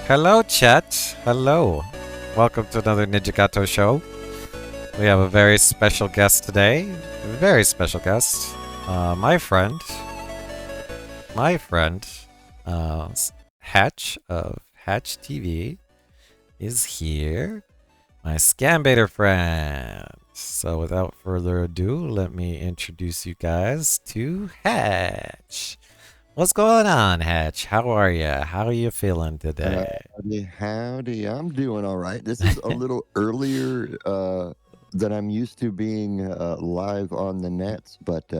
Hello, chat. Hello. Welcome to another Ninja Gato show. We have a very special guest today. Very special guest. My friend. My friend. Uh, Hatch of Hatch TV is here. My scam baiter friend. So without further ado, let me introduce you guys to Hatch. What's going on, Hatch? How are you? How are you feeling today? Howdy. I'm doing all right. This is a little earlier than I'm used to being live on the nets, but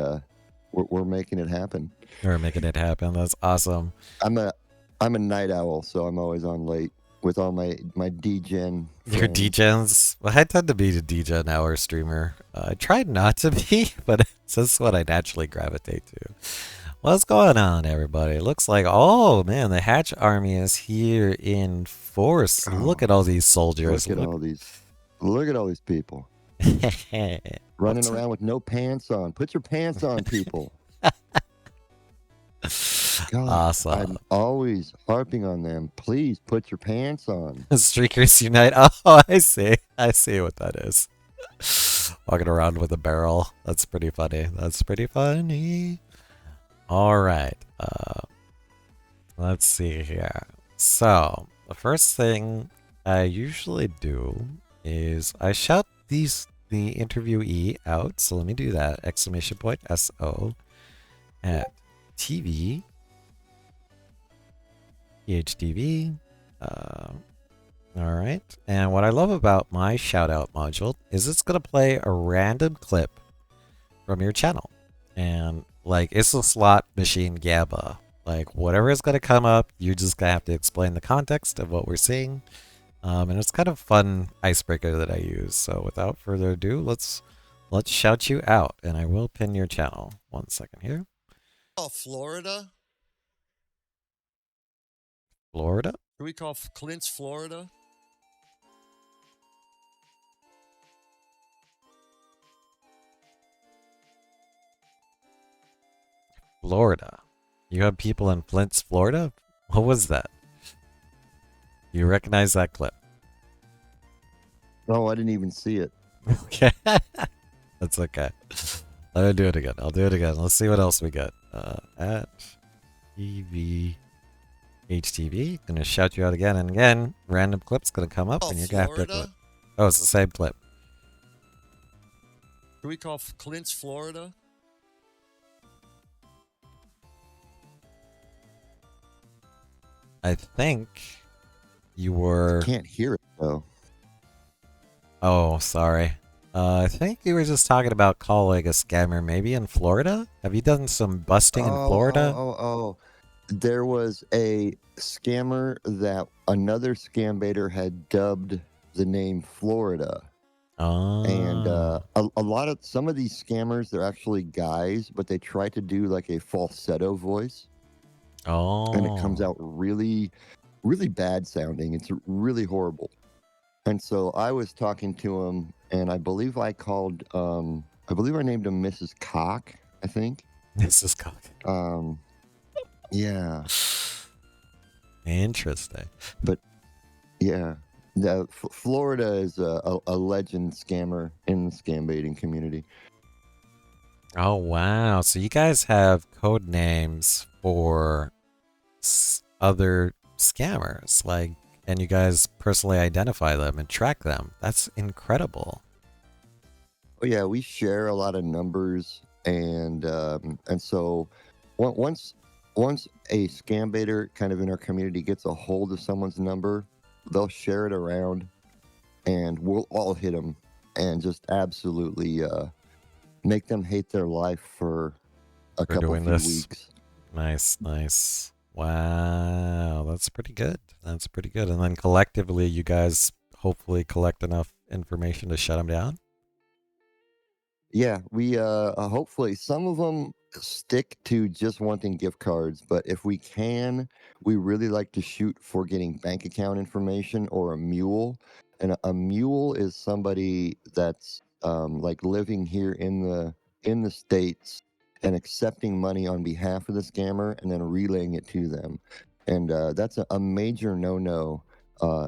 we're making it happen. We're making it happen. That's awesome. I'm a I'm a night owl, so I'm always on late with all my DGen Your friends. DGens? Well, I tend to be a DGen hour streamer. I tried not to be, but it's just what I naturally gravitate to. What's going on, everybody? Looks like, oh man, the Hatch army is here in force. Look Oh, at all these soldiers. look at all these people running What's around with no pants on. Put your pants on, people. God, awesome. I'm always harping on them. Please put your pants on. Streakers Unite. Oh, I see. I see what that is. Walking around with a barrel. That's pretty funny. That's pretty funny. All right. Let's see here. So, the first thing I usually do is I shout the interviewee out. So let me do that. Exclamation point SO at TV PHTV. All right. And what I love about my shout out module is it's going to play a random clip from your channel. And like it's a slot machine GABA. Like whatever is going to come up, you're just going to have to explain the context of what we're seeing. And it's kind of fun icebreaker that I use. So without further ado, let's shout you out, and I will pin your channel. 1 second here. Oh, Florida? Florida. Can we call Clint's Florida? Florida. You have people in Flint's, Florida? What was that? You recognize that clip? Oh, I didn't even see it. Okay. That's okay. Let me do it again. I'll do it again. Let's see what else we got. At TV HTV. Gonna shout you out again and again. Random clip's gonna come up Oh, and you're gonna have to clip. Florida? Oh, it's the same clip. Can we call Clint's Florida? I think you were. Can't hear it though. Oh, sorry. I think you were just talking about calling a scammer maybe in Florida. Have you done some busting in Florida? Oh. There was a scammer that another scam baiter had dubbed the name Florida. And Oh. a lot of some of these scammers, they're actually guys, but they try to do like a falsetto voice, and it comes Oh. out really, really bad sounding. It's really horrible. And so I was talking to him, and I believe I named him Mrs. Cock, I think. This is cock. Yeah. Interesting. But yeah, Florida is a legend scammer in the scam baiting community. Oh, wow. So you guys have code names for other scammers, like, and you guys personally identify them and track them. That's incredible. Oh yeah, we share a lot of numbers, and so once a scam baiter kind of in our community gets a hold of someone's number, they'll share it around, and we'll all hit them and just absolutely make them hate their life for a For couple doing few this. weeks. Nice, nice. Wow, that's pretty good. That's pretty good. And then collectively, you guys hopefully collect enough information to shut them down. Yeah, we hopefully some of them stick to just wanting gift cards, but if we can, we really like to shoot for getting bank account information or a mule. And a mule is somebody that's like living here in the states and accepting money on behalf of the scammer and then relaying it to them. and that's a major no-no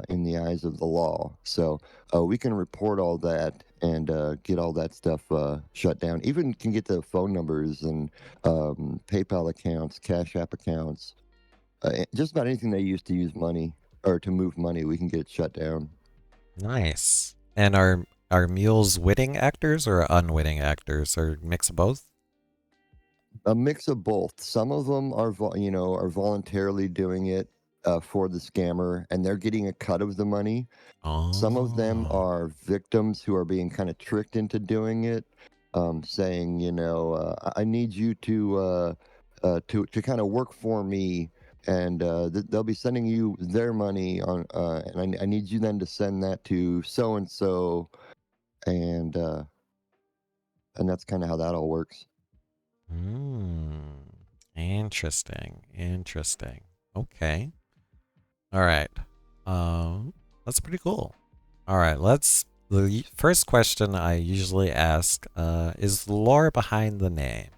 in the eyes of the law. So we can report all that and get all that stuff shut down. Even can get the phone numbers and PayPal accounts, Cash App accounts, just about anything they use to use money or to move money. We can get it shut down. Nice. And are mules witting actors or unwitting actors, or mix of both? A mix of both. Some of them are, are voluntarily doing it for the scammer, and they're getting a cut of the money. Some of them Oh. are victims who are being kind of tricked into doing it, saying, I need you to kind of work for me, and they'll be sending you their money on, and I need you then to send that to so and so, and that's kind of how that all works. Interesting. Interesting. Okay. All right. That's pretty cool. All right. The first question I usually ask is the lore behind the name.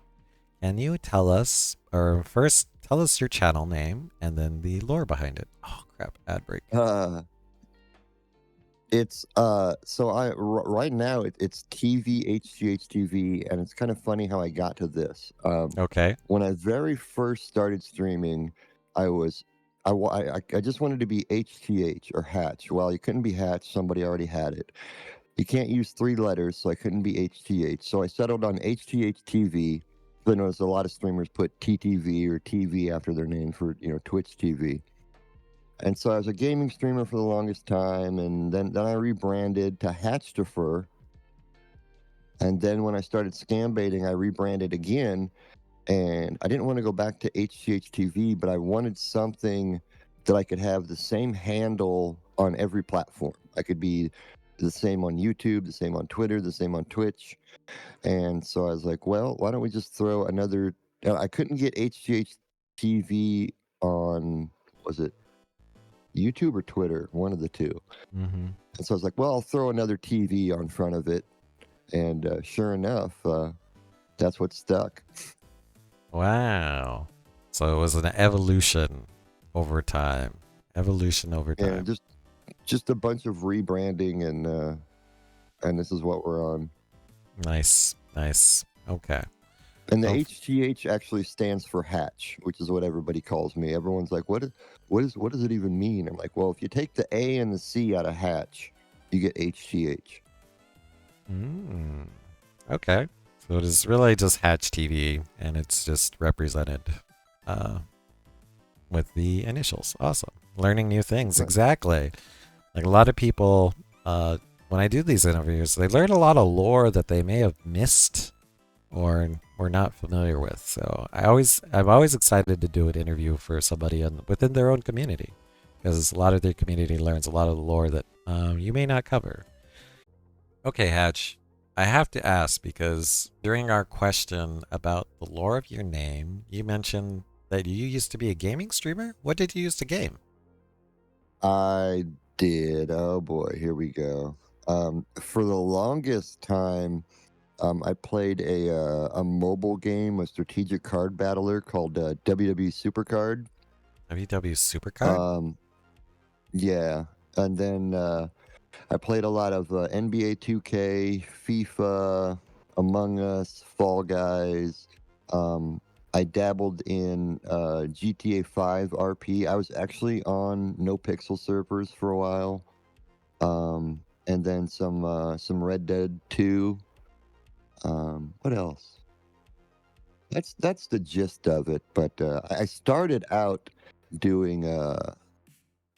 Can you tell us, or first tell us your channel name and then the lore behind it? Oh crap! Ad break. It's right now it's HGH TV, and it's kind of funny how I got to this. Okay. When I very first started streaming, I was I just wanted to be HTH or Hatch. Well, you couldn't be Hatch; somebody already had it. You can't use 3 letters, so I couldn't be HTH. So I settled on HTH TV. But I noticed a lot of streamers put TTV or TV after their name for Twitch TV. And so I was a gaming streamer for the longest time, and then I rebranded to Hatchtifer. And then when I started scam baiting, I rebranded again, and I didn't want to go back to HGHTV, but I wanted something that I could have the same handle on every platform. I could be the same on YouTube, the same on Twitter, the same on Twitch. And so I was like, well, why don't we just throw another? I couldn't get HGHTV on, was it YouTube or Twitter, one of the two. Mm-hmm. And so I was like, well, I'll throw another TV on front of it. And sure enough, that's what stuck. Wow. So it was an evolution over time. Evolution over time. And just a bunch of rebranding, and this is what we're on. Nice. Nice. Okay. And the HGH actually stands for Hatch, which is what everybody calls me. Everyone's like, what does it even mean? I'm like, well, if you take the A and the C out of Hatch, you get HGH. Okay. So it is really just Hatch TV, and it's just represented with the initials. Awesome. Learning new things. Right. Exactly. Like a lot of people, when I do these interviews, they learn a lot of lore that they may have missed or were not familiar with. So I'm always excited to do an interview for somebody within their own community, because a lot of their community learns a lot of the lore that you may not cover. Okay, Hatch, I have to ask, because during our question about the lore of your name, you mentioned that you used to be a gaming streamer. What did you use to game? I did. Oh boy, here we go. For the longest time, I played a mobile game, a strategic card battler called WW Supercard. WW Supercard? Yeah, and then I played a lot of NBA 2K, FIFA, Among Us, Fall Guys. I dabbled in GTA 5 RP. I was actually on No Pixel servers for a while, and then some Red Dead 2. What else? That's the gist of it. But I started out doing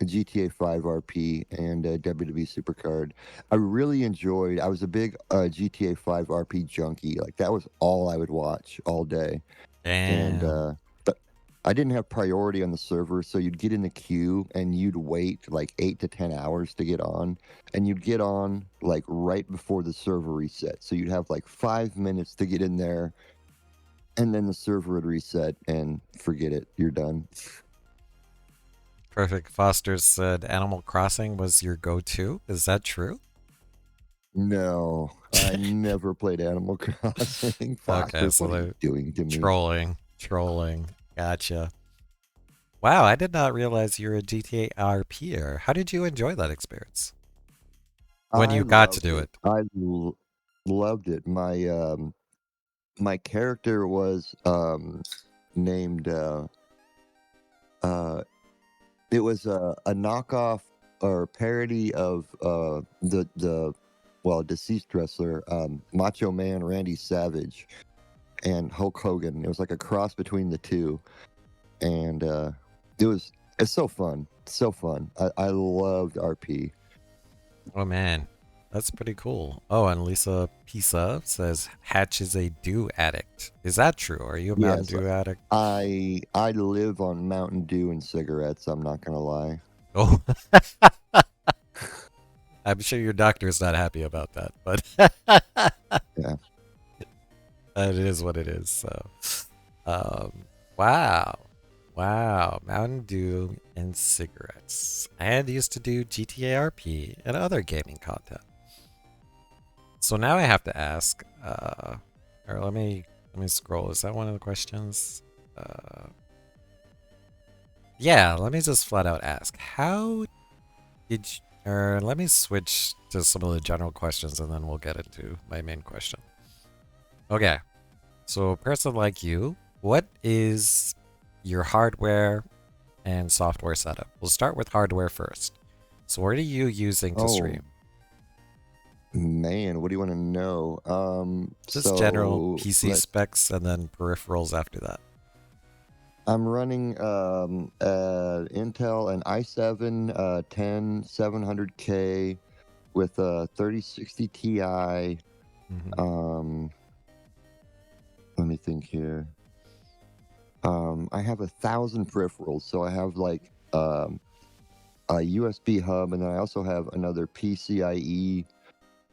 GTA 5 RP and WWE Supercard. I really enjoyed. I was a big GTA 5 RP junkie. Like that was all I would watch all day. And Damn. but I didn't have priority on the server, so you'd get in the queue and you'd wait like 8 to 10 hours to get on, and you'd get on like right before the server reset. So you'd have like 5 minutes to get in there, and then the server would reset, and forget it, you're done. Perfect Foster said Animal Crossing was your go-to. Is that true? No, I never played Animal Crossing. Okay, Foster, so what are you they're doing to me? trolling. Gotcha. Wow, I did not realize you're a GTA RPer. How did you enjoy that experience when I you got to loved do it. it? Loved it. My character was named uh it was a knockoff or parody of the well, deceased wrestler, Macho Man Randy Savage and Hulk Hogan. It was like a cross between the two, and it's so fun, so fun. I loved RP. Oh man, that's pretty cool. Oh, and Lisa Pisa says Hatch is a Dew addict. Is that true? Are you a Mountain Yes, Dew addict? I live on Mountain Dew and cigarettes. I'm not gonna lie. Oh, I'm sure your doctor is not happy about that, but Yeah. it is what it is. So, um, wow, wow, Mountain Dew and cigarettes, and used to do GTA RP and other gaming content. So now I have to ask, or let me scroll. Is that one of the questions? Uh, yeah, let me just flat out ask. How did you, or let me switch to some of the general questions and then we'll get into my main question. Okay. So a person like you, what is your hardware and software setup? We'll start with hardware first. So what are you using to Oh stream? man, what do you want to know? Just general So PC let's. specs and then peripherals after that. I'm running Intel an i7 700K with a 3060 Ti. Hmm. Um, let me think here. I have 1,000 peripherals, so I have like a USB hub, and then I also have another PCIe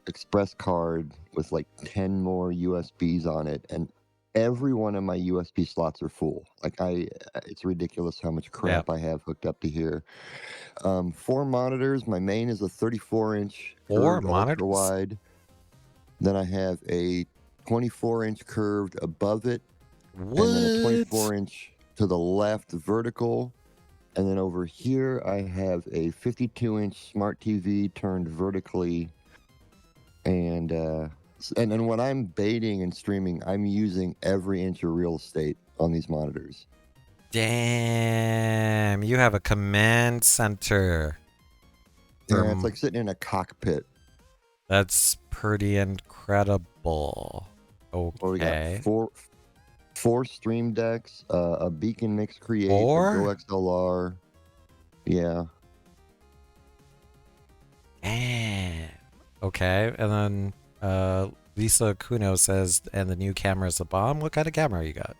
express card with like 10 more USBs on it, and every one of my USB slots are full. It's ridiculous how much Yeah. crap I have hooked up to here. Four monitors. My main is a 34-inch Four curved ultra monitors? wide. Then I have a 24-inch curved above it, and then a What? 24-inch to the left vertical. And then over here, I have a 52-inch smart TV turned vertically. And when I'm baiting and streaming, I'm using every inch of real estate on these monitors. Damn, you have a command center. Yeah, it's For like sitting in a cockpit. That's pretty incredible. Well, we got Okay. four stream decks, a Beacon Mix Create, a Go Four? XLR. Yeah. Damn. Okay. And then Lisa Kuno says, and the new camera is a bomb. What kind of camera you got?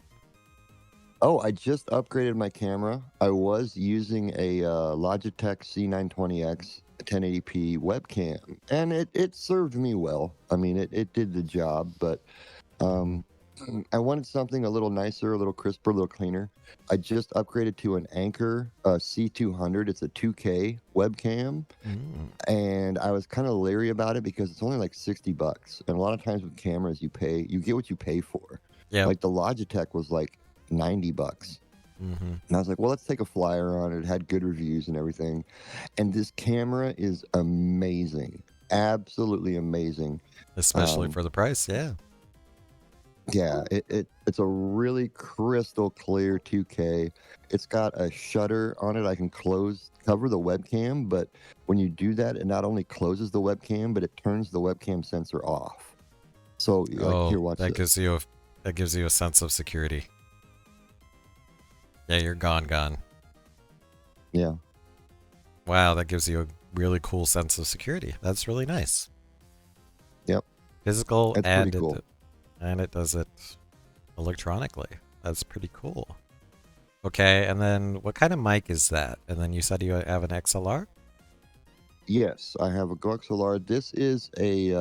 Oh, I just upgraded my camera. I was using a Logitech C920X 1080p webcam, and it served me well. I mean, it did the job, but Mhm. um, I wanted something a little nicer, a little crisper, a little cleaner. I just upgraded to an Anker C200. It's a 2K webcam, Mm. and I was kind of leery about it because it's only like $60, and a lot of times with cameras, you get what you pay for. Yep. Like the Logitech was like $90. Mm-hmm. And I was like, well, let's take a flyer on it. It had good reviews and everything. And this camera is amazing. Absolutely amazing. Especially Um, for the price. Yeah. yeah, it's a really crystal clear 2K. It's got a shutter on it. I can cover the webcam, but when you do that, it not only closes the webcam, but it turns the webcam sensor off. So you're like, Oh, here, watch that this. gives you a sense of security. Yeah, you're gone. Yeah, Wow, that gives you a really cool sense of security. That's really nice. yep, Physical it's pretty cool. and it does it electronically. That's pretty cool. Okay, and then what kind of mic is that? And then you said you have an XLR? Yes, I have a Go XLR. This is a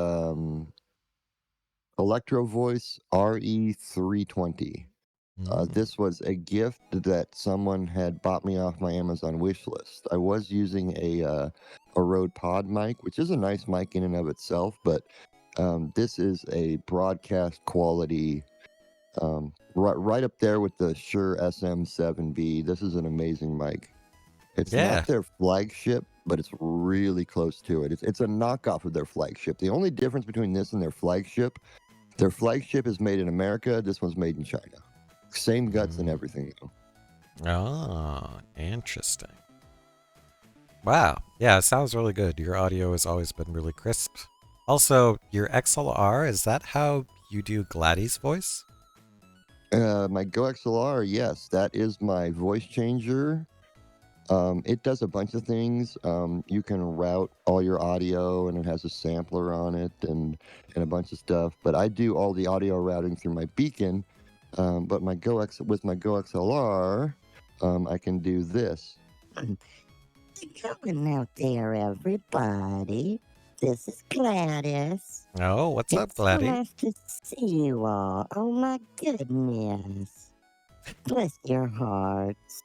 Electro Voice RE320. Mm. This was a gift that someone had bought me off my Amazon wish list. I was using a Rode Pod mic, which is a nice mic in and of itself, but this is a broadcast quality Right up there with the Shure SM7B. This is an amazing mic. It's Yeah. not their flagship, but it's really close to it. It's a knockoff of their flagship. The only difference between this and their flagship is made in America. This one's made in China. Same guts and everything, though. Oh, interesting. Wow. Yeah, it sounds really good. Your audio has always been really crisp. Also, your XLR, is that how you do Gladys voice? My Go XLR, yes, that is my voice changer. It does a bunch of things. You can route all your audio, and it has a sampler on it, and a bunch of stuff. But I do all the audio routing through my beacon. But with my Go XLR, I can do this. Coming out there, everybody. This is Gladys. Oh, what's up, It's Gladys? nice to see you all. Oh my goodness. Bless your hearts.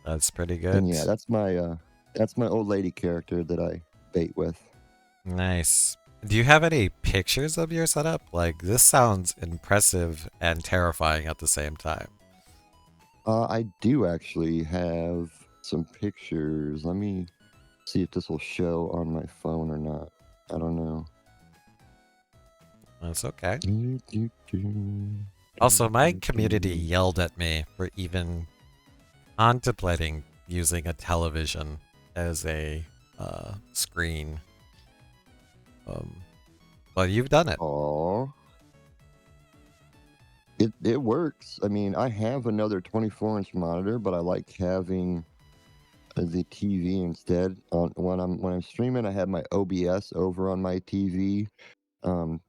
That's pretty good. And yeah, that's my old lady character that I bait with. Nice. Do you have any pictures of your setup? Like, this sounds impressive and terrifying at the same time. I do actually have some pictures. Let me see if this will show on my phone or not. I don't know. That's okay. Also, my community yelled at me for even contemplating using a television as a screen. But you've done it. Aw. It works. I mean, I have another 24-inch monitor, but I like having the TV instead. When I'm streaming, I have my OBS over on my TV,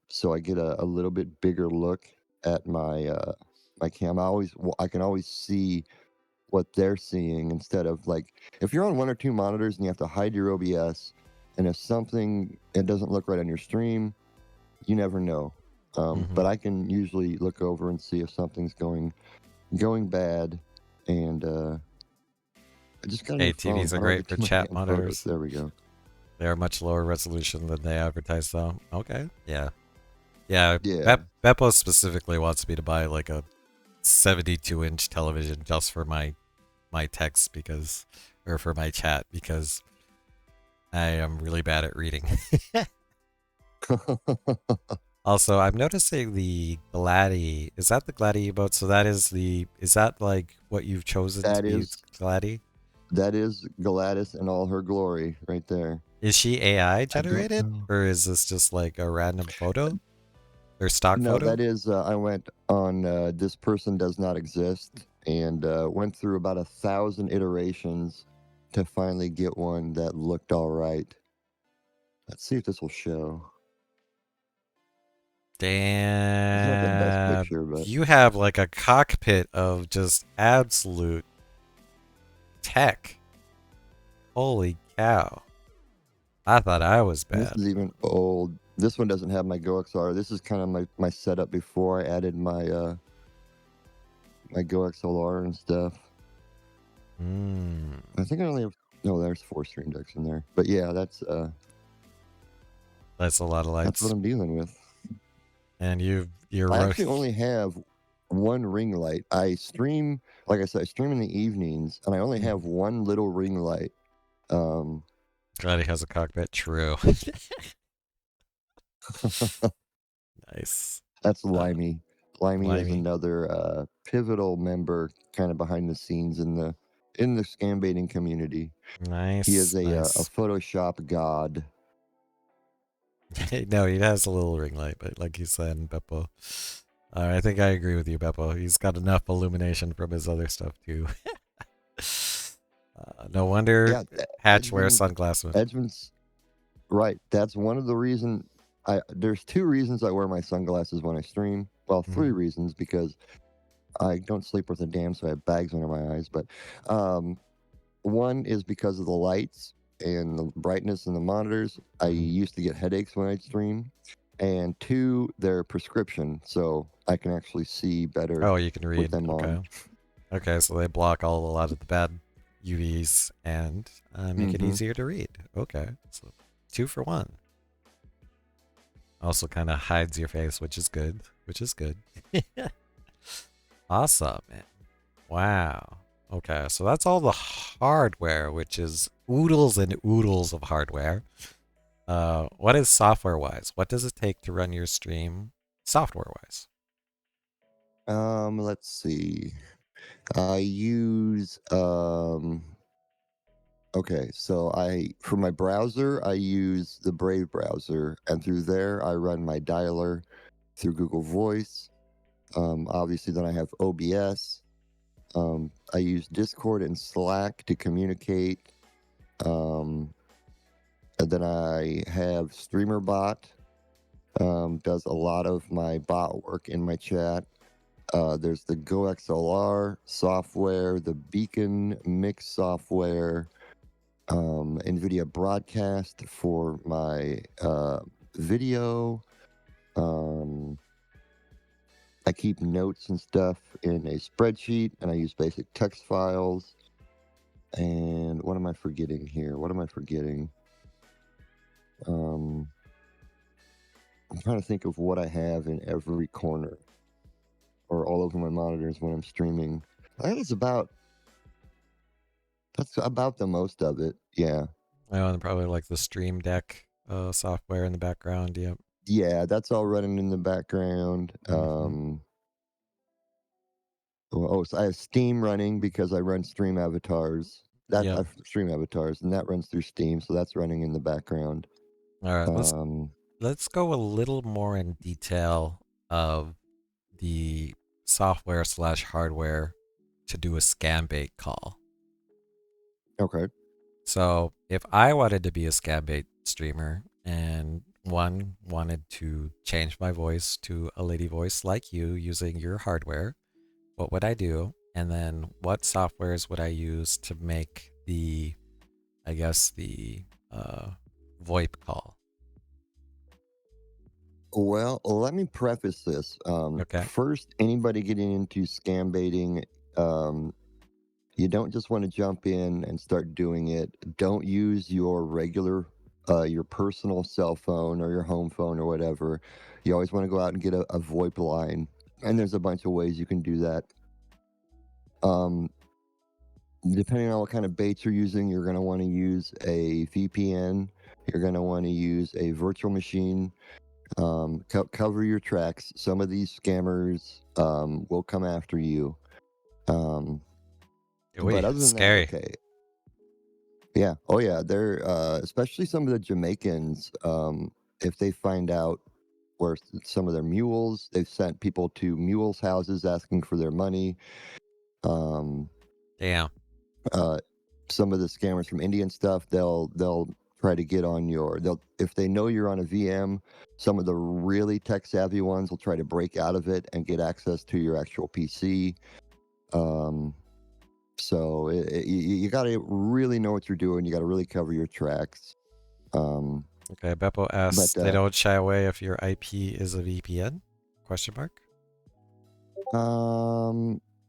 so I get a little bit bigger look at my cam. I can always see what they're seeing instead of, like, if you're on one or two monitors and you have to hide your OBS, and if it doesn't look right on your stream, you never know. But I can usually look over and see if something's going bad, and I just got a new phone. TVs are How do I great get for to my chat damn photos? monitors. There we go. They're much lower resolution than they advertise, though. Okay, yeah. Yeah, Yeah. Beppo specifically wants me to buy like a 72-inch television just for my text or for my chat, because I am really bad at reading. Also, I'm noticing the Gladdy. Is that the Gladdy emote? So is that like what you've chosen to be Gladdy? That is Gladys in all her glory right there. Is she AI generated, or is this just like a random photo or stock No, photo? that is, I went on This Person Does Not Exist, and went through about 1,000 iterations to finally get one that looked all right. Let's see if this will show. Damn. It's not the best picture, but You have like a cockpit of just absolute tech. Holy cow. I thought I was this bad. is even old. This one doesn't have my Go XLR. This is kind of my setup before I added my my Go XLR and stuff. I think I only have, no, there's 4 stream decks in there. But yeah, that's a lot of lights. That's what I'm dealing with. And you're I actually only have one ring light. I stream, like I said, I stream in the evenings, and I only have one little ring light. Glad he has a cockpit. True. Nice. That's Limey. Limey is Limey. another pivotal member, kind of behind the scenes in the scam baiting community. Nice. He is a nice. Photoshop god. No, he has a little ring light, but like you said, Beppo. I think I agree with you, Beppo. He's got enough illumination from his other stuff too. No wonder Hatch wears sunglasses. Edgman's right. That's one of the reasons. There's 2 reasons I wear my sunglasses when I stream. Well, 3 reasons, because I don't sleep worth a damn, so I have bags under my eyes. But one is because of the lights and the brightness in the monitors. I used to get headaches when I'd stream. And 2, they're prescription, so I can actually see better. Oh, you can read. With them okay. on. Okay, so they block a lot of the bad UVs and make it easier to read. Okay, so 2 for 1. Also kind of hides your face, which is good. which is good. Awesome, man. Wow. Okay, so that's all the hardware, which is oodles and oodles of hardware. What is software-wise? What does it take to run your stream software-wise? Let's see. I use okay, so for my browser I use the Brave browser, and through there I run my dialer through Google Voice. Obviously, then I have OBS. I use Discord and Slack to communicate. And then I have StreamerBot. Does a lot of my bot work in my chat. There's the GoXLR software, the Beacon Mix software, NVIDIA Broadcast for my video. I keep notes and stuff in a spreadsheet, and I use basic text files. And what am I forgetting here? What am I forgetting? I'm trying to think of what I have in every corner or all over my monitors when I'm streaming. I think that's about the most of it. Yeah. Oh, and probably like the Stream Deck software in the background. Yep. Yeah, that's all running in the background. So I have Steam running because I run Stream Avatars. Yep. Stream Avatars, and that runs through Steam, so that's running in the background. All right, let's go a little more in detail of the software slash hardware to do a scam bait call. Okay. So if I wanted to be a scam bait streamer and one wanted to change my voice to a lady voice like you using your hardware, what would I do? And then what softwares would I use to make the VoIP call? Well, let me preface this. Okay. First, anybody getting into scam baiting, you don't just want to jump in and start doing it. Don't use your your personal cell phone or your home phone or whatever. You always want to go out and get a VoIP line, and there's a bunch of ways you can do that. Depending on what kind of baits you're using, you're going to want to use a VPN. You're going to want to use a virtual machine. Cover your tracks. Some of these scammers will come after you. But other than scary. that, okay. Yeah. Oh, yeah. They're especially some of the Jamaicans. If they find out where some of their mules, they've sent people to mules' houses asking for their money. Damn. Some of the scammers from India and stuff, they'll try to get on if they know you're on a VM, some of the really tech savvy ones will try to break out of it and get access to your actual PC. So you got to really know what you're doing. You got to really cover your tracks. Okay, Beppo asks, they don't shy away if your IP is a VPN? Question mark.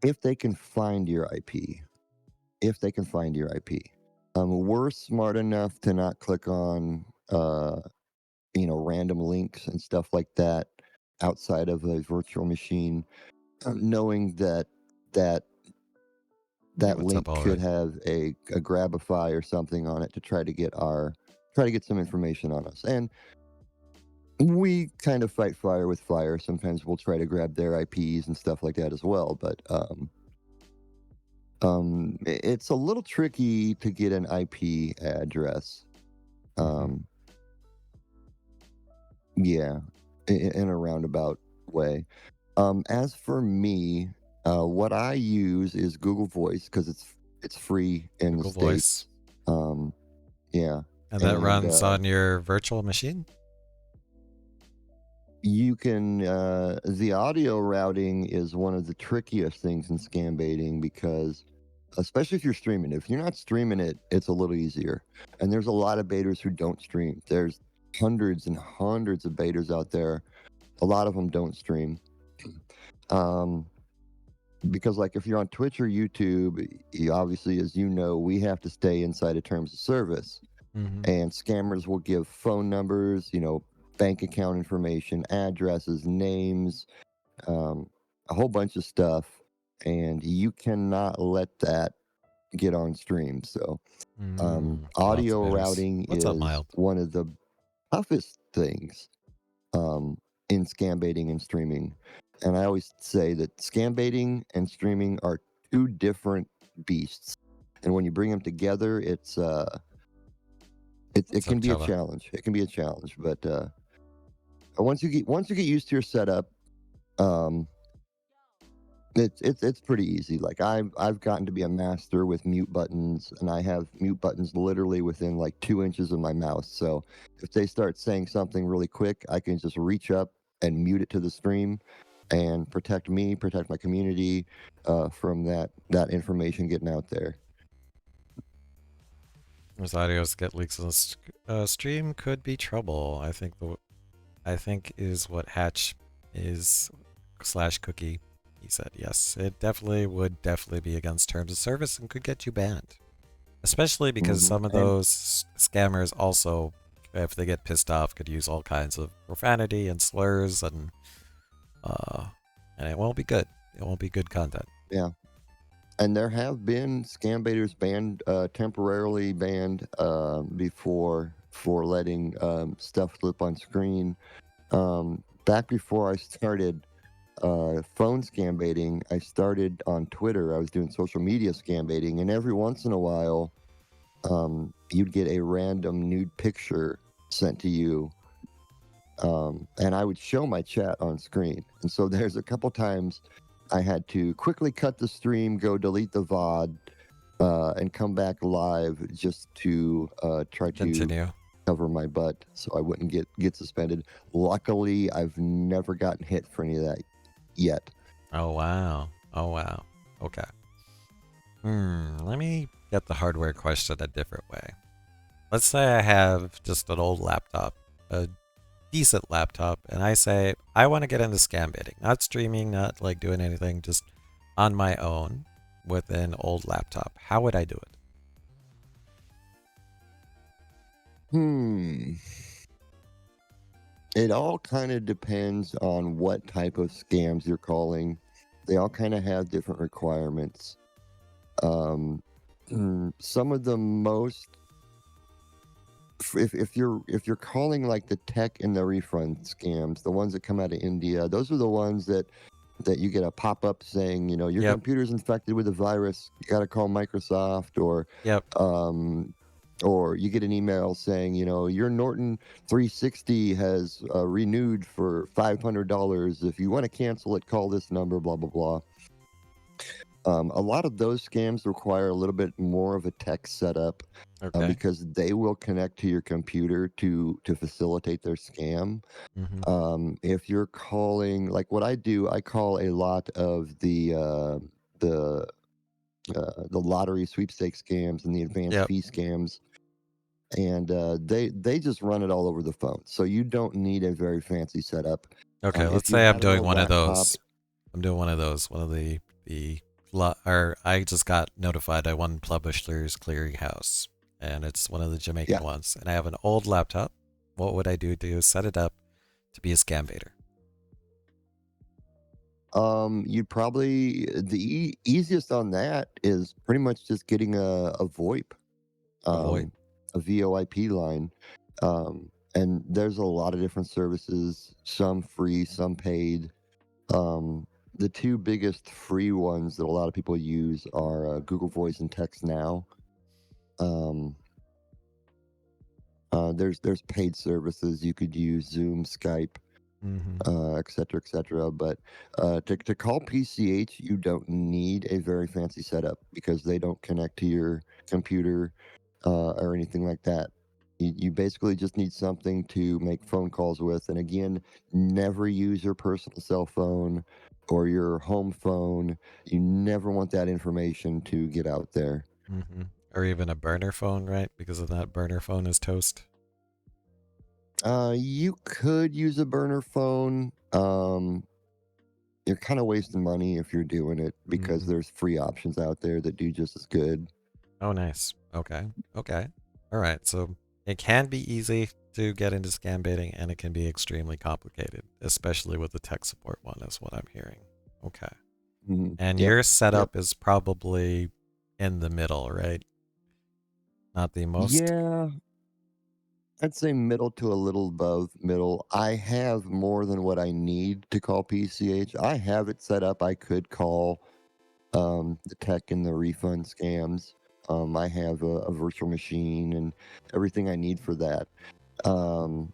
If they can find your IP. If they can find your IP. We're smart enough to not click on random links and stuff like that outside of a virtual machine, knowing that link could have a Grabify or something on it to try to get some information on us. And we kind of fight fire with fire. Sometimes we'll try to grab their IPs and stuff like that as well, but it's a little tricky to get an IP address. Yeah, in a roundabout way. As for me, what I use is Google Voice because it's free in Google the States. Voice. Yeah. And that runs on your virtual machine? You can, the audio routing is one of the trickiest things in scam baiting because, especially if you're streaming, if you're not streaming it, it's a little easier. And there's a lot of baiters who don't stream. There's hundreds and hundreds of baiters out there. A lot of them don't stream. Because like if you're on Twitch or YouTube, obviously, as you know, we have to stay inside of terms of service. And scammers will give phone numbers, bank account information, addresses, names, a whole bunch of stuff, and you cannot let that get on stream. So Lots of audio bitters. routing What's up, is Mild? one of the toughest things in scam baiting and streaming. And I always say that scam baiting and streaming are two different beasts. And when you bring them together, it What's can up, be a Java? challenge. It can be a challenge, but once you get used to your setup, um, it's pretty easy. Like I've gotten to be a master with mute buttons, and I have mute buttons literally within like 2 inches of my mouse. So if they start saying something really quick, I can just reach up and mute it to the stream, and protect me, protect my community from that information getting out there. Those audios get leaks on the stream could be trouble. I think is what Hatch is / cookie. He said yes. It would definitely be against terms of service and could get you banned. Especially because some of And those scammers also, if they get pissed off, could use all kinds of profanity and slurs and it won't be good. It won't be good content. yeah, and there have been scam baiters banned, temporarily banned before for letting stuff slip on screen. Back before I started phone scam baiting, I started on Twitter. I was doing social media scam baiting, and every once in a while, you'd get a random nude picture sent to you, and I would show my chat on screen. And so there's a couple times I had to quickly cut the stream, go delete the VOD, and come back live just to try to Continue. cover my butt so I wouldn't get suspended. Luckily, I've never gotten hit for any of that yet. Oh wow. Oh wow. Okay. Let me get the hardware question a different way. Let's say I have just an old laptop, a decent laptop, and I say I want to get into scam baiting, not streaming, not like doing anything, just on my own with an old laptop. How would I do it? It all kind of depends on what type of scams you're calling. They all kind of have different requirements. Some of the most, if you're calling like the tech and the refund scams, the ones that come out of India, those are the ones that you get a pop-up saying, your Yep. computer's infected with a virus, you got to call Microsoft, Yep. or you get an email saying, your Norton 360 has renewed for $500. If you want to cancel it, call this number, blah, blah, blah. A lot of those scams require a little bit more of a tech setup Okay. because they will connect to your computer to facilitate their scam. If you're calling, like what I do, I call a lot of the lottery sweepstakes scams and the advanced Yep. fee scams, and they just run it all over the phone. So you don't need a very fancy setup. Okay, let's If you say I'm had an doing old one of laptop, those. I'm doing one of those. One of the or I just got notified I won Publishers Clearinghouse, and it's one of the Jamaican yeah, ones. And I have an old laptop. What would I do to set it up to be a scam baiter? you'd probably easiest on that is pretty much just getting a VoIP, Avoid. a VoIP line. And there's a lot of different services, some free, some paid. The two biggest free ones that a lot of people use are Google Voice and Text Now. There's paid services you could use, Zoom, Skype, et cetera, et cetera. But to call PCH, you don't need a very fancy setup because they don't connect to your computer or anything like that. You basically just need something to make phone calls with. And again, never use your personal cell phone or your home phone. You never want that information to get out there. Or even a burner phone, right? Because of that, burner phone is toast. You could use a burner phone. You're kind of wasting money if you're doing it because there's free options out there that do just as good. Oh, nice. Okay. Okay. All right. So it can be easy to get into scam baiting, and it can be extremely complicated, especially with the tech support one, is what I'm hearing. Okay. And Yep. your setup is probably in the middle, right? Not the most. Yeah, I'd say middle to a little above middle. I have more than what I need to call PCH. I have it set up. I could call the tech and the refund scams. I have a virtual machine and everything I need for that. No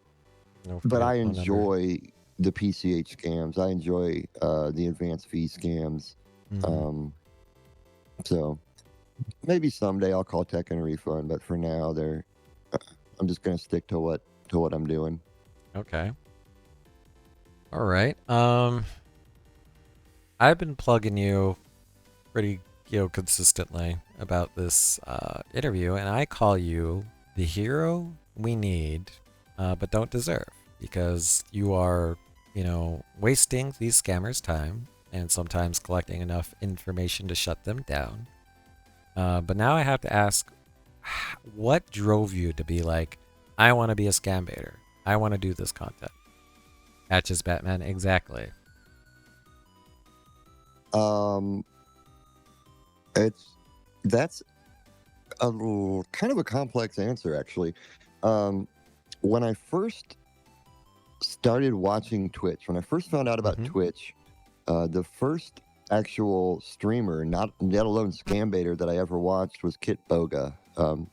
But I phone number. enjoy the PCH scams. I enjoy the advance fee scams. Mhm. So maybe someday I'll call tech and a refund, but for now, I'm just gonna stick to what I'm doing. Okay. All right. I've been plugging you pretty, consistently about this interview, and I call you the hero we need, but don't deserve, because you are, wasting these scammers' time and sometimes collecting enough information to shut them down. But now I have to ask, what drove you to be like, I want to be a scam baiter. I want to do this content. Patches Batman, exactly. Um, that's kind of a complex answer, actually. When I first started watching Twitch, when I first found out about Mhm. Twitch, the first actual streamer, not let alone scam baiter, that I ever watched was Kit Boga.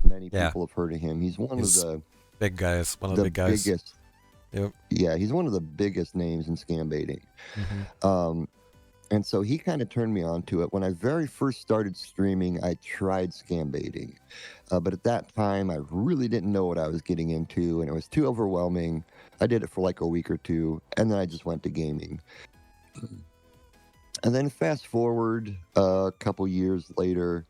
Many Yeah. people have heard of him. He's one He's of the big guys. One of the the big guys. biggest. Yep. Yeah, he's one of the biggest names in scam baiting. Mm-hmm. And so he kind of turned me on to it. When I very first started streaming, I tried scam baiting. But at that time, I really didn't know what I was getting into, and it was too overwhelming. I did it for like a week or two, and then I just went to gaming. And then fast forward a couple years later,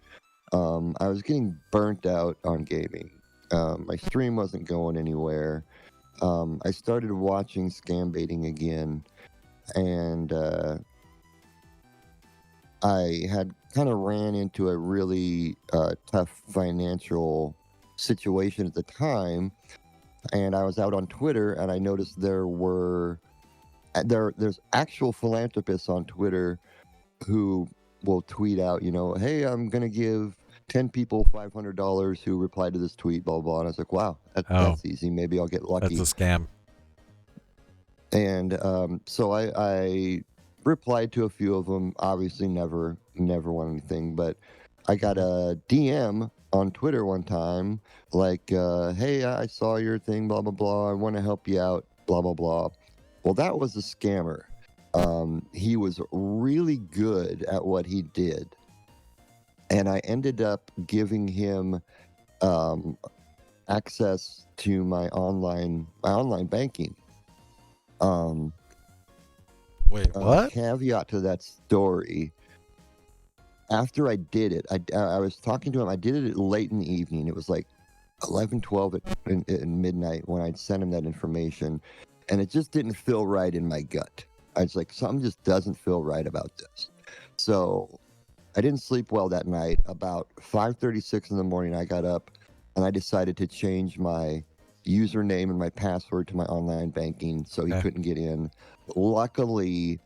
I was getting burnt out on gaming. My stream wasn't going anywhere. I started watching scam baiting again, and I had kind of ran into a really tough financial situation at the time, and I was out on Twitter, and I noticed there's actual philanthropists on Twitter who will tweet out, hey, I'm gonna give 10 people $500 who reply to this tweet, blah blah. And I was like, wow, Oh, that's easy. Maybe I'll get that's a lucky. scam. And so I replied to a few of them. Obviously, never won anything, but I got a DM on Twitter one time, like, "Hey, I saw your thing, blah blah blah. I want to help you out, blah blah blah." Well, that was a scammer. He was really good at what he did, and I ended up giving him um, access to my online banking. Um, Wait, what? Caveat to that story. After I did it, I was talking to him. I did it late in the evening. It was like 11, 12 in midnight when I'd sent him that information. And it just didn't feel right in my gut. I was like, something just doesn't feel right about this. So I didn't sleep well that night. About 5:36 in the morning, I got up and I decided to change my username and my password to my online banking so he Okay. couldn't get in. Luckily,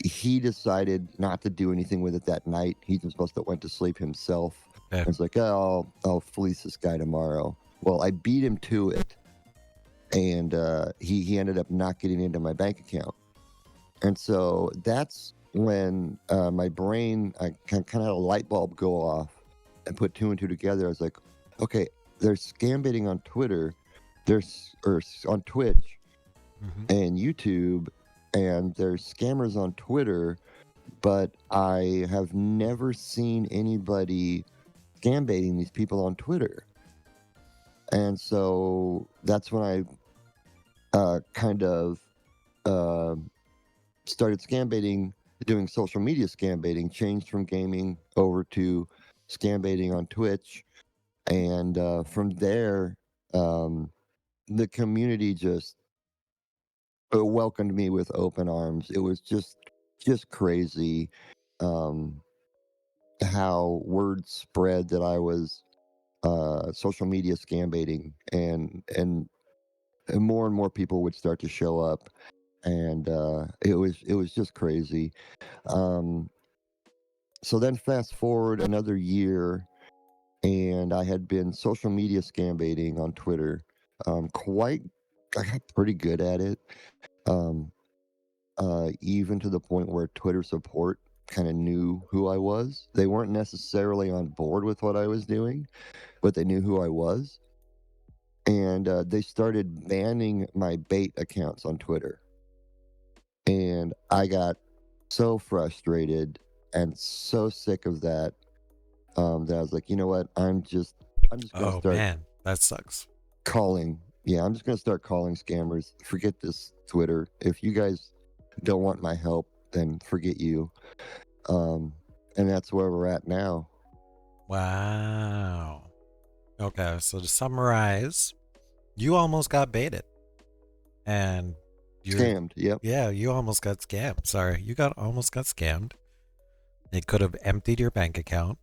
he decided not to do anything with it that night. He just must have went to sleep himself. Okay. And it's like, oh, I'll fleece this guy tomorrow. Well, I beat him to it, and he ended up not getting into my bank account. And so that's when my brain, I kind of had a light bulb go off and put two and two together. I was like, okay, there's scam baiting on Twitter, on Twitch Mm-hmm. and YouTube, and there's scammers on Twitter, but I have never seen anybody scam baiting these people on Twitter. And so that's when I kind of uh, started scam baiting, doing social media scam baiting, changed from gaming over to scam baiting on Twitch. And from there, um, the community just welcomed me with open arms. It was just crazy um, how word spread that I was social media scam baiting, and and more people would start to show up, and it was just crazy. Um, so then fast forward another year, and I had been social media scam baiting on Twitter. Quite, I got pretty good at it. Um, even to the point where Twitter support kind of knew who I was. They weren't necessarily on board with what I was doing, but they knew who I was. And they started banning my bait accounts on Twitter. And I got so frustrated and so sick of that, that I was like, you know what? I'm just gonna Oh start man, that sucks. calling. Yeah, I'm just gonna start calling scammers. Forget this Twitter. If you guys don't want my help, then forget you. Um, and that's where we're at now. Wow. Okay, so to summarize, you almost got baited. And you're Scammed. Yep. yeah, you almost got scammed. Sorry, you got almost got scammed. They could have emptied your bank account,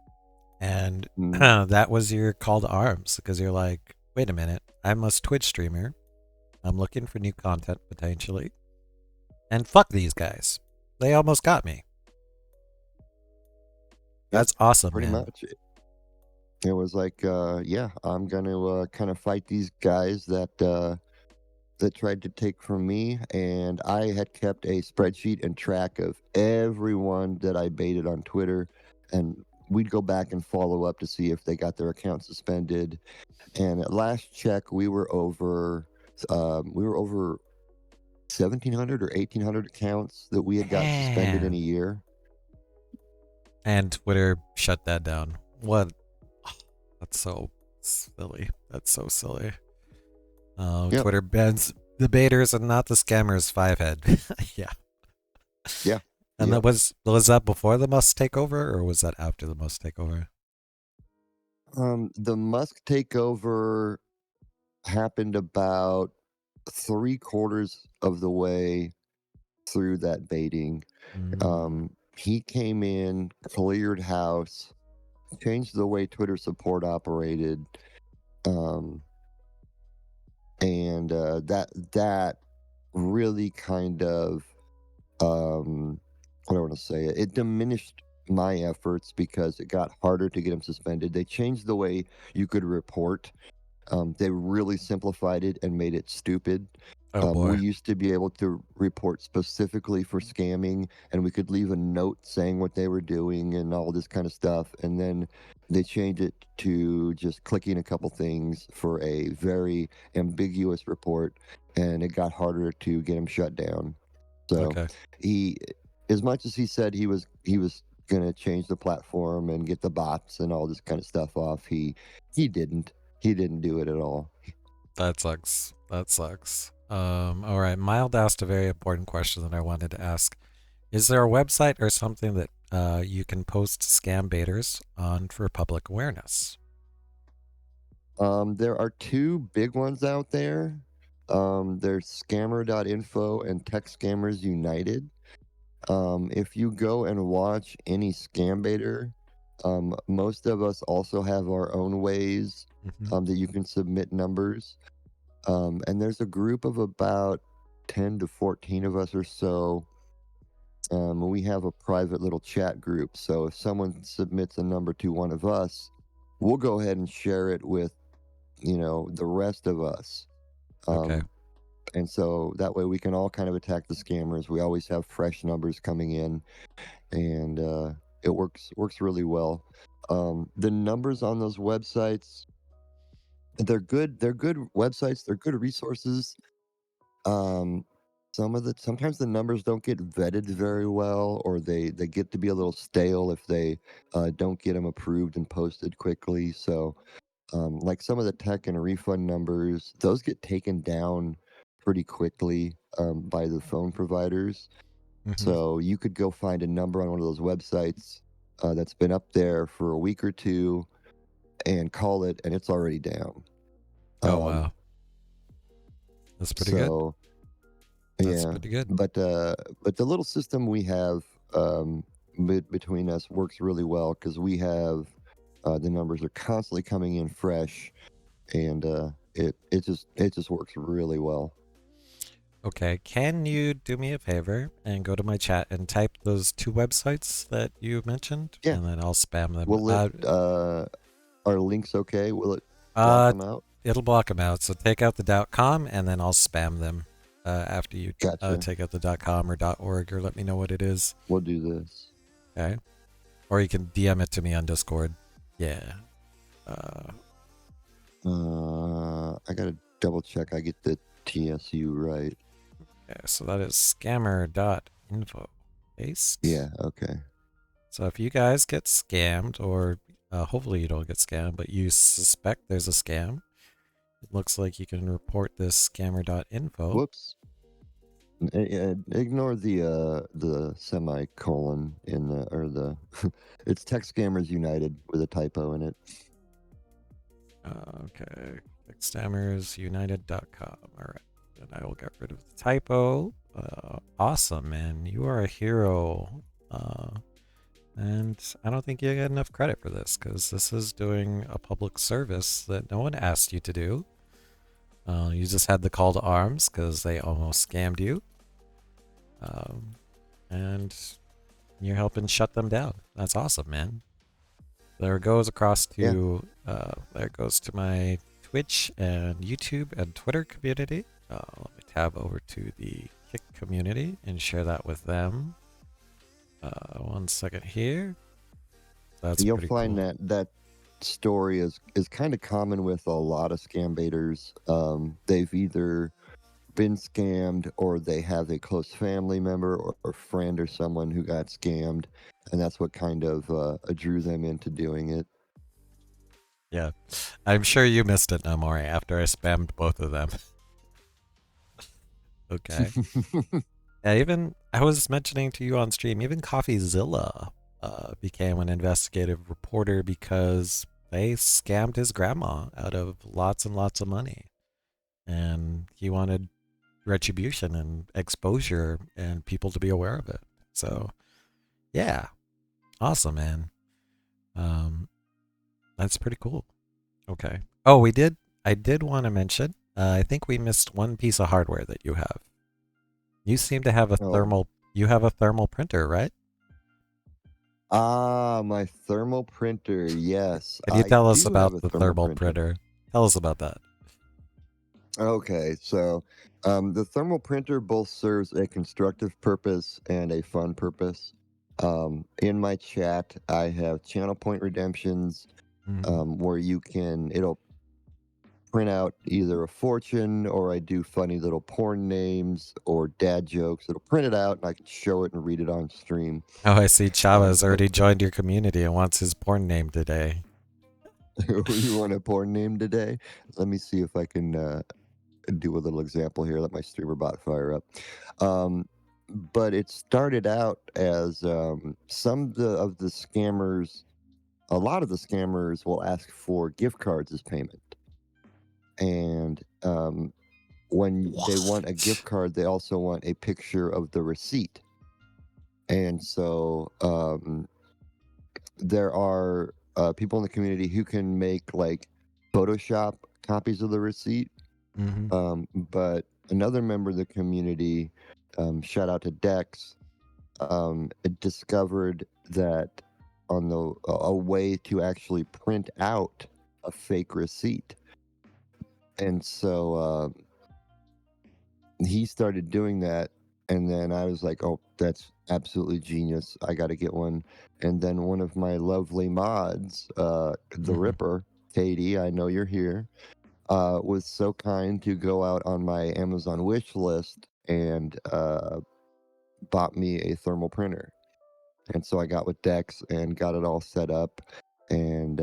and Mm. that was your call to arms because you're like, wait a minute, I'm a Twitch streamer. I'm looking for new content potentially, and fuck these guys. They almost got me. That's awesome, Pretty man. much. It was like, yeah, I'm gonna kind of fight these guys that tried to take from me, and I had kept a spreadsheet and track of everyone that I baited on Twitter, and we'd go back and follow up to see if they got their account suspended. And at last check, we were over 1,700 or 1,800 accounts that we had gotten suspended in a Damn. year. And Twitter shut that down. What? That's so silly. That's so silly. Yep. Twitter bans the baiters and not the scammers. Five head. Yeah. Yeah. And Yep. that was that before the Musk takeover, or was that after the Musk takeover? The Musk takeover happened about 3/4 of the way through that baiting. Mm, He came in, cleared house, changed the way Twitter support operated, um, and that really kind of, what do I want to say? It diminished my efforts because it got harder to get him suspended. They changed the way you could report. They really simplified it and made it stupid. oh We boy. used to be able to report specifically for scamming, and we could leave a note saying what they were doing and all this kind of stuff. And then they changed it to just clicking a couple things for a very ambiguous report, and it got harder to get him shut down. So Okay. he, as much as he said he was going to change the platform and get the bots and all this kind of stuff off, he didn't. He didn't do it at all. That sucks. That sucks. All right. Mild asked a very important question that I wanted to ask. Is there a website or something that you can post scam baiters on for public awareness? There are two big ones out there. There's scammer.info and Tech Scammers United. If you go and watch any scam baiter, most of us also have our own ways Hmm. that you can submit numbers. And there's a group of about 10 to 14 of us or so. We have a private little chat group. So if someone submits a number to one of us, we'll go ahead and share it with, the rest of us. Okay. And so that way we can all kind of attack the scammers. We always have fresh numbers coming in, and it works really well. The numbers on those websites, they're good. They're good websites. They're good resources. Um, sometimes the numbers don't get vetted very well, or they get to be a little stale if they don't get them approved and posted quickly. So, like some of the tech and refund numbers, those get taken down pretty quickly by the phone providers. Hmm. So you could go find a number on one of those websites that's been up there for a week or two and call it, and it's already down. Oh Um, wow. That's pretty good. so That's yeah, pretty good. but the little system we have between us works really well because we have the numbers are constantly coming in fresh, and it just works really well. Okay, can you do me a favor and go to my chat and type those two websites that you mentioned, Yeah. and then I'll spam them. Will it are links okay? Will it block Uh, them out? it'll block them out. So take out the .com, and then I'll spam them after you Gotcha. take out the .com or .org, or let me know what it is. We'll do this. Okay, or you can DM it to me on Discord. Yeah. I gotta double check I get the TSU right. Okay, so that is scammer.info. Paste. Yeah, okay. So if you guys get scammed, or hopefully you don't get scammed, but you suspect there's a scam, it looks like you can report this scammer.info. Whoops. Ignore the semicolon in the or the it's Tech Scammers United with a typo in it. Okay, stammersunited.com. All right, and I will get rid of the typo. Awesome, man. You are a hero. And I don't think you get enough credit for this, because this is doing a public service that no one asked you to do. You just had the call to arms because they almost scammed you. And you're helping shut them down. That's awesome, man. There it goes across to there it goes to my Twitch and YouTube and Twitter community. Let me tab over to the Kick community and share that with them. 1 second here. That's You'll pretty find cool. that story is kind of common with a lot of scam baiters. They've either been scammed or they have a close family member or friend or someone who got scammed, and that's what kind of drew them into doing it. Yeah, I'm sure you missed it, Namori, after I spammed both of them. Okay. Yeah, even I was mentioning to you on stream, even CoffeeZilla became an investigative reporter because they scammed his grandma out of lots and lots of money, and he wanted retribution and exposure and people to be aware of it. So, yeah, awesome, man. That's pretty cool. Okay. Oh, we did. I did want to mention. I think we missed one piece of hardware that you have. You seem to have a Oh. thermal. You have a thermal printer, right? My thermal printer. Yes, Can you I tell us do have about a the thermal thermal printer. printer? Tell us about that. Okay, so the thermal printer both serves a constructive purpose and a fun purpose. In my chat, I have channel point redemptions where it'll print out either a fortune or I do funny little porn names or dad jokes. It'll print it out and I can show it and read it on stream. Oh, I see. Chava's but- already joined your community and wants his porn name today. You want a porn name today? Let me see if I can do a little example here. Let my streamer bot fire up. But it started out as some of the scammers, a lot of the scammers will ask for gift cards as payment. And when they want a gift card, they also want a picture of the receipt. And so there are people in the community who can make like Photoshop copies of the receipt. But another member of the community, shout out to Dex, discovered that on a way to actually print out a fake receipt, and so he started doing that. And then I was like, "Oh, that's absolutely genius! I got to get one." And then one of my lovely mods, the Ripper, Katie, I know you're here, was so kind to go out on my Amazon wish list and bought me a thermal printer. And so I got with Dex and got it all set up. And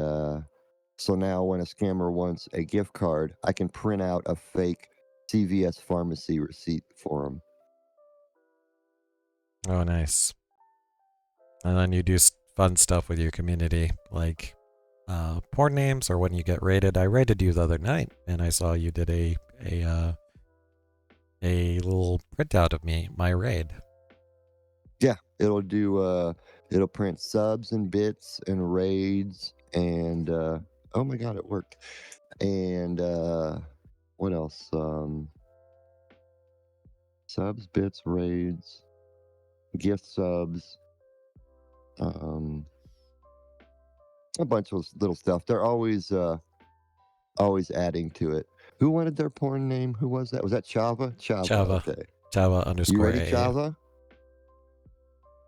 so now when a scammer wants a gift card, I can print out a fake CVS pharmacy receipt for them. Oh, nice. And then you do fun stuff with your community, like porn names, or when you get raided. I raided you the other night, and I saw you did a little printout of my raid. Yeah, it'll do. It'll print subs and bits and raids and oh my god, it worked. And What else? Subs, bits, raids, gift subs, a bunch of little stuff. They're always adding to it. Who wanted their porn name? Who was that? Was that Chava? Chava. Java. Okay. Java You underscore ready, A. Chava?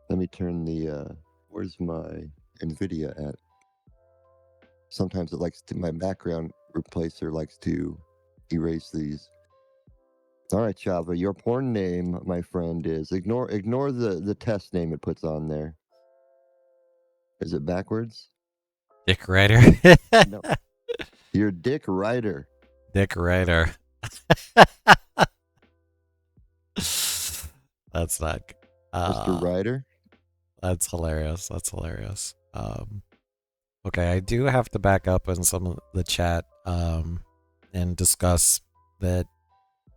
Let me turn the. Where's my NVIDIA at? Sometimes it likes to. My background replacer likes to erase these. All right, Chava. Your porn name, my friend, is ignore the test name it puts on there. Is it backwards? Dick Rider. No. You're Dick Ryder. Dick Rider. That's not. Mr. Ryder. That's hilarious. That's hilarious. Okay, I do have to back up in some of the chat and discuss that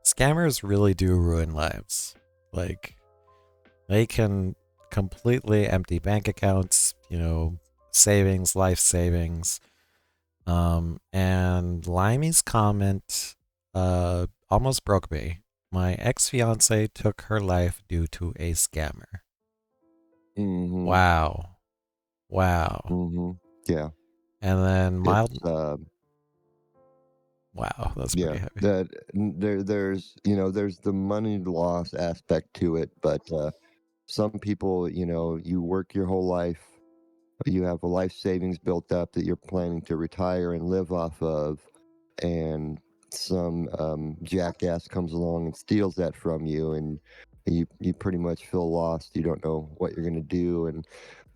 scammers really do ruin lives. Like, they can completely empty bank accounts, savings, life savings. And Limey's comment almost broke me. My ex-fiance took her life due to a scammer. Mm-hmm. Wow. Mm-hmm. Yeah. And then mild. It's, Wow, that's yeah. pretty heavy. There's the money loss aspect to it, but some people, you work your whole life, you have a life savings built up that you're planning to retire and live off of, and some jackass comes along and steals that from you, and you pretty much feel lost. You don't know what you're going to do, and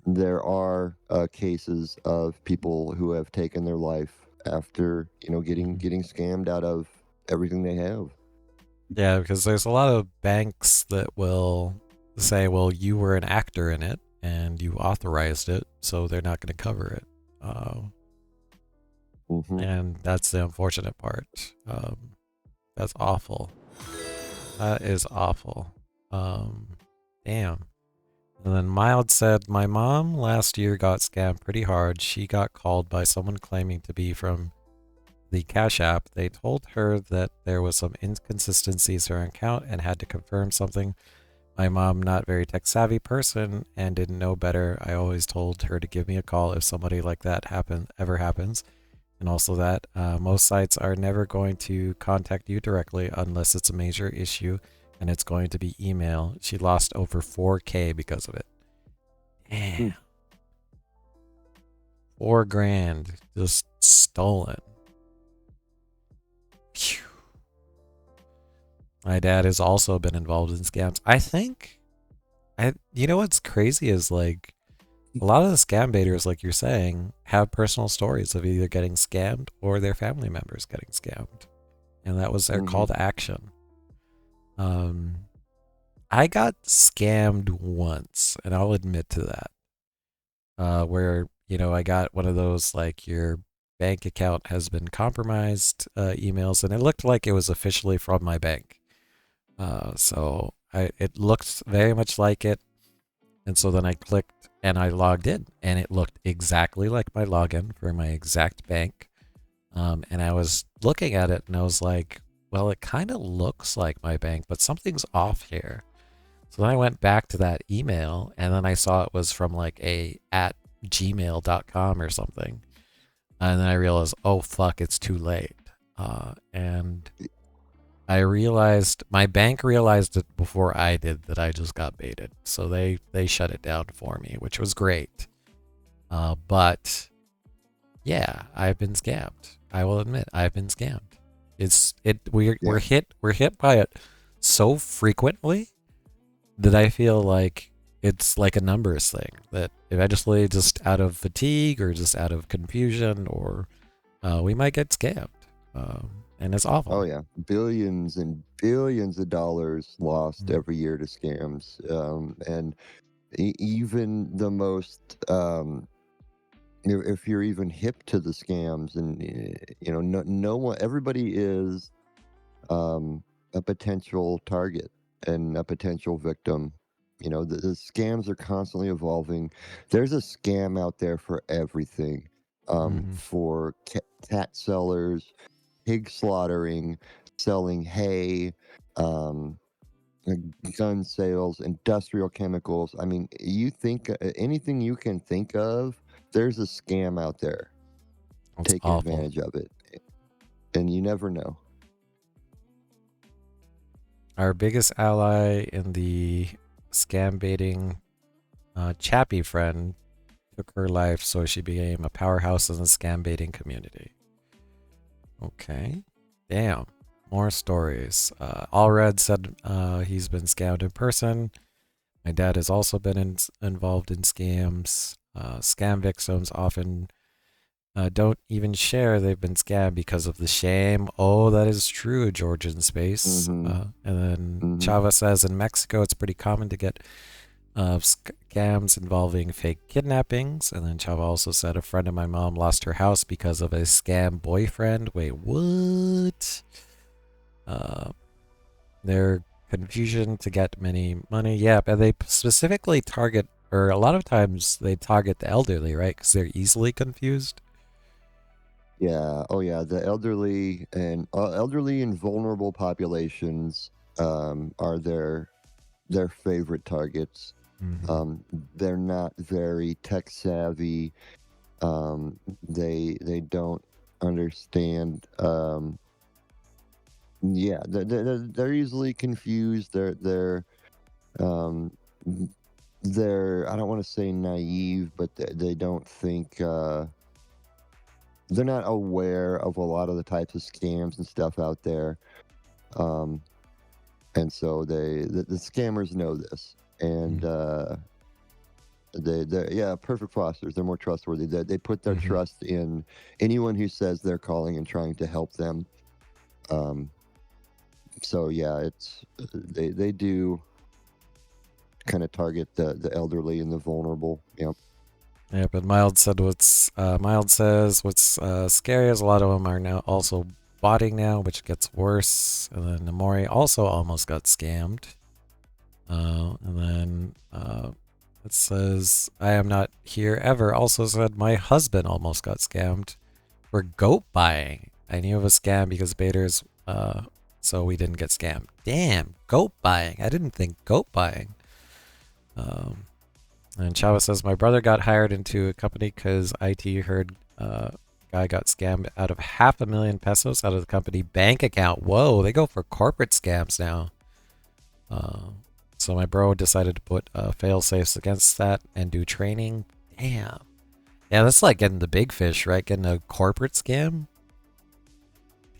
there are cases of people who have taken their life after getting scammed out of everything they have. Yeah, because there's a lot of banks that will say, well, you were an actor in it and you authorized it, so they're not going to cover it. And that's the unfortunate part. That's awful. That is awful. Damn. And then Mild said, my mom last year got scammed pretty hard. She got called by someone claiming to be from the Cash App. They told her that there was some inconsistencies in her account and had to confirm something. My mom, not very tech savvy person and didn't know better. I always told her to give me a call if somebody like that ever happens. And also that most sites are never going to contact you directly unless it's a major issue and it's going to be email. She lost over $4K because of it. Damn. $4,000 just stolen. Phew. My dad has also been involved in scams. You know what's crazy is like a lot of the scam baiters, like you're saying, have personal stories of either getting scammed or their family members getting scammed. And that was their call to action. I got scammed once, and I'll admit to that. Where, I got one of those, like, your bank account has been compromised emails, and it looked like it was officially from my bank. So it looked very much like it. And so then I clicked and I logged in, and it looked exactly like my login for my exact bank. And I was looking at it and I was like, well, it kind of looks like my bank, but something's off here. So then I went back to that email, and then I saw it was from like @gmail.com or something. And then I realized, oh, fuck, it's too late. And I realized, my bank realized it before I did, that I just got baited. So they shut it down for me, which was great. But yeah, I've been scammed. I will admit, I've been scammed. We're hit by it so frequently that I feel like it's like a numbers thing, that eventually, just out of fatigue or just out of confusion, or we might get scammed. And it's awful. Oh yeah, billions and billions of dollars lost every year to scams, and even the most, if you're even hip to the scams, and no one, everybody is a potential target and a potential victim. The scams are constantly evolving. There's a scam out there for everything, for cat sellers, pig slaughtering, selling hay, um, gun sales, industrial chemicals. I mean, you think anything you can think of, there's a scam out there It's taking awful. advantage of it, and you never know. Our biggest ally in the scam baiting Chappie friend took her life, so she became a powerhouse in the scam baiting community. Okay. Damn. More stories. Allred said he's been scammed in person. My dad has also been involved in scams. Scam victims often don't even share they've been scammed because of the shame. Oh, that is true, Georgian Space. Mm-hmm. And then Mm-hmm. Chava says in Mexico it's pretty common to get scams involving fake kidnappings. And then Chava also said a friend of my mom lost her house because of a scam boyfriend. Wait, what? Their confusion to get many money. Yeah, but they specifically target, or a lot of times they target the elderly, right? Because they're easily confused. Yeah. Oh, yeah. The elderly and vulnerable populations are their favorite targets. Mm-hmm. They're not very tech savvy. They don't understand. Yeah, they're easily confused. Um, they're I don't want to say naive, but they don't think. They're not aware of a lot of the types of scams and stuff out there. Um, and so the scammers know this, and yeah, perfect fosters. They're more trustworthy. They put their Mm-hmm. trust in anyone who says they're calling and trying to help them. So yeah, it's they do kind of target the elderly and the vulnerable. Yep. Yeah, but Mild says what's scary is a lot of them are now also botting now, which gets worse. And then Namori also almost got scammed. And then it says I am not here ever. Also said my husband almost got scammed for goat buying. I knew of a scam because baiters, so we didn't get scammed. Damn, goat buying. I didn't think goat buying. And Chava says, my brother got hired into a company because IT heard guy got scammed out of $500,000 out of the company bank account. Whoa, they go for corporate scams now. So my bro decided to put fail safes against that and do training. Damn. Yeah, that's like getting the big fish, right? Getting a corporate scam.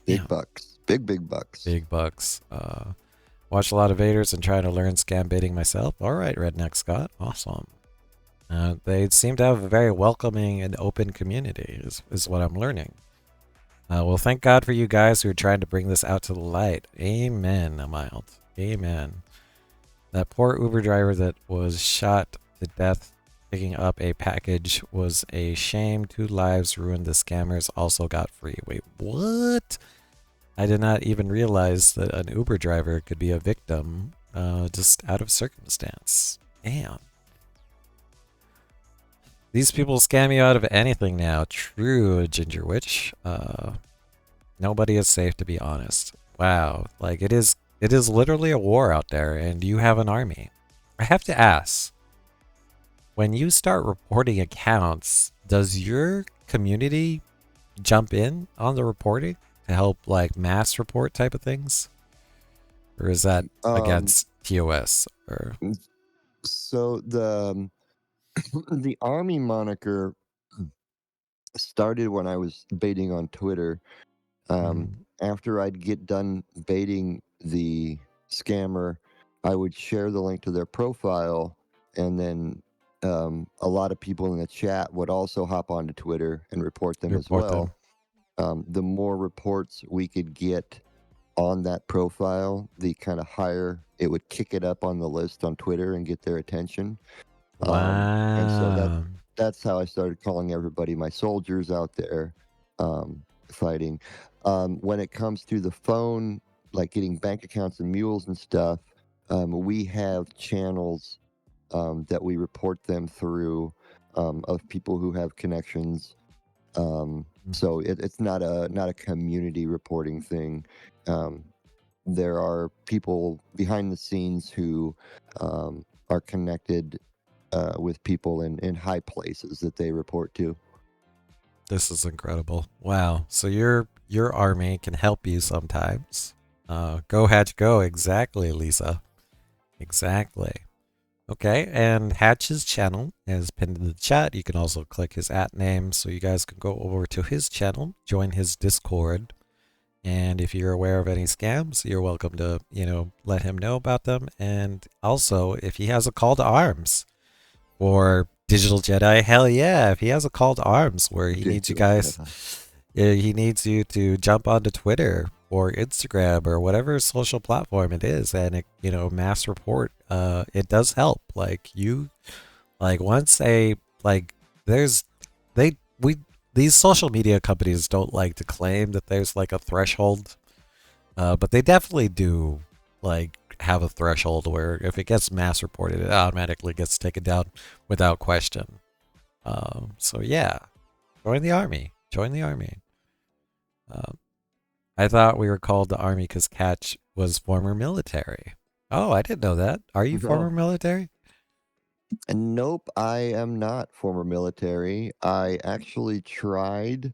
Big bucks. Big bucks. Big bucks. Watch a lot of Vaders and trying to learn scam baiting myself. All right, Redneck Scott. Awesome. They seem to have a very welcoming and open community, is what I'm learning. Well, thank God for you guys who are trying to bring this out to the light. Amen, Mild. Amen. That poor Uber driver that was shot to death picking up a package was a shame. 2 lives ruined. The scammers also got free. Wait, what? I did not even realize that an Uber driver could be a victim just out of circumstance. Damn. These people scam you out of anything now. True, Ginger Witch. Nobody is safe, to be honest. Wow. Like, it is literally a war out there, and you have an army. I have to ask, when you start reporting accounts, does your community jump in on the reporting to help, like, mass report type of things? Or is that against TOS? Or So the army moniker started when I was baiting on Twitter. After I'd get done baiting the scammer, I would share the link to their profile, and then a lot of people in the chat would also hop onto Twitter and report them as report well. them. The more reports we could get on that profile, the kind of higher it would kick it up on the list on Twitter and get their attention. And so Wow. that's how I started calling everybody my soldiers out there fighting. When it comes to the phone, like getting bank accounts and mules and stuff, we have channels that we report them through of people who have connections. So it's not a community reporting thing. There are people behind the scenes who are connected with people in high places that they report to. This is incredible. Wow. So your army can help you sometimes. Go Hatch go. Exactly, Lisa. Exactly. Okay, and Hatch's channel is pinned in the chat. You can also click his @name so you guys can go over to his channel, join his Discord, and if you're aware of any scams, you're welcome to, let him know about them. And also, if he has a call to arms for Digital Jedi, hell yeah, if he has a call to arms where he needs you guys, he needs you to jump onto Twitter or Instagram or whatever social platform it is, and mass report. It does help. Once there's they we these social media companies don't like to claim that there's like a threshold, but they definitely do have a threshold where if it gets mass reported, it automatically gets taken down without question. So yeah, join the army. Join the army. I thought we were called the army because Catch was former military. Oh, I didn't know that. Are you former military? Nope, I am not former military. I actually tried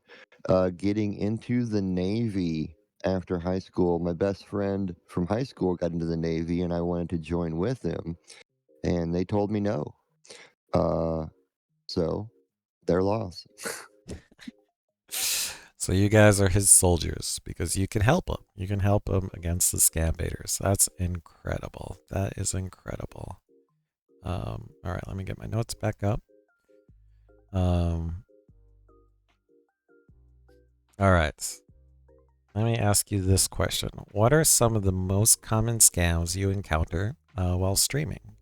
getting into the Navy after high school. My best friend from high school got into the Navy, and I wanted to join with him, and they told me no. So their loss. So you guys are his soldiers because you can help him. You can help him against the scam baiters. That's incredible. That is incredible. All right, let me get my notes back up. All right. Let me ask you this question. What are some of the most common scams you encounter while streaming?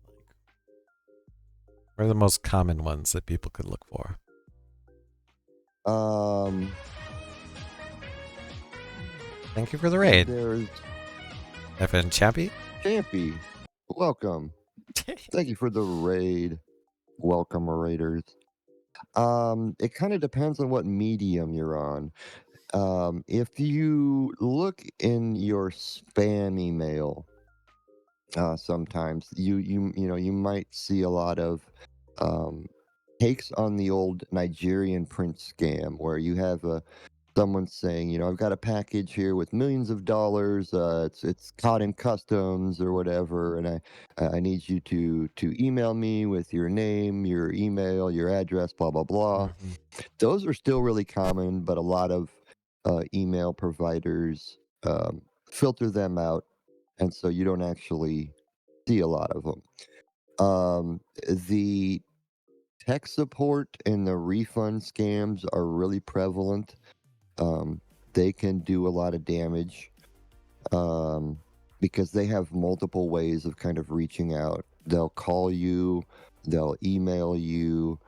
What are the most common ones that people could look for? Thank you for the raid. There's FN Champy. Champy. Welcome. Thank you for the raid. Welcome, raiders. It kind of depends on what medium you're on. If you look in your spam email, sometimes you might see a lot of takes on the old Nigerian prince scam, where you have someone saying, I've got a package here with millions of dollars. It's caught in customs or whatever, and I need you to email me with your name, your email, your address, blah blah blah. Those are still really common, but a lot of email providers filter them out, and so you don't actually see a lot of them. The tech support and the refund scams are really prevalent. They can do a lot of damage because they have multiple ways of kind of reaching out. They'll call you, they'll email you,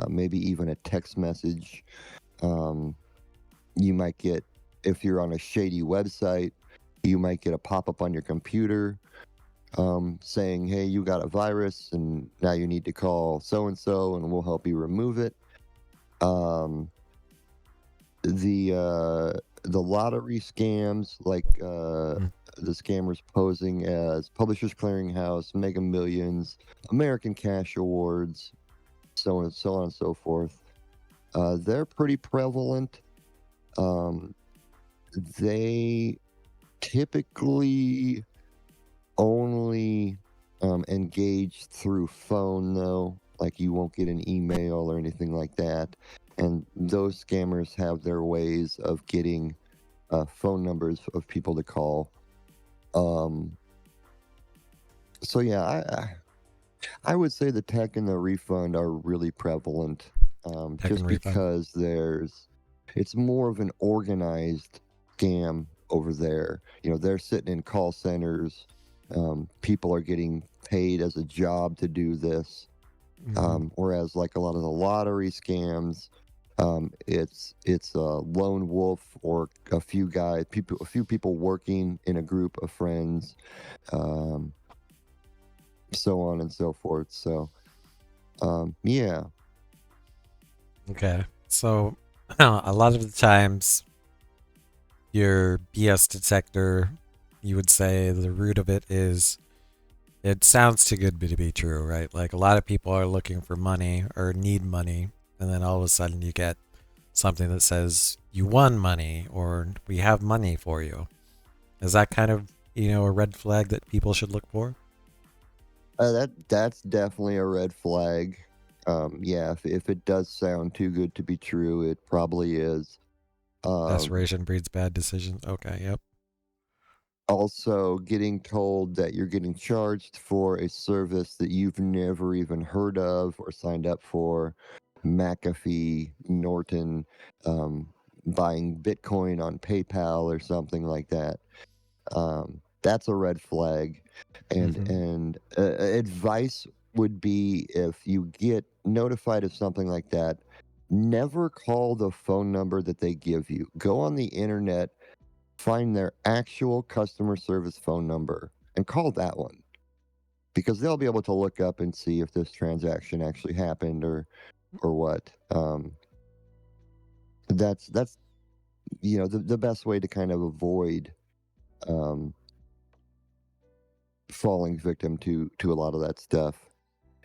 maybe even a text message. You might get, if you're on a shady website, you might get a pop-up on your computer saying, hey, you got a virus and now you need to call so-and-so and we'll help you remove it. The lottery scams, like the scammers posing as Publishers Clearinghouse, Mega Millions, American Cash Awards, so on and so forth. They're pretty prevalent. They typically only engage through phone, though. Like, you won't get an email or anything like that. And those scammers have their ways of getting phone numbers of people to call. So yeah, I would say the tech and the refund are really prevalent, just because it's more of an organized scam over there. They're sitting in call centers. People are getting paid as a job to do this. Whereas like a lot of the lottery scams, it's a lone wolf or a few people working in a group of friends, so on and so forth. So, yeah. Okay. So A lot of the times, your BS detector, you would say the root of it is it sounds too good to be true, right? Like a lot of people are looking for money or need money, and then all of a sudden you get something that says you won money or we have money for you. Is that kind of, a red flag that people should look for? That's definitely a red flag. Yeah, if it does sound too good to be true, it probably is. Desperation breeds bad decisions. Okay, yep. Also, getting told that you're getting charged for a service that you've never even heard of or signed up for, McAfee, Norton, buying Bitcoin on PayPal or something like that. That's a red flag. And advice would be, if you get notified of something like that, never call the phone number that they give you. Go on the internet, find their actual customer service phone number, and call that one, because they'll be able to look up and see if this transaction actually happened or what. That's the best way to kind of avoid um, falling victim to a lot of that stuff.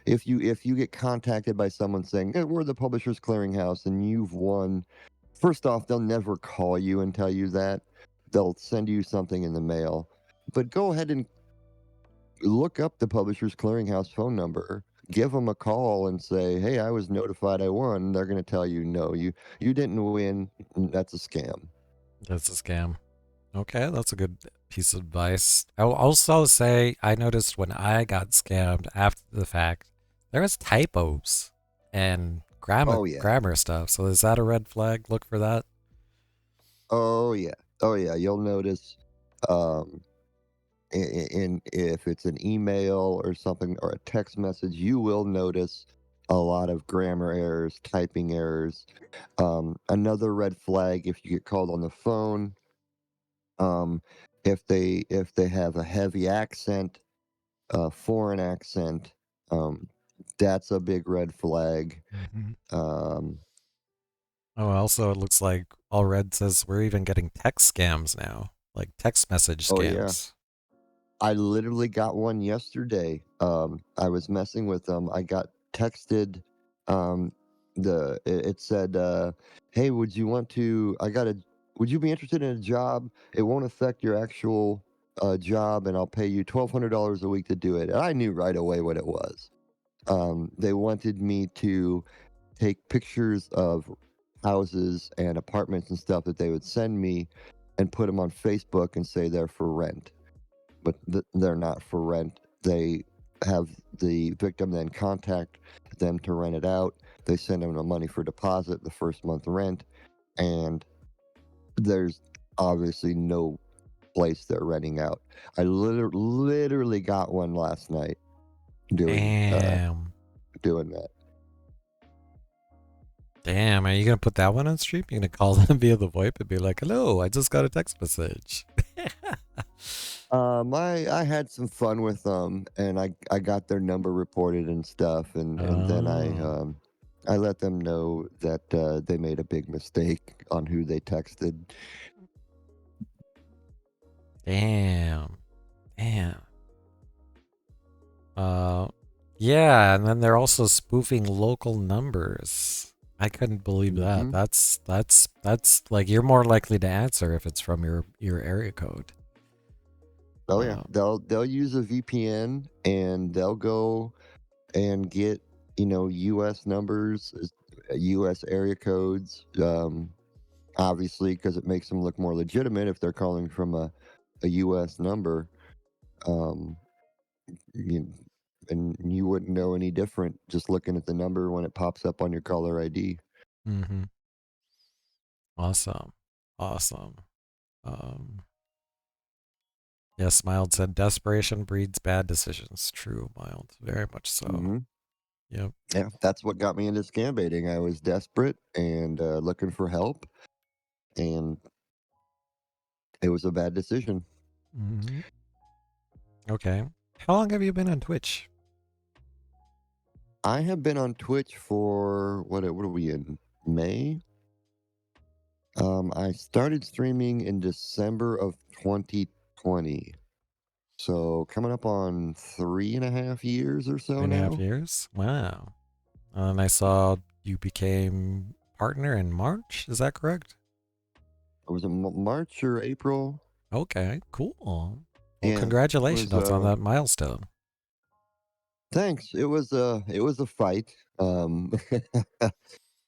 If you get contacted by someone saying, we're the Publishers Clearinghouse and you've won, first off, they'll never call you and tell you that. They'll send you something in the mail. But go ahead and look up the Publishers Clearinghouse phone number. Give them a call and say, "Hey, I was notified I won." They're going to tell you, "No, you didn't win. That's a scam." That's a scam. Okay, that's a good piece of advice. I will also say I noticed when I got scammed after the fact, there was typos and grammar Oh yeah. grammar stuff. So is that a red flag? Look for that. Oh yeah. Oh yeah. You'll notice um, if it's an email or something or a text message, you will notice a lot of grammar errors, typing errors. Another red flag, if you get called on the phone, um, if they have a heavy accent, a foreign accent, um, that's a big red flag. Mm-hmm. Um, Oh, also, it looks like all red says we're even getting text scams now, like text message oh yeah, scams. I literally got one yesterday. I was messing with them. I got texted. It said, "Hey, would you want to? Would you be interested in a job? It won't affect your actual job, and I'll pay you $1,200 a week to do it." And I knew right away what it was. They wanted me to take pictures of houses and apartments and stuff that they would send me, and put them on Facebook and say they're for rent, but they're not for rent. They have the victim then contact them to rent it out. They send them the money for deposit, the first month rent, and there's obviously no place they're renting out. I literally got one last night doing Damn. doing that. Damn, are you gonna put that one on stream? You're gonna call them via the VoIP and be like, "Hello, I just got a text message." I had some fun with them, and I got their number reported and stuff, and then Oh, I let them know that they made a big mistake on who they texted. damn, damn. Uh, yeah, and then they're also spoofing local numbers. I couldn't believe that. Hmm. That's like you're more likely to answer if it's from your area code. Oh yeah, Uh, they'll use a VPN, and they'll go and get U.S. numbers, U.S. area codes. Obviously, because it makes them look more legitimate if they're calling from a U.S. number. Um, you, and you wouldn't know any different just looking at the number when it pops up on your caller ID. mm-hmm. Awesome, awesome. Um, yes, Mild said desperation breeds bad decisions. True, Mild, very much so. Hmm. Yep. Yeah, that's what got me into scam baiting. I was desperate and looking for help, and it was a bad decision. Mm-hmm. Okay. How long have you been on Twitch? I have been on Twitch for what are we in May? I started streaming in December of 2020. So coming up on 3.5 years or so 3.5 now. years? Wow. And I saw you became partner in March. Is that correct? It was in March or April. Okay, cool. Well, Yeah, it was congratulations on that milestone. thanks. It was a fight.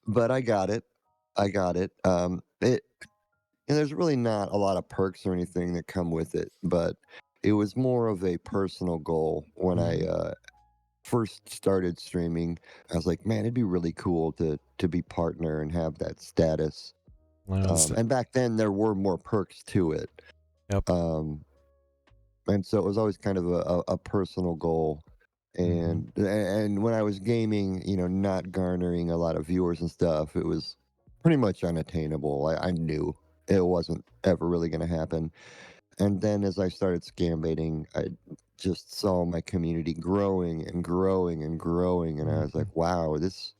But I got it. I got it. And there's really not a lot of perks or anything that come with it, but it was more of a personal goal when I Mhm. first started streaming. I was like, man, it'd be really cool to be partner and have that status. Was And back then there were more perks to it. yep. Um, and so it was always kind of a personal goal. Mhm. And when I was gaming, not garnering a lot of viewers and stuff, it was pretty much unattainable. I knew it wasn't ever really going to happen. And then as I started scam baiting, I just saw my community growing and growing and growing. And I was Mhm. like, wow, this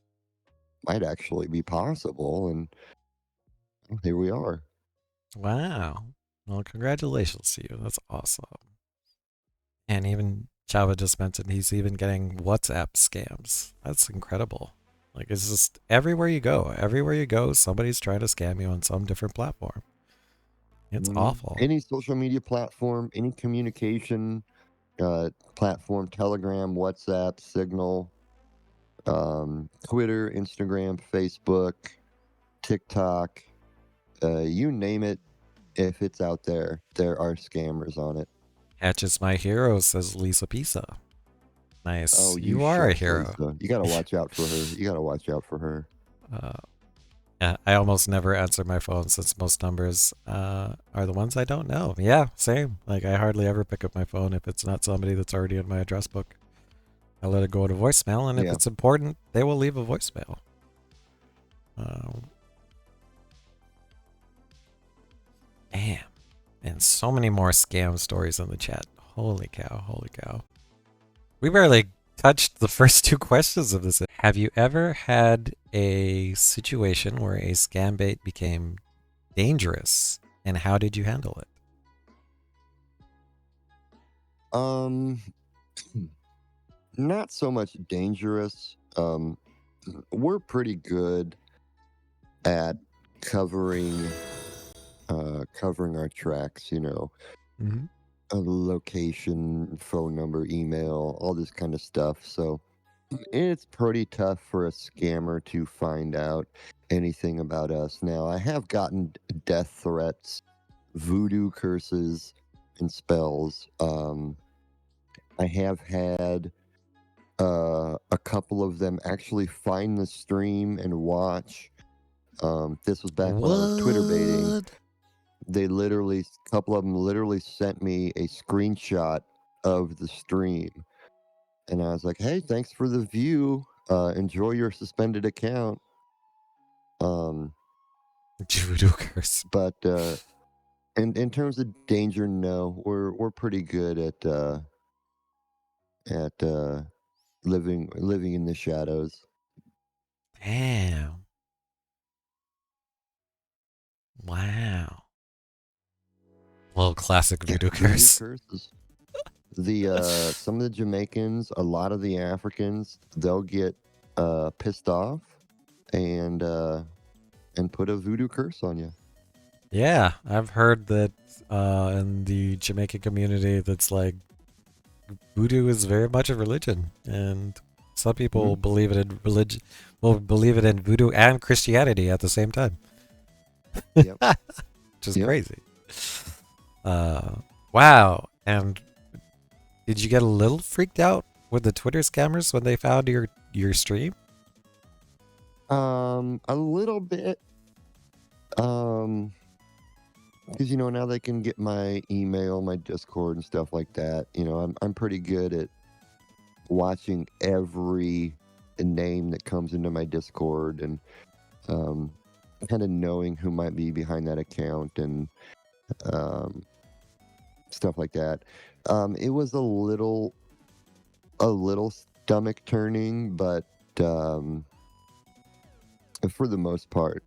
might actually be possible. And here we are. Wow. Well, congratulations to you. That's awesome. And even Java just mentioned he's even getting WhatsApp scams. That's incredible. Like it's just everywhere you go, somebody's trying to scam you on some different platform. It's awful. Any social media platform, any communication platform, Telegram, WhatsApp, Signal, Twitter, Instagram, Facebook, TikTok, you name it. If it's out there, there are scammers on it. Hatches my hero, says Lisa Pisa. Oh, Nice. you You are a shucks, hero. Lisa. You gotta watch out for her. You gotta watch out for her. Uh, yeah, I almost never answer my phone since most numbers are the ones I don't know. Yeah, same. Like I hardly ever pick up my phone if it's not somebody that's already in my address book. I let it go to voicemail, and if Yeah. it's important, they will leave a voicemail. Um, Damn. And so many more scam stories in the chat. Holy cow, holy cow. We barely touched the first two questions of this. Have you ever had a situation where a scam bait became dangerous, and how did you handle it? Um, not so much dangerous. We're pretty good at covering covering our tracks, Mm-hmm. a location, phone number, email, all this kind of stuff. So it's pretty tough for a scammer to find out anything about us. Now, I have gotten death threats, voodoo curses, and spells. I have had a couple of them actually find the stream and watch. This was back when I was Twitter baiting. What? A couple of them literally sent me a screenshot of the stream. And I was like, hey, thanks for the view. Enjoy your suspended account. Voodoo curse. But in terms of danger, no, we're pretty good at living in the shadows. Damn. Wow. Little classic Yeah, voodoo voodoo curse. curses. The some of the Jamaicans, a lot of the Africans, they'll get pissed off and put a voodoo curse on you. Yeah, I've heard that in the Jamaican community, that's like voodoo is very much a religion, and some people Mhm. believe it in religion, will believe it in voodoo and Christianity at the same time, Yep. which is Yep. crazy. Wow. And did you get a little freaked out with the Twitter scammers when they found your stream? A little bit. Because now they can get my email, my Discord, and stuff like that. I'm pretty good at watching every name that comes into my Discord and um, kind of knowing who might be behind that account and um, stuff like that. It was a little stomach turning, but for the most part,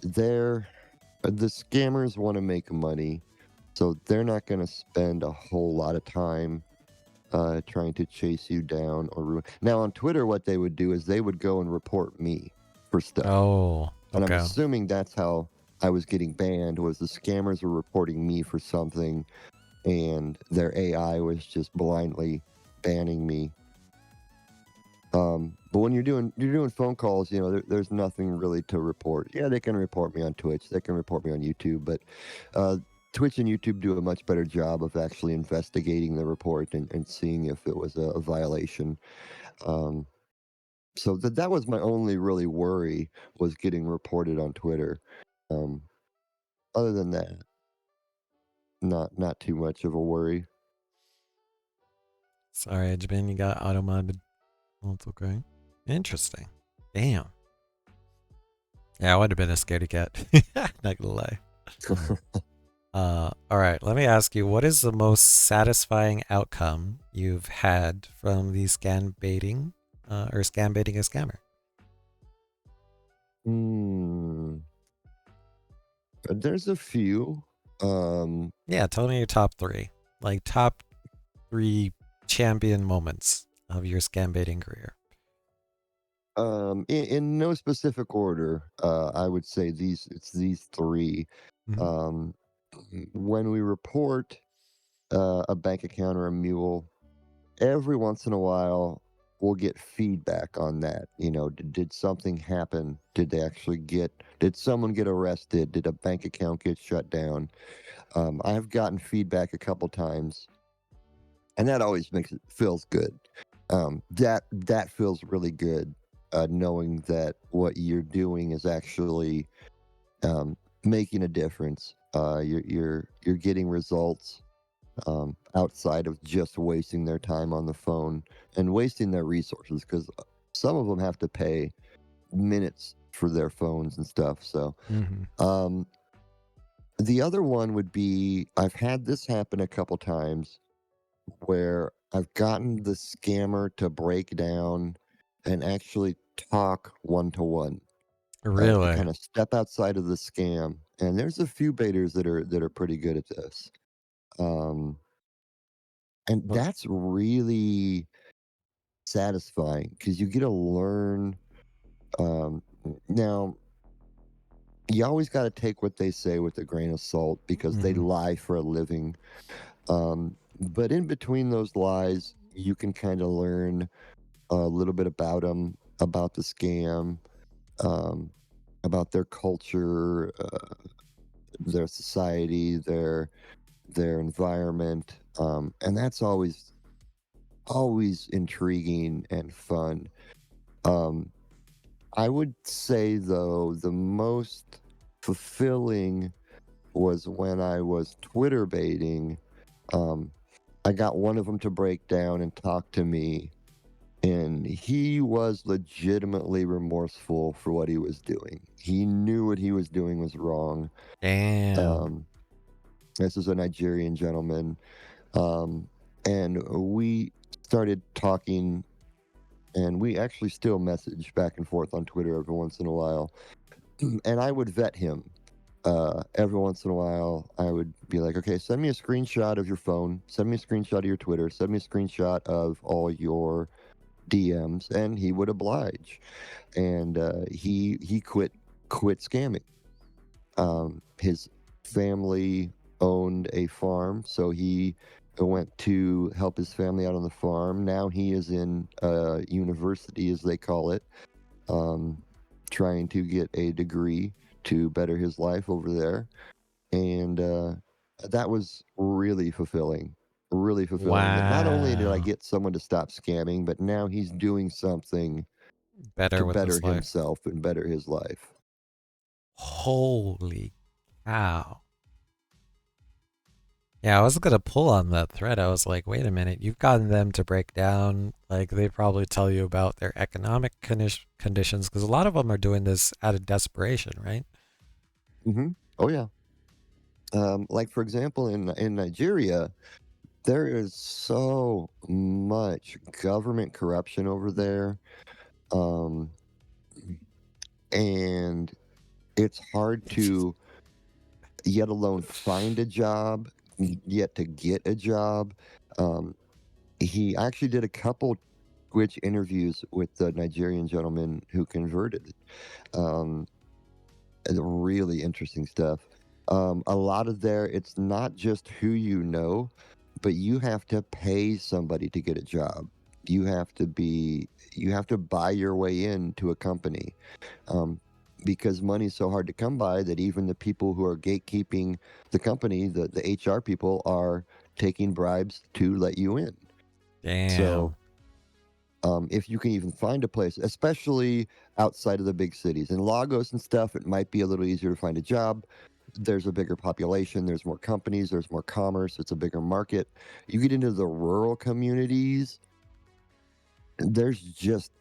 the scammers want to make money, so they're not going to spend a whole lot of time trying to chase you down or ruin. Now on Twitter, what they would do is they would go and report me for stuff, Oh, and I'm okay. assuming that's how I was getting banned. Was the scammers were reporting me for something, and their AI was just blindly banning me. But when you're doing phone calls, there's nothing really to report. Yeah, they can report me on Twitch, they can report me on YouTube, but Twitch and YouTube do a much better job of actually investigating the report and seeing if it was a violation. Um, so that was my only really worry, was getting reported on Twitter. Um, Other than that, not too much of a worry. Sorry, Edgeman, you got auto modded. Well, it's okay. Interesting. Damn. Yeah, I would have been a scaredy cat. Not gonna lie. All right. Let me ask you, what is the most satisfying outcome you've had from the scam baiting, or scam baiting a scammer? There's a few. Yeah, tell me your top three. Like top three champion moments of your scam baiting career. In no specific order, I would say it's these three. Mhm. Um, when we report a bank account or a mule, every once in a while we'll get feedback on that. Did something happen? Did someone get arrested? Did a bank account get shut down? I've gotten feedback a couple times, and that always feels good. That feels really good, knowing that what you're doing is actually making a difference. You're getting results, outside of just wasting their time on the phone and wasting their resources, because some of them have to pay minutes for their phones and stuff. So um, the other one would be, I've had this happen a couple times where I've gotten the scammer to break down and actually talk one to one, to Really? kind of step outside of the scam. And there's a few baiters that are pretty good at this. Um, and What? that's really satisfying because you get to learn. Now, you always got to take what they say with a grain of salt because they Mhm. lie for a living. But in between those lies, you can kind of learn a little bit about them, about the scam, um, about their culture, their society, their environment, and that's always intriguing and fun. Um, I would say though the most fulfilling was when I was Twitter baiting. Um, I got one of them to break down and talk to me, and he was legitimately remorseful for what he was doing. He knew what he was doing was wrong. Damn. Um, this is a Nigerian gentleman, um, and we started talking, and we actually still message back and forth on Twitter every once in a while. And I would vet him. Every once in a while, I would be like, okay, send me a screenshot of your phone, send me a screenshot of your Twitter, send me a screenshot of all your DMs, and he would oblige. And he quit scamming. His family owned a farm, so he went to help his family out on the farm. Now he is in university, as they call it, um, trying to get a degree to better his life over there. And that was really fulfilling. Really fulfilling. That not only did I Wow. get someone to stop scamming, but now he's doing something to Better with better this life. himself and better his life. Holy cow. Yeah, I was gonna pull on that thread. I was like, wait a minute, you've gotten them to break down, like they probably tell you about their economic conditions, because a lot of them are doing this out of desperation, right? Oh yeah. Like for example, in Nigeria, there is so much government corruption over there, um, and it's hard to yet alone find a job, yet to get a job. Um, he actually did a couple Twitch interviews with the Nigerian gentleman who converted. Um, and really interesting stuff. A lot of there, it's not just who you know, but you have to pay somebody to get a job. You have to be, you have to buy your way into a company, um, because money's so hard to come by that even the people who are gatekeeping the company, the HR people, are taking bribes to let you in. So Damn. if you can even find a place, especially outside of the big cities. In Lagos and stuff, it might be a little easier to find a job. There's a bigger population, there's more companies, there's more commerce, it's a bigger market. You get into the rural communities, there's just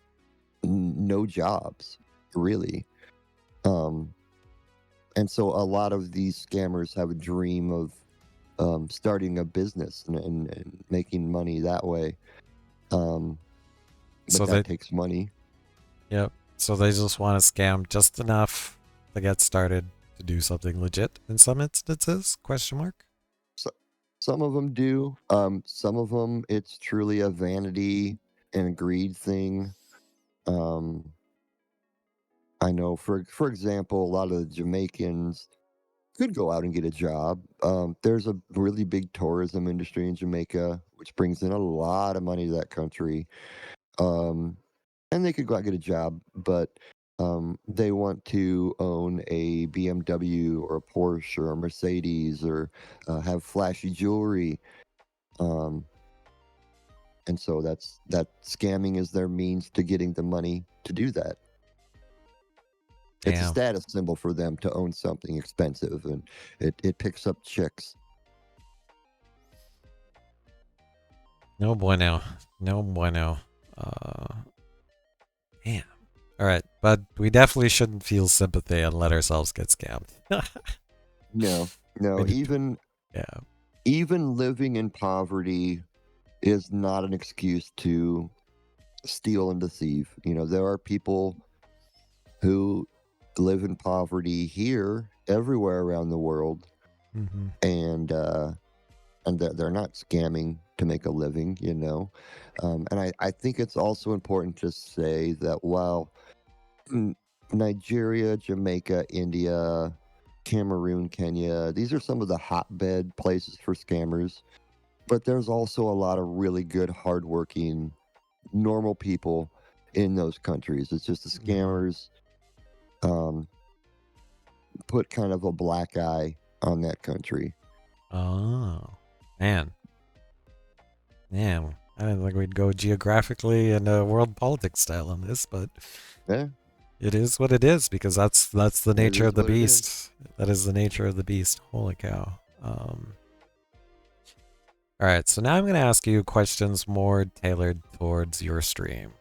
no jobs, really. Um, and so a lot of these scammers have a dream of starting a business and making money that way. Um, but So they, that takes money. yep. So they just want to scam just enough to get started to do something legit in some instances? Question mark. So, some of them do. Some of them, it's truly a vanity and greed thing. Um, I know, for example, a lot of the Jamaicans could go out and get a job. There's a really big tourism industry in Jamaica, which brings in a lot of money to that country. Um, and they could go out and get a job, but they want to own a BMW or a Porsche or a Mercedes or have flashy jewelry. Um, and so that scamming is their means to getting the money to do that. It's a Damn. status symbol for them to own something expensive, and it picks up chicks. No bueno. No bueno. Uh, damn. All right, but we definitely shouldn't feel sympathy and let ourselves get scammed. No, We no, need to- yeah. even living in poverty is not an excuse to steal and deceive. You know, there are people who live in poverty here, everywhere around the world, Mm-hmm. and they're not scamming to make a living. You know, and I think it's also important to say that while Nigeria, Jamaica, India, Cameroon, Kenya, these are some of the hotbed places for scammers. But there's also a lot of really good, hardworking, normal people in those countries. It's just the scammers um, put kind of a black eye on that country. Oh, man. Man, I didn't think we'd go geographically and world politics style on this, but Yeah, it is what it is because that's the it nature is of the what it is. beast. That is the nature of the beast. Holy cow. All right, so now I'm going to ask you questions more tailored towards your stream.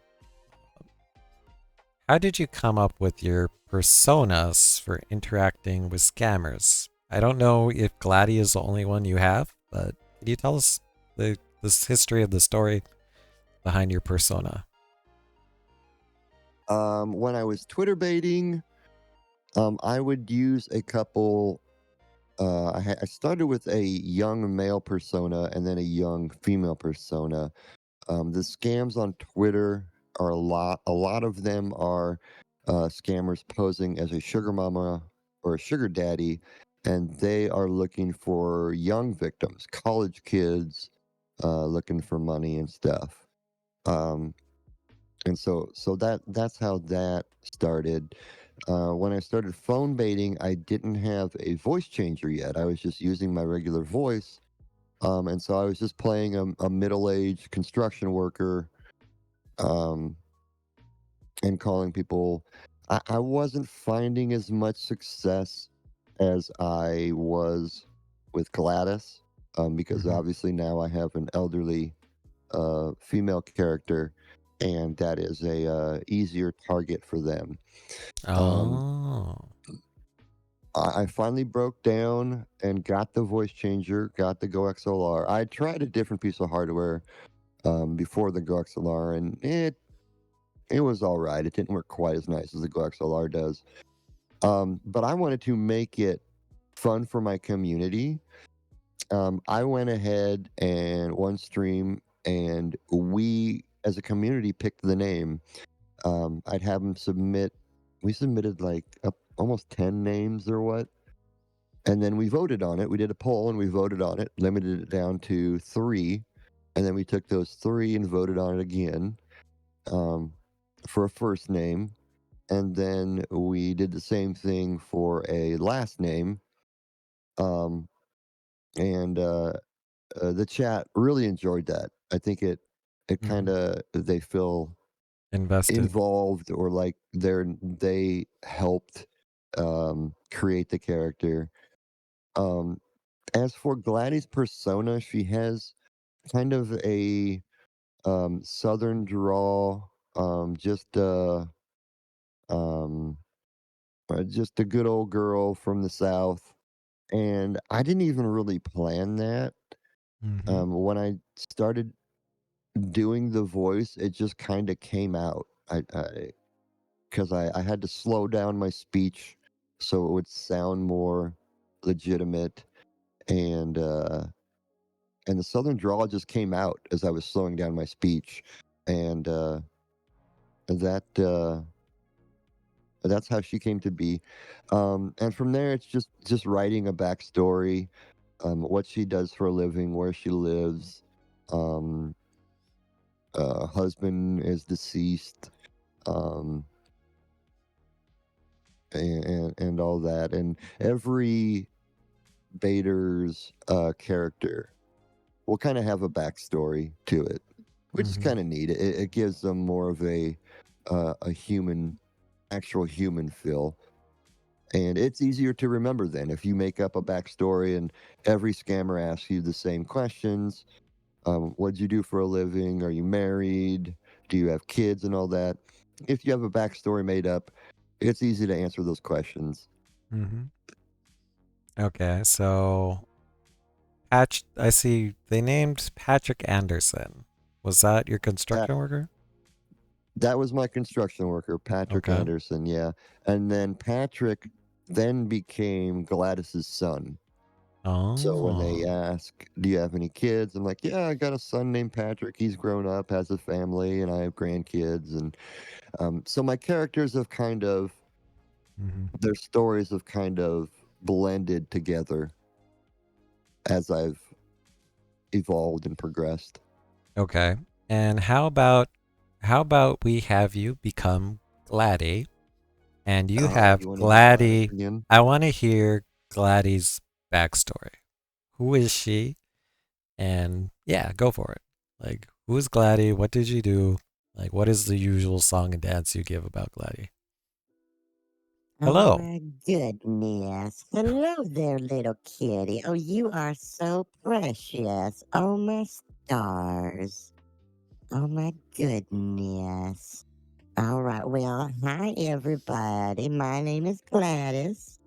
How did you come up with your personas for interacting with scammers? I don't know if Gladdy is the only one you have, but can you tell us this history of the story behind your persona? When I was Twitter baiting, I would use a couple. I started with a young male persona and then a young female persona. The scams on Twitter are a lot. A lot of them are scammers posing as a sugar mama or a sugar daddy, and they are looking for young victims, college kids, looking for money and stuff. Um, and so that's how that started. When I started phone baiting, I didn't have a voice changer yet. I was just using my regular voice. And so I was just playing a middle-aged construction worker, um, and calling people. I wasn't finding as much success as I was with Gladys, because Mhm. obviously now I have an elderly female character, and that is a easier target for them. Um, Oh. I finally broke down and got the voice changer, got the Go XLR. I tried a different piece of hardware before the Go XLR, and it was all right. It didn't work quite as nice as the Go XLR does. But I wanted to make it fun for my community. I went ahead and one stream, and we, as a community, picked the name. I'd have them submit. We submitted like almost 10 names or what, and then we voted on it. We did a poll and we voted on it, limited it down to 3, and then we took those 3 and voted on it again um, for a first name, and then we did the same thing for a last name. Um, and the chat really enjoyed that. I think it kind of they feel Invested. involved, or like they helped create the character. As for Gladys' persona, she has kind of a southern drawl, um, just a good old girl from the south. And I didn't even really plan that. When I started doing the voice, it just kind of came out. Because I had to slow down my speech so it would sound more legitimate, and the southern drawl just came out as I was slowing down my speech, and that that's how she came to be. And from there, it's just writing a backstory, what she does for a living, where she lives. Um, Husband is deceased, um, and all that, and every Bader's character will kind of have a backstory to it, which is kind of neat. It gives them more of a human, actual human feel, and it's easier to remember then if you make up a backstory and every scammer asks you the same questions. What do you do for a living? Are you married? Do you have kids and all that? If you have a backstory made up, it's easy to answer those questions. Okay, so I see they named Patrick Anderson. Was that your construction worker? That was my construction worker, Patrick Okay. Anderson, yeah. And then Patrick then became Gladys's son. So when they Oh. ask, do you have any kids? I'm like, yeah, I got a son named Patrick. He's grown up, has a family, and I have grandkids. And so my characters have kind of, their stories have kind of blended together as I've evolved and progressed. Okay. And how about we have you become Gladdy, and you have You want to do Gladys Gladdy. again? I want to hear Gladdy's backstory. Who is she? And yeah, go for it. Like, who is Gladdy? What did you do? Like, what is the usual song and dance you give about Gladdy? Oh Hello. my goodness. Hello there, little kitty. Oh, you are so precious. Oh my stars. Oh my goodness. All right. Well, hi everybody. My name is Gladys.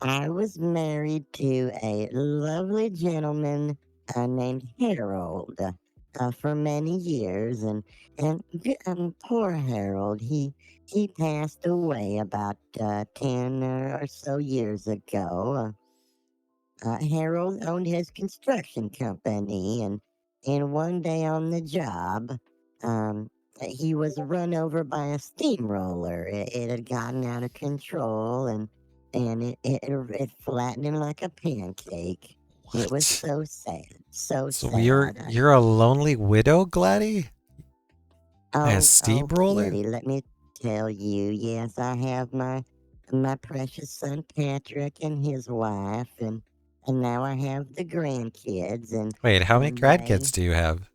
I was married to a lovely gentleman named Harold for many years, and poor Harold, he passed away about 10 or so years ago. Harold owned his construction company, and one day on the job, um, he was run over by a steamroller. It had gotten out of control, and it flattened him like a pancake. It was What? so sad, so So you're sad. a lonely widow, Gladdy? By a Oh, steamroller? kitty, let me tell you. Yes, I have my precious son Patrick and his wife, and now I have the grandkids, Wait, how many and grandkids do you have?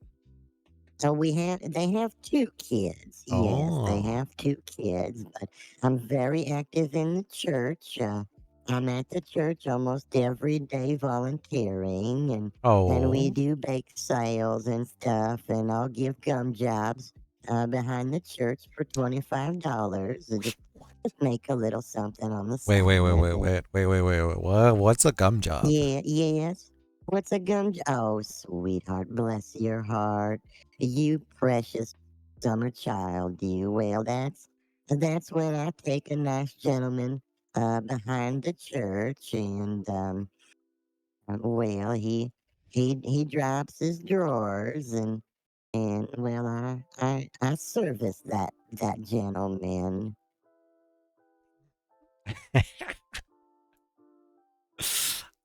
they have 2 kids. Yes, they Oh. have 2 kids, but I'm very active in the church. I'm at the church almost every day volunteering, and we Oh. do bake sales and stuff, and I'll give gum jobs behind the church for $25. And just make a little something on the Wait, wait, wait, side. wait, wait, wait, wait, wait, wait. What? What's a gum job? Yeah, yes. What's a Oh, sweetheart, bless your heart. You precious summer child, you. Well, that's when I take a nice gentleman behind the church, and well, he drops his drawers, and well, I service that gentleman.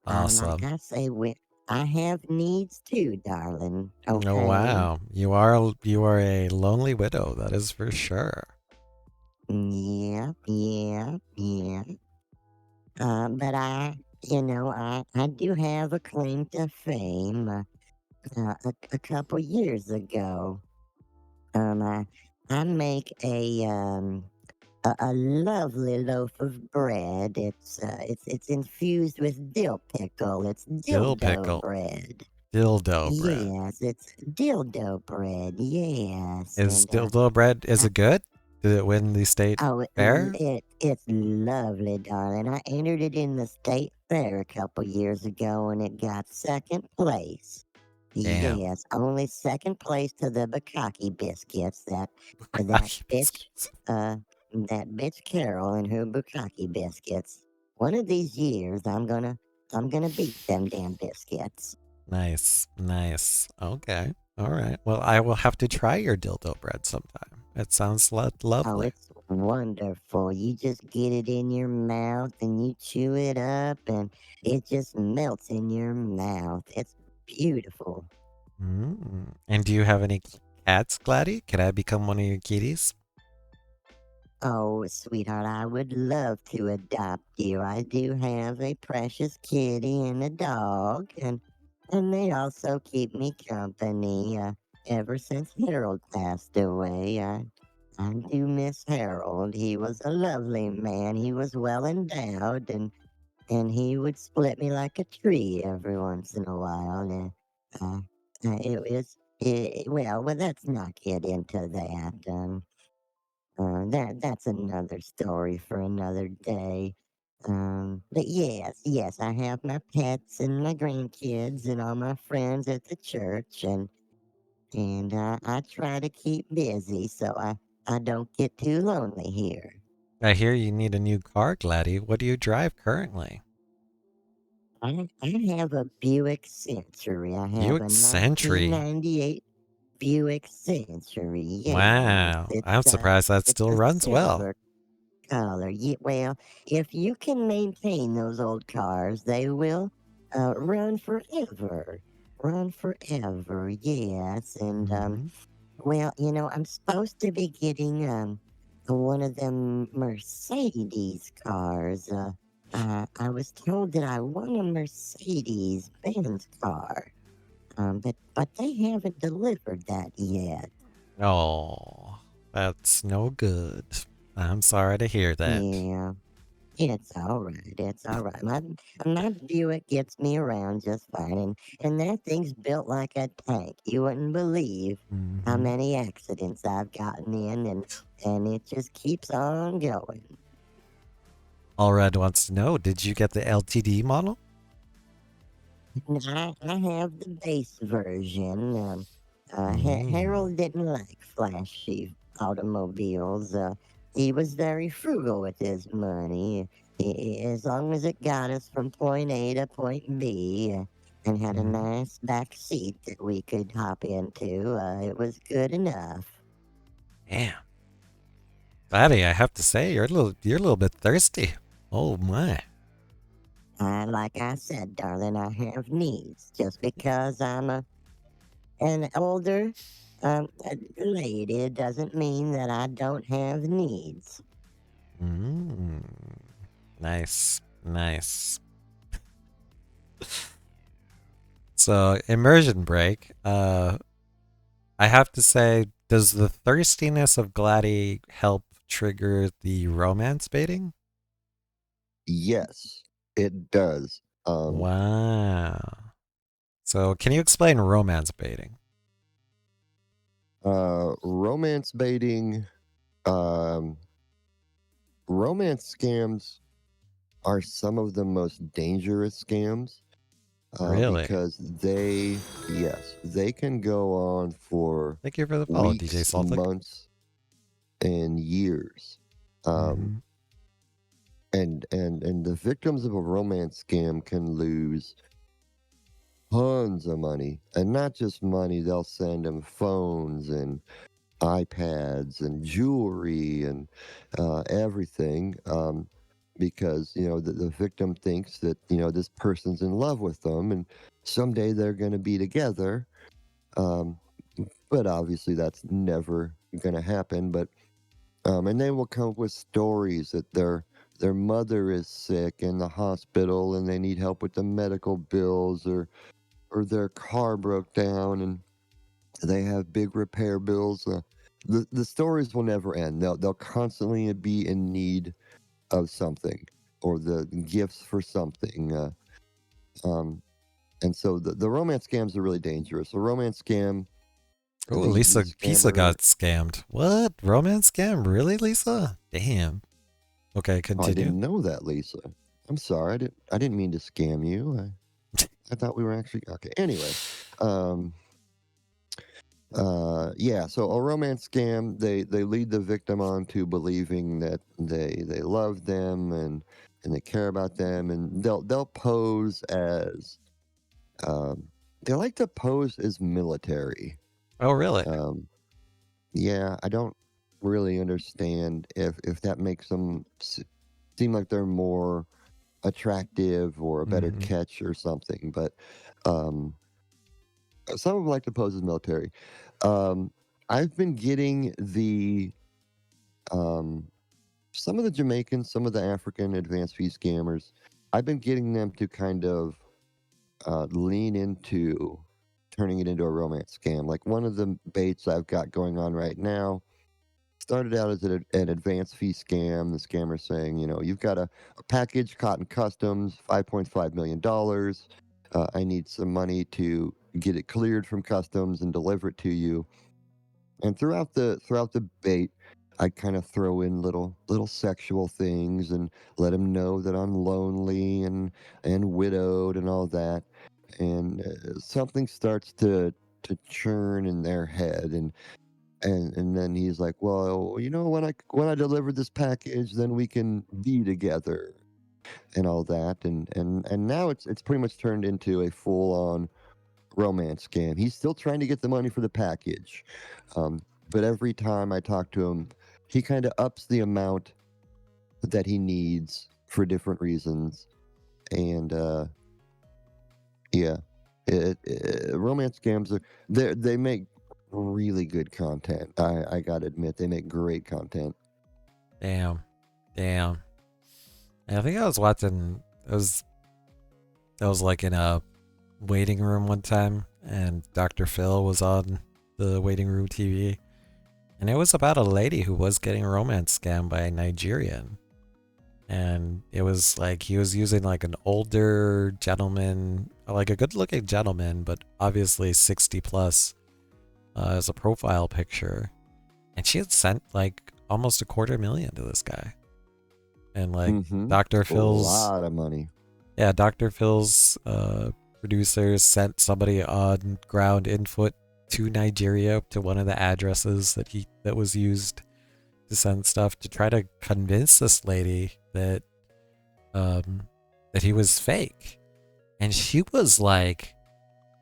Like Awesome. I say, I have needs too, darling. Oh Okay. wow. You are a lonely widow, that is for sure. Yeah, yeah, yeah. But I do have a claim to fame. A couple years ago, um, I, I make a lovely loaf of bread. It's infused with dill pickle. It's Dill dildo pickle. bread. Dildo bread. Yes, it's dildo bread. Yes, Is and dildo bread, is I, it good? Did it win the state oh, fair? it's lovely, darling. I entered it in the state fair a couple years ago, and it got second place. Damn. Yes, only second place to the Bukkake biscuits. That Bukkake bitch, biscuits. uh, that bitch Carol and her Bukkake biscuits. One of these years, I'm gonna beat them damn biscuits. Nice. Nice. Okay. All right. Well, I will have to try your dildo bread sometime. It sounds Oh, lovely. it's wonderful. You just get it in your mouth and you chew it up, and it just melts in your mouth. It's beautiful. And do you have any cats, Gladdy? Can I become one of your kitties? Oh, sweetheart, I would love to adopt you. I do have a precious kitty and a dog, and they also keep me company. Ever since Harold passed away, I do miss Harold. He was a lovely man. He was well endowed, and he would split me like a tree every once in a while. And it was well, let's not get into that. That's another story for another day. But yes, I have my pets and my grandkids and all my friends at the church, and I try to keep busy so I don't get too lonely here. I hear you need a new car, Gladdy. What do you drive currently? I have a Buick Century. I have Buick a Century. 1998 Buick Century. Yes, Wow. I'm surprised that it's still a runs well. silver color. Well, if you can maintain those old cars, they will run forever. Run forever. Yes, and hmm well, I'm supposed to be getting one of them Mercedes cars. I was told that I want a Mercedes Benz car. But they haven't delivered that yet. Oh, that's no good. I'm sorry to hear that. Yeah, it's all right. It's all right. My Buick gets me around just fine, and that thing's built like a tank. You wouldn't believe how hmm many accidents I've gotten in, and it just keeps on going. Allred wants to know, did you get the LTD model? I have the base version. Mm. Harold didn't like flashy automobiles. He was very frugal with his money. As long as it got us from point A to point B, and had a hmm nice back seat that we could hop into, it was good enough. Damn. Gladdy, I have to say, you're a little bit thirsty. Oh my. Like I said, darling, I have needs. Just because I'm an older lady doesn't mean that I don't have needs. Mm. Nice. Nice. So, immersion break. I have to say, does the thirstiness of Gladdy help trigger the romance baiting? Yes, it does. Wow. So, can you explain romance baiting? Romance baiting, um, romance scams are some of the most dangerous scams Really? because yes, they can go on for Thank you for the follow, DJ weeks, Saltlick. months, and years. Um, Mhm. and the victims of a romance scam can lose tons of money, and not just money. They'll send them phones and iPads and jewelry and everything, because the victim thinks that this person's in love with them and someday they're going to be together. Um, but obviously that's never going to happen. But and they will come up with stories that their mother is sick in the hospital and they need help with the medical bills, or their car broke down and they have big repair bills. The stories will never end. They'll constantly be in need of something, or the gifts for something. Um, and so the romance scams are really dangerous. A romance scam, Oh, the Lisa Pisa scammer. got scammed. What? Romance scam? Really, Lisa? Damn. Okay, Oh, I continue. didn't know that, Lisa. I'm sorry. I didn't mean to scam you. I thought we were actually okay. Anyway, um, yeah, so a romance scam, they lead the victim on to believing that they love them and they care about them, and they'll pose as um they like to pose as military. Oh, really? um yeah, I don't really understand if that makes them seem like they're more attractive or a better Hmm. catch or something, but um some of them like to pose as military. Um, I've been getting um, some of the Jamaicans, some of the African advanced fee scammers. I've been getting them to kind of lean into turning it into a romance scam. Like one of the baits I've got going on right now started out as an advanced fee scam. The scammer saying, you've got a package, Cotton Customs, $5.5 million. I need some money to get it cleared from customs and deliver it to you. And throughout the bait, I kind of throw in little sexual things and let him know that I'm lonely and widowed and all that. And something starts to churn in their head, and then he's like, well, when I deliver this package, then we can be together and all that. And now it's pretty much turned into a full on romance scam. He's still trying to get the money for the package, um, but every time I talk to him, he kind of ups the amount that he needs for different reasons. And yeah, romance scams they make really good content. I gotta admit, they make great content. Damn. Damn. I think I was watching. I was like in a waiting room one time, and Dr. Phil was on the waiting room TV, and it was about a lady who was getting romance scammed by a Nigerian. And it was like he was using like an older gentleman, like a good looking gentleman, but obviously 60 plus, as a profile picture. And she had sent like almost $250,000 to this guy. And like Mm-hmm. Dr. A Phil's, lot of money. yeah, Dr. Phil's producers sent somebody on ground in foot to Nigeria to one of the addresses that was used to send stuff to try to convince this lady um that he was fake. And she was like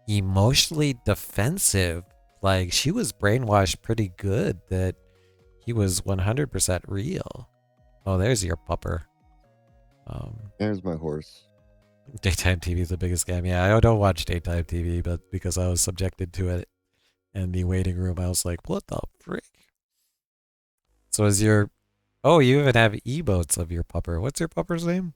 emotionally defensive. Like she was brainwashed pretty good that he was 100% real. Oh, there's your pupper. Um, There's my horse. Daytime TV is the biggest scam. Yeah, I don't watch daytime TV, but because I was subjected to it in the waiting room, I was like, what the frick? So is your... Oh, you even have emotes of your pupper. What's your pupper's name?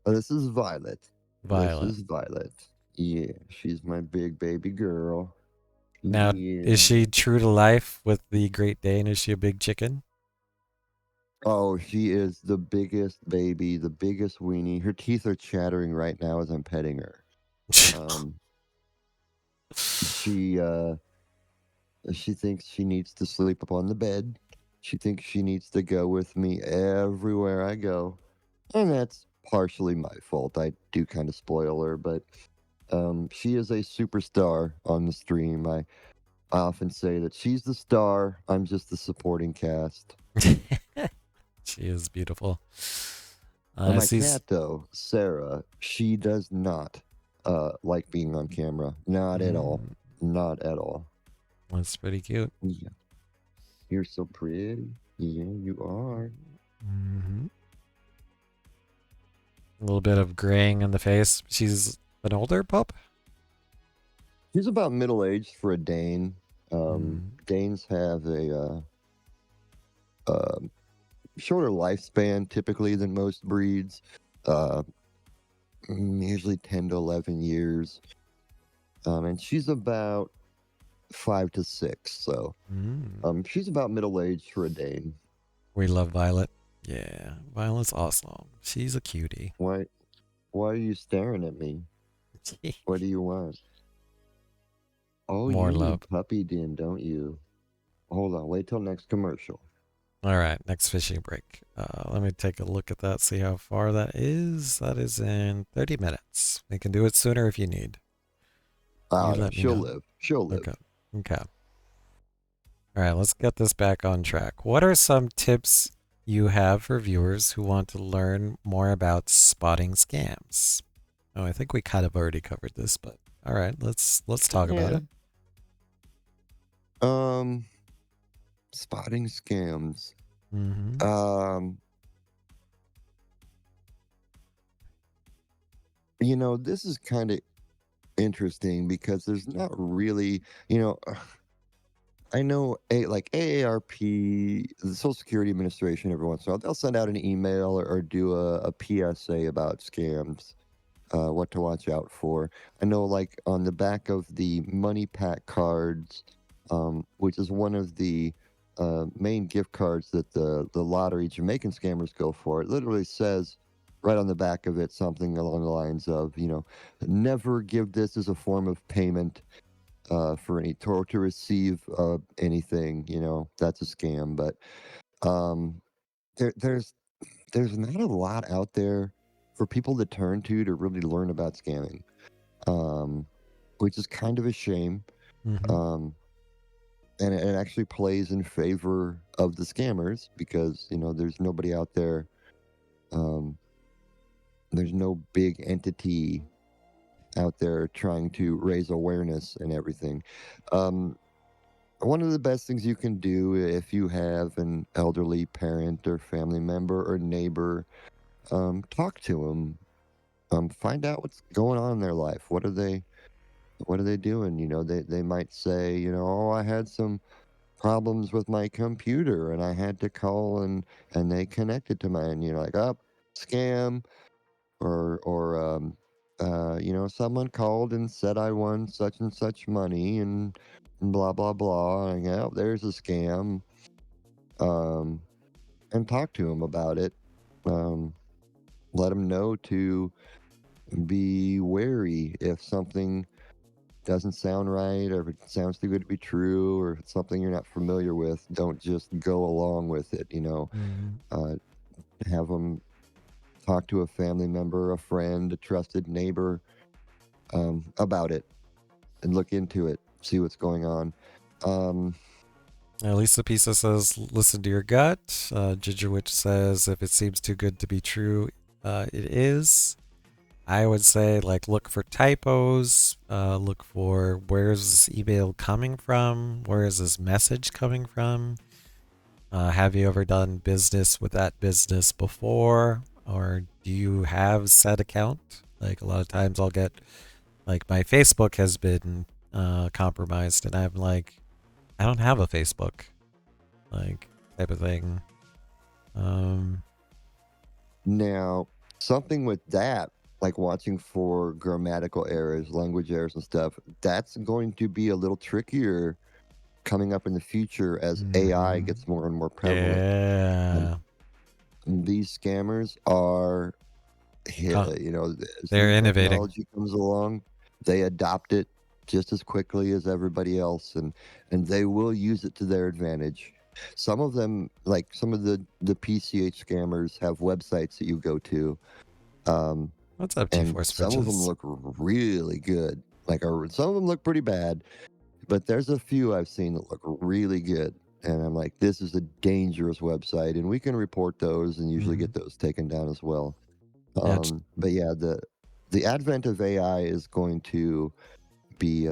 This is Violet. This Violet. is Violet. Yeah, she's my big baby girl. Now, is Yeah. she true to life with the Great Dane? Is she a big chicken? Oh, she is the biggest baby, the biggest weenie. Her teeth are chattering right now as I'm petting her. Um, she uh, she thinks she needs to sleep up on the bed. She thinks she needs to go with me everywhere I go, and that's partially my fault. I do kind of spoil her, but she is a superstar on the stream. I often say that she's the star. I'm just the supporting cast. She is beautiful. And my She's cat, though, Sarah, she does not like being on camera. Not at all. Not at all. that's pretty cute. Yeah. You're so pretty. Yeah, you are. Mm-hmm. A little bit of graying in the face. She's an older pup. She's about middle-aged for a Dane. Danes have a shorter lifespan typically than most breeds. Usually 10 to 11 years. And she's about 5 to 6. So she's about middle-aged for a Dane. We love Violet. Yeah, Violet's awesome. She's a cutie. Why are you staring at me? What do you want? Oh, More you need love. a puppy den, don't you? Hold on, wait till next commercial. All right, next fishing break. Let me take a look at that, see how far that is. That is in 30 minutes. We can do it sooner if you need. Oh, let me she'll know. live. She'll live. Okay. All right, let's get this back on track. What are some tips you have for viewers who want to learn more about spotting scams? Oh, I think we kind of already covered this, but all right, let's talk about it. Spotting scams. Mm-hmm. This is kind of interesting because there's not really, I know like AARP, the Social Security Administration, every once in a while, they'll send out an email or do a PSA about scams, what to watch out for. I know, like on the back of the Money Pack cards, which is one of the main gift cards that the lottery Jamaican scammers go for, it literally says right on the back of it something along the lines of, never give this as a form of payment for any to receive anything, that's a scam. But there's not a lot out there for people to turn to really learn about scamming, which is kind of a shame. And it actually plays in favor of the scammers because there's nobody out there. There's no big entity out there trying to raise awareness and everything. One of the best things you can do if you have an elderly parent or family member or neighbor, talk to them. Find out what's going on in their life. What are they doing? They might say, oh, I had some problems with my computer and I had to call and they connected to mine. Like, oh, scam. Or someone called and said I won such and such money and blah blah blah. And, there's a scam. And talk to them about it. Let them know to be wary if something doesn't sound right, or if it sounds too good to be true, or if it's something you're not familiar with. Don't just go along with it. Have them talk to a family member, a friend, a trusted neighbor about it and look into it, see what's going on. Lisa Pisa says, listen to your gut. Ginger Witch says, if it seems too good to be true, it is. I would say, look for typos. Look for where's this email coming from? Where is this message coming from? Have you ever done business with that business before? Or do you have said account? A lot of times I'll get, my Facebook has been compromised, and I'm like, I don't have a Facebook, type of thing. Now, something with that, like watching for grammatical errors, language errors, and stuff, that's going to be a little trickier coming up in the future as AI gets more and more prevalent. Yeah. These scammers are, as they're new innovating. technology comes along, they adopt it just as quickly as everybody else, and they will use it to their advantage. Some of them, like some of the PCH scammers, have websites that you go to. What's up, and G-Force some of them Bridges? look really good. Some of them look pretty bad, but there's a few I've seen that look really good. and I'm like, this is a dangerous website, and we can report those and usually get those taken down as well. Yeah, But yeah, the advent of AI is going to be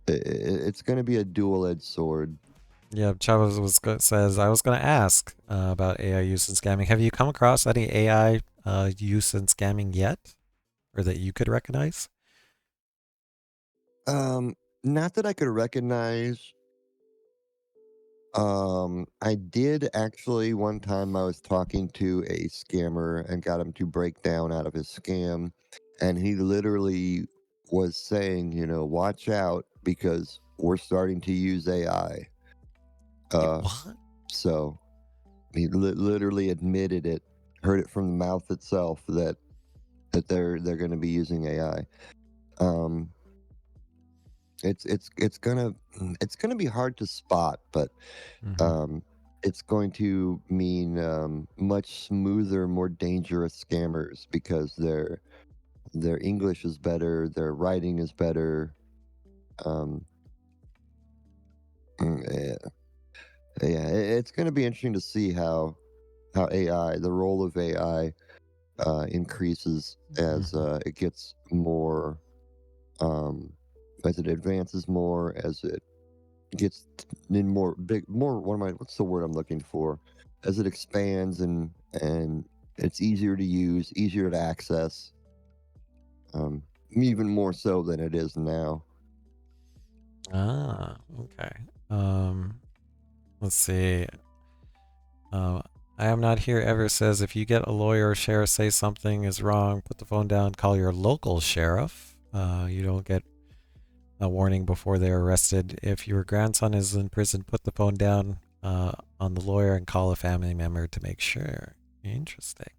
it's going to be a dual-edged sword. yeah. Chavez says I was going to ask about AI use in scamming. Have you come across any AI use in scamming yet, or that you could recognize? Not that I could recognize. I did actually one time I was talking to a scammer and got him to break down out of his scam, and he literally was saying, watch out because we're starting to use AI. Wait, Uh, what? so he literally admitted it, heard it from the mouth itself that they're going to be using AI. Um, it's gonna be hard to spot, but Mm-hmm. um, it's going to mean much smoother, more dangerous scammers because their English is better, their writing is better. Um, yeah, yeah, it's going to be interesting to see how AI, the role of AI, increases as it gets more, um, as it advances more, as it gets in more big, more. What's the word I'm looking for? As it expands and it's easier to use, easier to access, um, even more so than it is now. Ah, okay. Let's see. Uh, I am not here ever says if you get a lawyer or sheriff say something is wrong, put the phone down, call your local sheriff. You don't get a warning before they're arrested. If your grandson is in prison, put the phone down on the lawyer and call a family member to make sure. Interesting.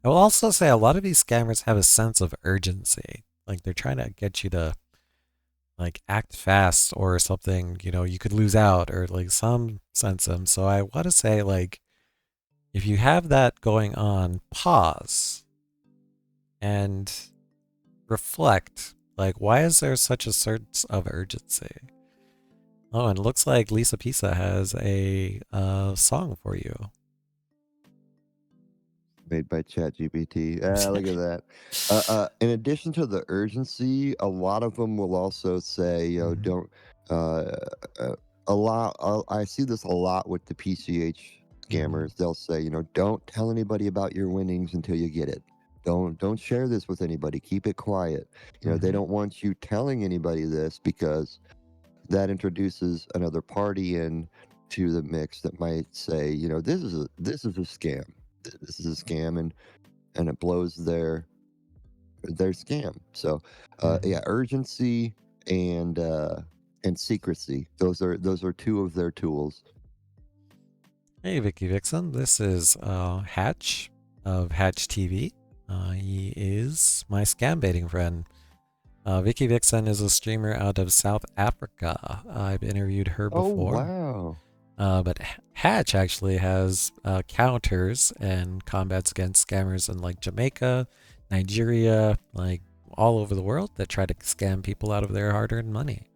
I will also say a lot of these scammers have a sense of urgency. Like they're trying to get you to like act fast or something, you could lose out or like some sense of them. So I want to say like if you have that going on, pause and reflect. Like, why is there such a sense of urgency? Oh, and it looks like Lisa Pisa has a song for you. Made by ChatGPT. Look at that. In addition to the urgency, a lot of them will also say, Mhm. don't. Uh, a lot. I see this a lot with the PCH Mhm. scammers. They'll say, don't tell anybody about your winnings until you get it. Don't share this with anybody. Keep it quiet. They Mhm. don't want you telling anybody this because that introduces another party in to the mix that might say, this is a scam. This is a scam, and it blows their scam. So, Mhm. yeah, urgency and secrecy. Those are two of their tools. Hey, Vicky Vixen. This is Hatch of Hatch TV. He is my scam baiting friend. Vicky Vixen is a streamer out of South Africa. I've interviewed her Oh before. wow! But Hatch actually has counters and combats against scammers in like Jamaica, Nigeria, like all over the world that try to scam people out of their hard earned money.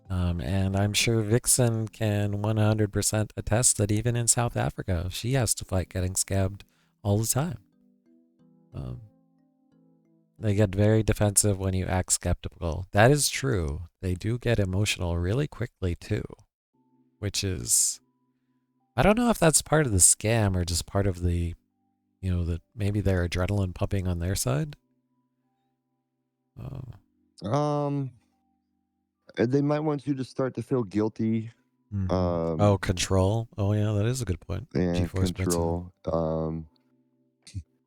And I'm sure Vixen can 100% attest that even in South Africa, she has to fight getting scammed all the time. Um, they get very defensive when you act skeptical. That is true. They do get emotional really quickly too, which is I don't know if that's part of the scam or just part of the, that maybe their adrenaline pumping on their side. Oh. Um, they might want you to start to feel guilty. Oh, Um, control. Oh, yeah, that is a good point. and G-force principle. control.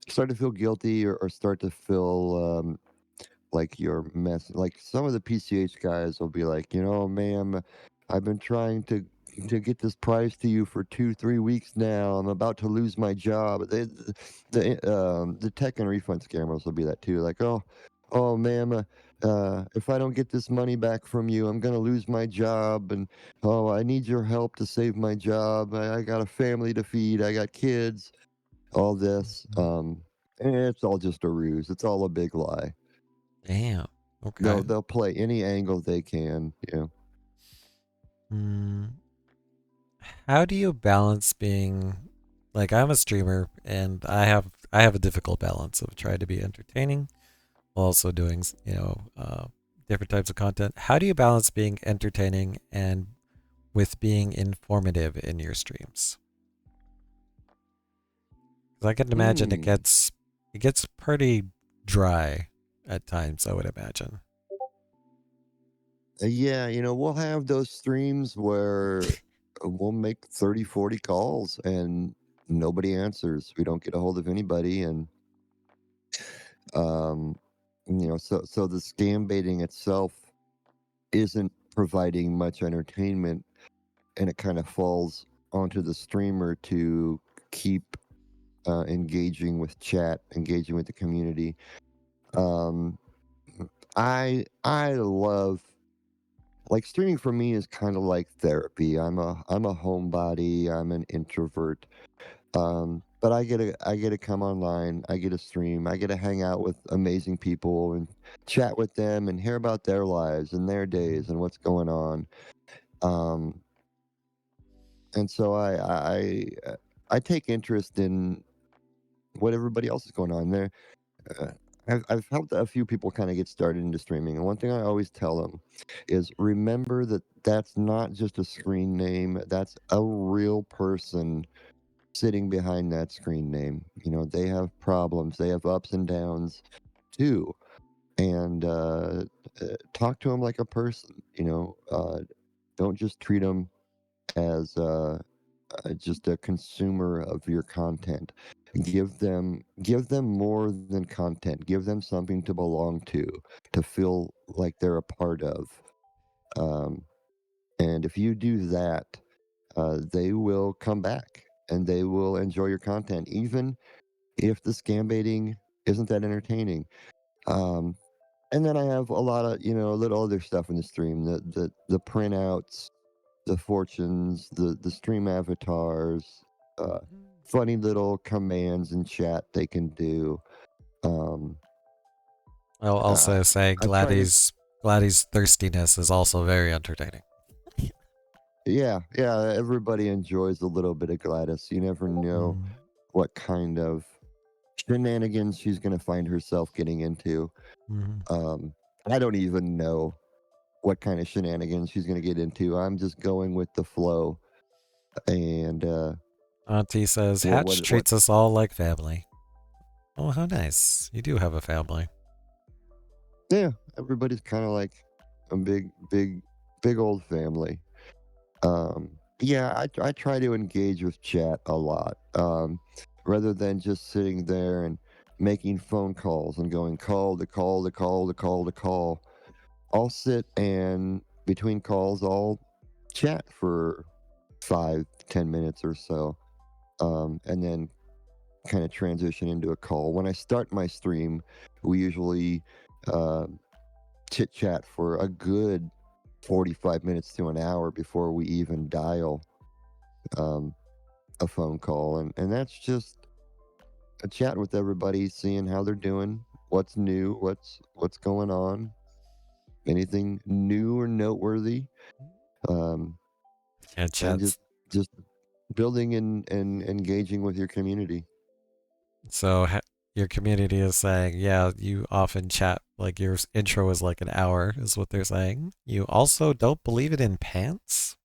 Start to feel guilty or start to feel like you're mess. Like some of the PCH guys will be like, ma'am, I've been trying to get this price to you for 2-3 weeks now. I'm about to lose my job. The tech and refund scammers will be that too. Like, oh, ma'am, if I don't get this money back from you, I'm gonna lose my job, and oh, I need your help to save my job. I got a family to feed. I got kids. All this, and it's all just a ruse. It's all a big lie. Damn. They'll Okay. they'll play any angle they can. Hmm. how do you balance being like I'm a streamer and I have a difficult balance of trying to be entertaining while also doing different types of content. How do you balance being entertaining and with being informative in your streams? 'Cause I can imagine Hmm. it gets pretty dry at times, I would imagine. Yeah, we'll have those streams where we'll make 30, 40 calls and nobody answers. We don't get a hold of anybody. And, um, so the scam baiting itself isn't providing much entertainment, and it kind of falls onto the streamer to keep engaging with chat, engaging with the community. Um, I love, like, streaming for me is kind of like therapy. I'm a homebody. I'm an introvert. But I get to come online. I get to stream. I get to hang out with amazing people and chat with them and hear about their lives and their days and what's going on. Um, and so I take interest in what everybody else is going on there. uh, I've helped a few people kind of get started into streaming, and one thing I always tell them is remember that that's not just a screen name. That's a real person sitting behind that screen name. They have problems. They have ups and downs too, and talk to them like a person. Don't just treat them as just a consumer of your content. Give them more than content. Give them something to belong to feel like they're a part of. Um, and if you do that, they will come back and they will enjoy your content, even if the scam baiting isn't that entertaining. Um, and then I have a lot of little other stuff in the stream, the printouts, the fortunes, the stream avatars, uh, funny little commands in chat they can do. Um, I'll I, also say I try to, Gladys thirstiness is also very entertaining. yeah, everybody enjoys a little bit of Gladys. You never know Mm, what kind of shenanigans she's going to find herself getting into. mhm. Um, I don't even know what kind of shenanigans she's going to get into. I'm just going with the flow. And Auntie says Hatch what treats us all like family. Oh, how nice. You do have a family. Yeah, everybody's kind of like a big old family. Yeah, I try to engage with chat a lot, rather than just sitting there and making phone calls and going call to call to call to call to call. I'll sit and between calls, I'll chat for 5, 10 minutes or so, and then kind of transition into a call. When I start my stream, we usually uh, chit chat for a good 45 minutes to an hour before we even dial um, a phone call. And that's just a chat with everybody, seeing how they're doing, what's new, what's going on, anything new or noteworthy, um, Yeah, and chats. just building and engaging with your community. So your community is saying, yeah, you often chat like your intro is like an hour, is what they're saying. You also don't believe it in pants?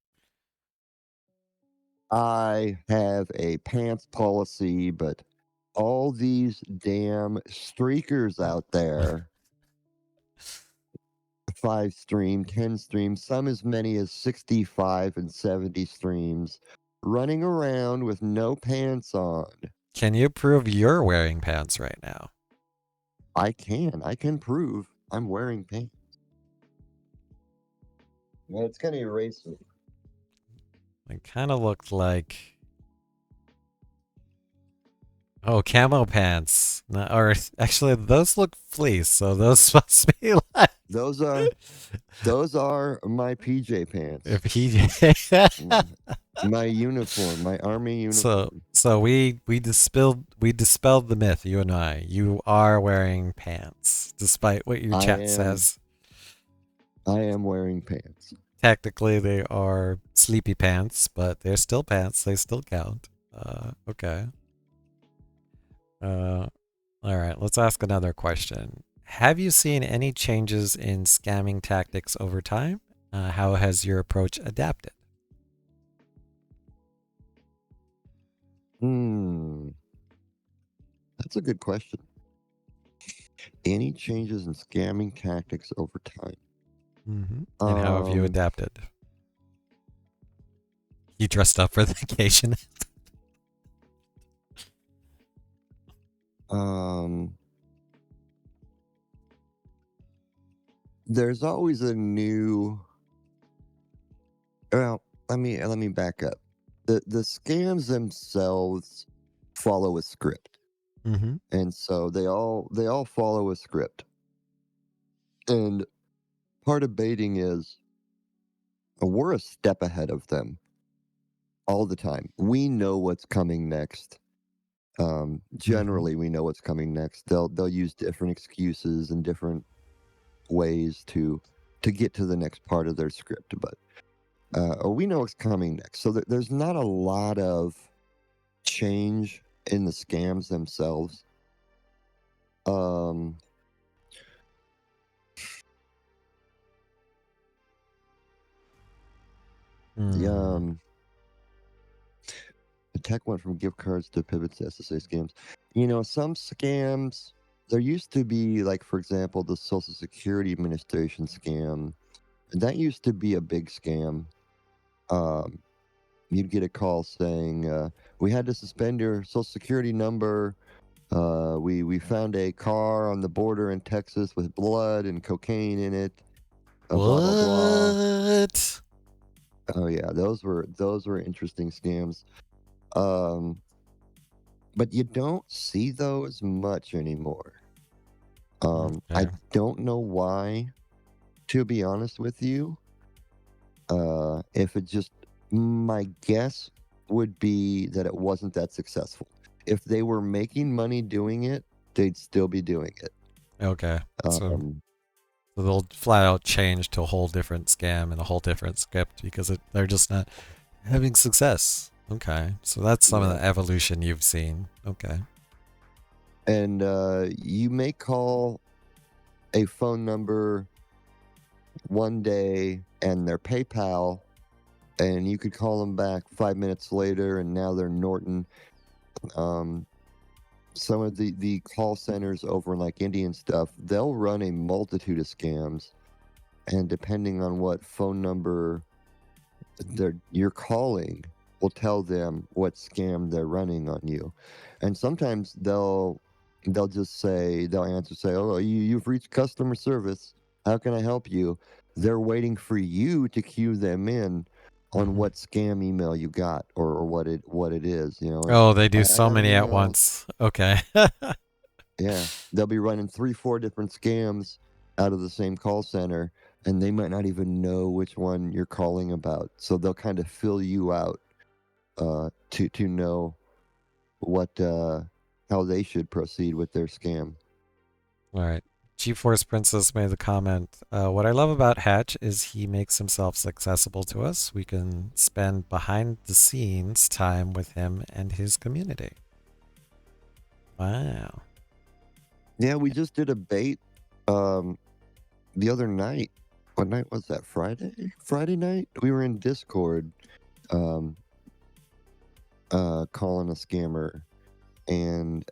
I have a pants policy, but all these damn streakers out there, 5 stream, 10 stream, some as many as 65 and 70 streams, running around with no pants on. Can you prove you're wearing pants right now? I can prove I'm wearing pants. Well, it's gonna erase me. It kind of looked like. Oh, camo pants. No, or actually, those look fleece, so those must be like. Those are those are my PJ pants. If he. Mm, my uniform, my army So uniform. so we dispelled the myth, you and I. You are wearing pants, despite what your I chat am says. I am wearing pants. technically they are sleepy pants, but they're still pants. They still count. Okay. All right. Let's ask another question. Have you seen any changes in scamming tactics over time? How has your approach adapted? That's a good question. Any changes in scamming tactics over time? And how have you adapted? You dressed up for the occasion? There's always a new. Well, let me back up. The scams themselves follow a script, and so they all follow a script. And part of baiting is we're a step ahead of them all the time. We know what's coming next. Generally, we know what's coming next. They'll use different excuses and different ways to get to the next part of their script, but or we know what's coming next. So there's not a lot of change in the scams themselves. The tech went from gift cards to pivots to SSA scams. Some scams, there used to be, like, for example, the Social Security Administration scam. That used to be a big scam. You'd get a call saying, we had to suspend your Social Security number. We found a car on the border in Texas with blood and cocaine in it. What? Blah, blah, blah. Oh yeah, those were interesting scams. But you don't see those much anymore. I don't know why, to be honest with you. If it just, my guess would be that it wasn't that successful. If they were making money doing it, they'd still be doing it. Okay. So they'll flat out change to a whole different scam and a whole different script because they're just not having success. Okay. So that's some of the evolution you've seen. Okay. And you may call a phone number one day and their PayPal, and you could call them back 5 minutes later, and now they're Norton. Some of the call centers over in like India and stuff, they'll run a multitude of scams, and depending on what phone number you're calling, will tell them what scam they're running on you. And sometimes they'll answer, say, oh, you've reached customer service, how can I help you? They're waiting for you to cue them in on what scam email you got, or what it is. Oh, they do I so got an many at email. once. Okay. Yeah, they'll be running 3-4 different scams out of the same call center, and they might not even know which one you're calling about. So they'll kind of fill you out to know what how they should proceed with their scam. All right. GeForce Princess made the comment, what I love about Hatch is he makes himself accessible to us. We can spend behind the scenes time with him and his community. Wow. Yeah, we just did a bait the other night. What night was that? Friday night? We were in Discord calling a scammer, and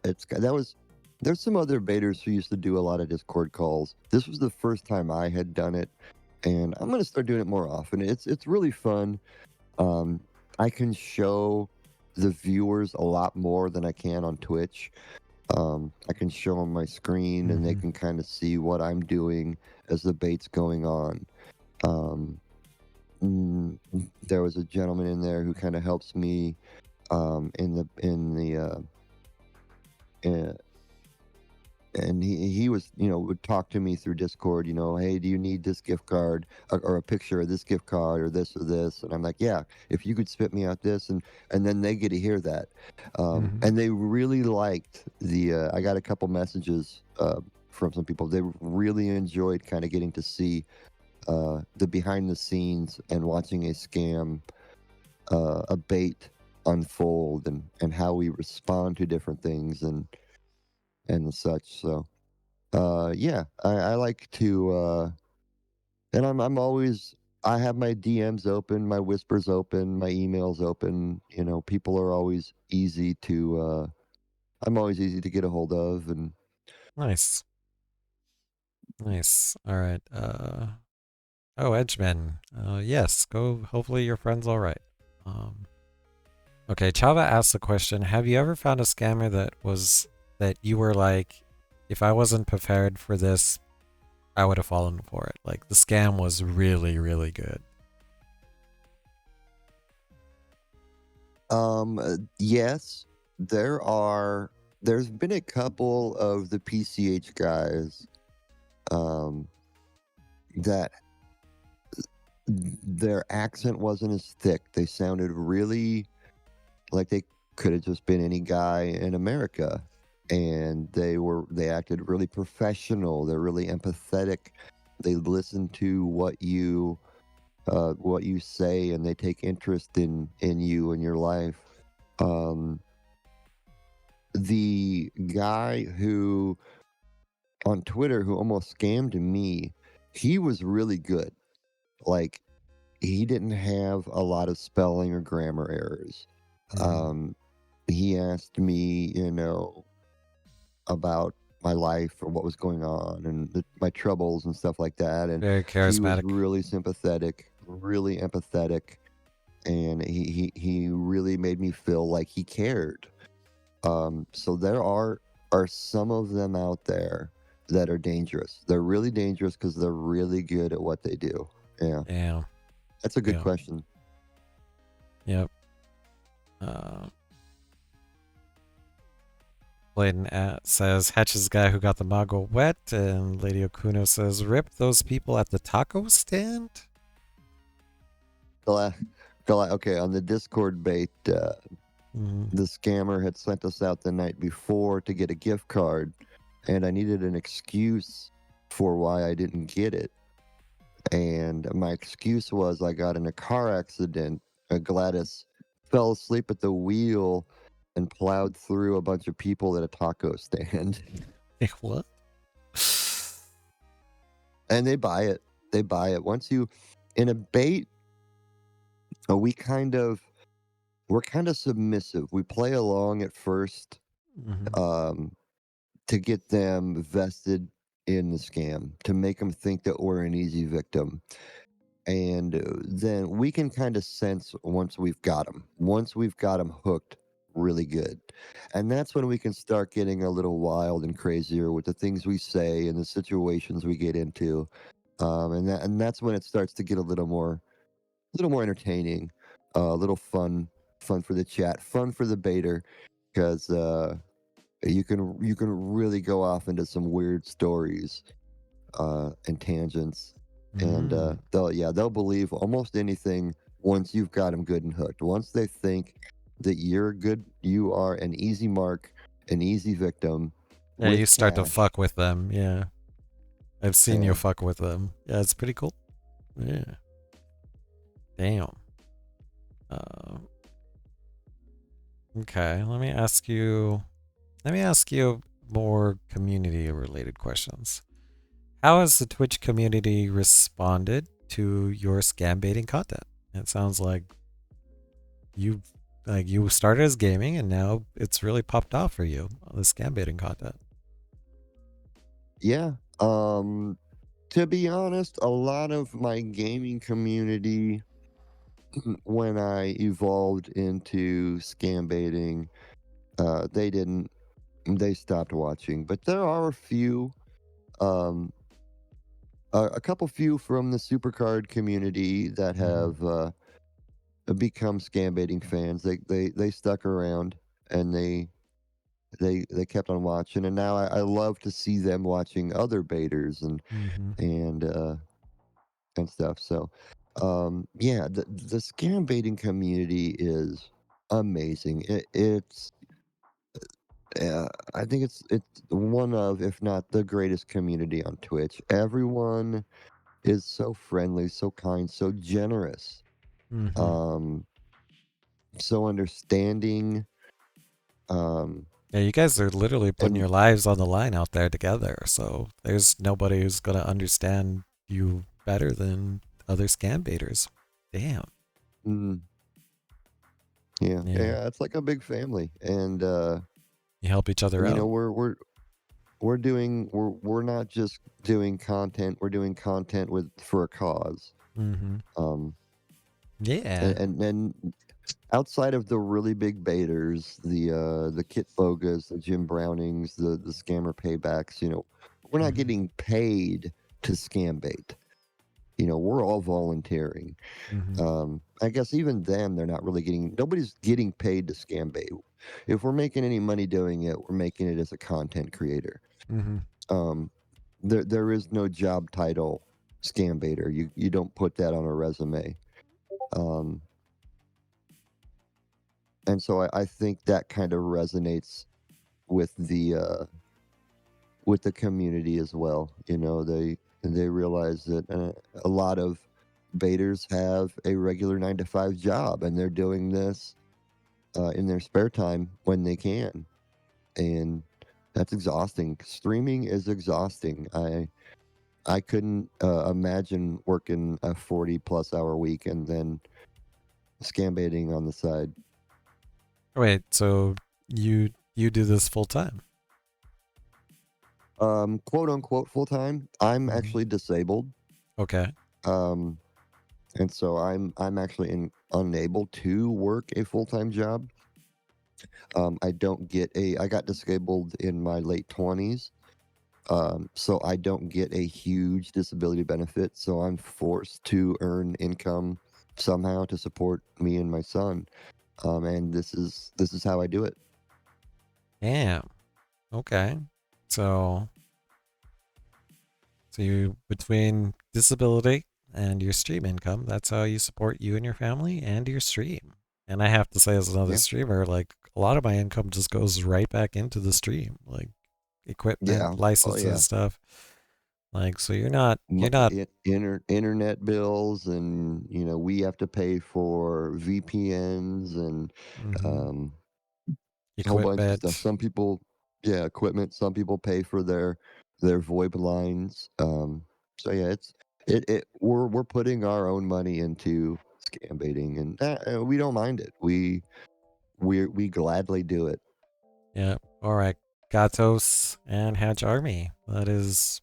there's some other baiters who used to do a lot of Discord calls. This was the first time I had done it, and I'm gonna start doing it more often. It's really fun. I can show the viewers a lot more than I can on Twitch. I can show them my screen, and they can kind of see what I'm doing as the bait's going on. There was a gentleman in there who kind of helps me and he was, would talk to me through Discord, hey, do you need this gift card, or a picture of this gift card, or this or this? And I'm like, yeah, if you could spit me out this, and then they get to hear that. And they really liked I got a couple messages from some people. They really enjoyed kind of getting to see the behind the scenes and watching a scam, a bait unfold, and how we respond to different things and such. So yeah, I like to, and I'm always, I have my DMs open, my whispers open, my emails open. You know, people are always easy to. I'm always easy to get a hold of, and Nice. Nice. All right. Oh, Edgeman. Yes. Go. Hopefully your friend's all right. Um. Okay. Chava asked the question: have you ever found a scammer that you were like, if I wasn't prepared for this, I would have fallen for it. Like the scam was really, really good. yes, there's been a couple of the PCH guys, um, that their accent wasn't as thick. They sounded really like they could have just been any guy in America. And they acted really professional. They're really empathetic. They listen to what you say, and they take interest in you and your life. Um, the guy who on Twitter who almost scammed me, he was really good. Like, he didn't have a lot of spelling or grammar errors. Mhm. Um, he asked me, about my life or what was going on and my troubles and stuff like that. And Very he was charismatic. really sympathetic, really empathetic, and he really made me feel like he cared. So there are some of them out there that are dangerous. They're really dangerous because they're really good at what they do. Yeah, Damn. that's a good Yeah. question. Yep. Bladen says Hatch is the guy who got the mago wet, and Lady Okuno says rip those people at the taco stand. Gla- okay, on the Discord bait, Mm, the scammer had sent us out the night before to get a gift card, and I needed an excuse for why I didn't get it. And my excuse was I got in a car accident. Gladys fell asleep at the wheel and plowed through a bunch of people at a taco stand. what? And they buy it. They buy it. Once you, in a bait, we we're kind of submissive. We play along at first, Mhm. um, to get them vested in the scam, to make them think that we're an easy victim. And then we can kind of sense once we've got them hooked really good. And that's when we can start getting a little wild and crazier with the things we say and the situations we get into. And that's when it starts to get a little more entertaining, a little fun for the chat, fun for the baiter, because you can really go off into some weird stories, and tangents, and Mm. they'll believe almost anything once you've got them good and hooked. Once they think that you are an easy mark, an easy victim Yeah, you with start to cash. fuck with them. Yeah, I've seen you Yeah. fuck with them. Yeah, it's pretty cool. Yeah. Damn. Uh, okay, let me ask you. Let me ask you more community-related questions. How has the Twitch community responded to your scam baiting content? It sounds like you you started as gaming and now it's really popped off for you, the scam baiting content. Yeah. To be honest, a lot of my gaming community, when I evolved into scam baiting, they didn't. They stopped watching. But there are a few, um, a couple few from the Supercard community that Mhm. have become scam baiting fans. They stuck around, and they kept on watching. And now I love to see them watching other baiters Mhm. and uh, and stuff. So, yeah, the scam baiting community is amazing. It's I think it's one of, if not the greatest community on Twitch. Everyone is so friendly, so kind, so generous, Mm-hmm. um, so understanding. Yeah, you guys are literally putting And your lives on the line out there together. So there's nobody who's gonna understand you better than other scam baiters. Damn. mm, yeah, Yeah. yeah, it's like a big family, and You help each other you know out. we're not just doing content. We're doing content for a cause. Mm-hmm. Um, Yeah. and outside of the really big baiters, the Kit Bogas, the Jim Brownings, the scammer paybacks, we're not Mm-hmm. getting paid to scam bait. We're all volunteering. Mm-hmm. I guess even them, they're not really nobody's getting paid to scam bait. If we're making any money doing it, we're making it as a content creator. Mm-hmm. Um, there is no job title scam baiter. You don't put that on a resume. Um, and so I think that kind of resonates with the community as well. They realize that a lot of baiters have a regular 9 to 5 job, and they're doing this in their spare time when they can, and that's exhausting. Streaming is exhausting. I couldn't imagine working a 40+ hour week and then scam baiting on the side. Wait, so you do this full time? Quote unquote full time. I'm Mm-hmm. actually disabled. Okay. Um, and so I'm actually unable to work a full time job. I got disabled in my late 20s. So I don't get a huge disability benefit. So I'm forced to earn income somehow to support me and my son. And this is how I do it. Damn. Okay. So so you between disability and your stream income, that's how you support you and your family and your stream. And I have to say, as another Yeah. streamer, like a lot of my income just goes right back into the stream, like Yeah. equipment, Oh licenses, yeah. stuff. Like, so you're not. Internet bills, and we have to pay for VPNs and Mhm. um, a whole bunch of stuff. Equipment. Some people, yeah, equipment. Some people pay for their VoIP lines. So yeah, we're putting our own money into scam baiting, and we don't mind it. We gladly do it. Yeah. All right. Gatos and Hatch Army. That is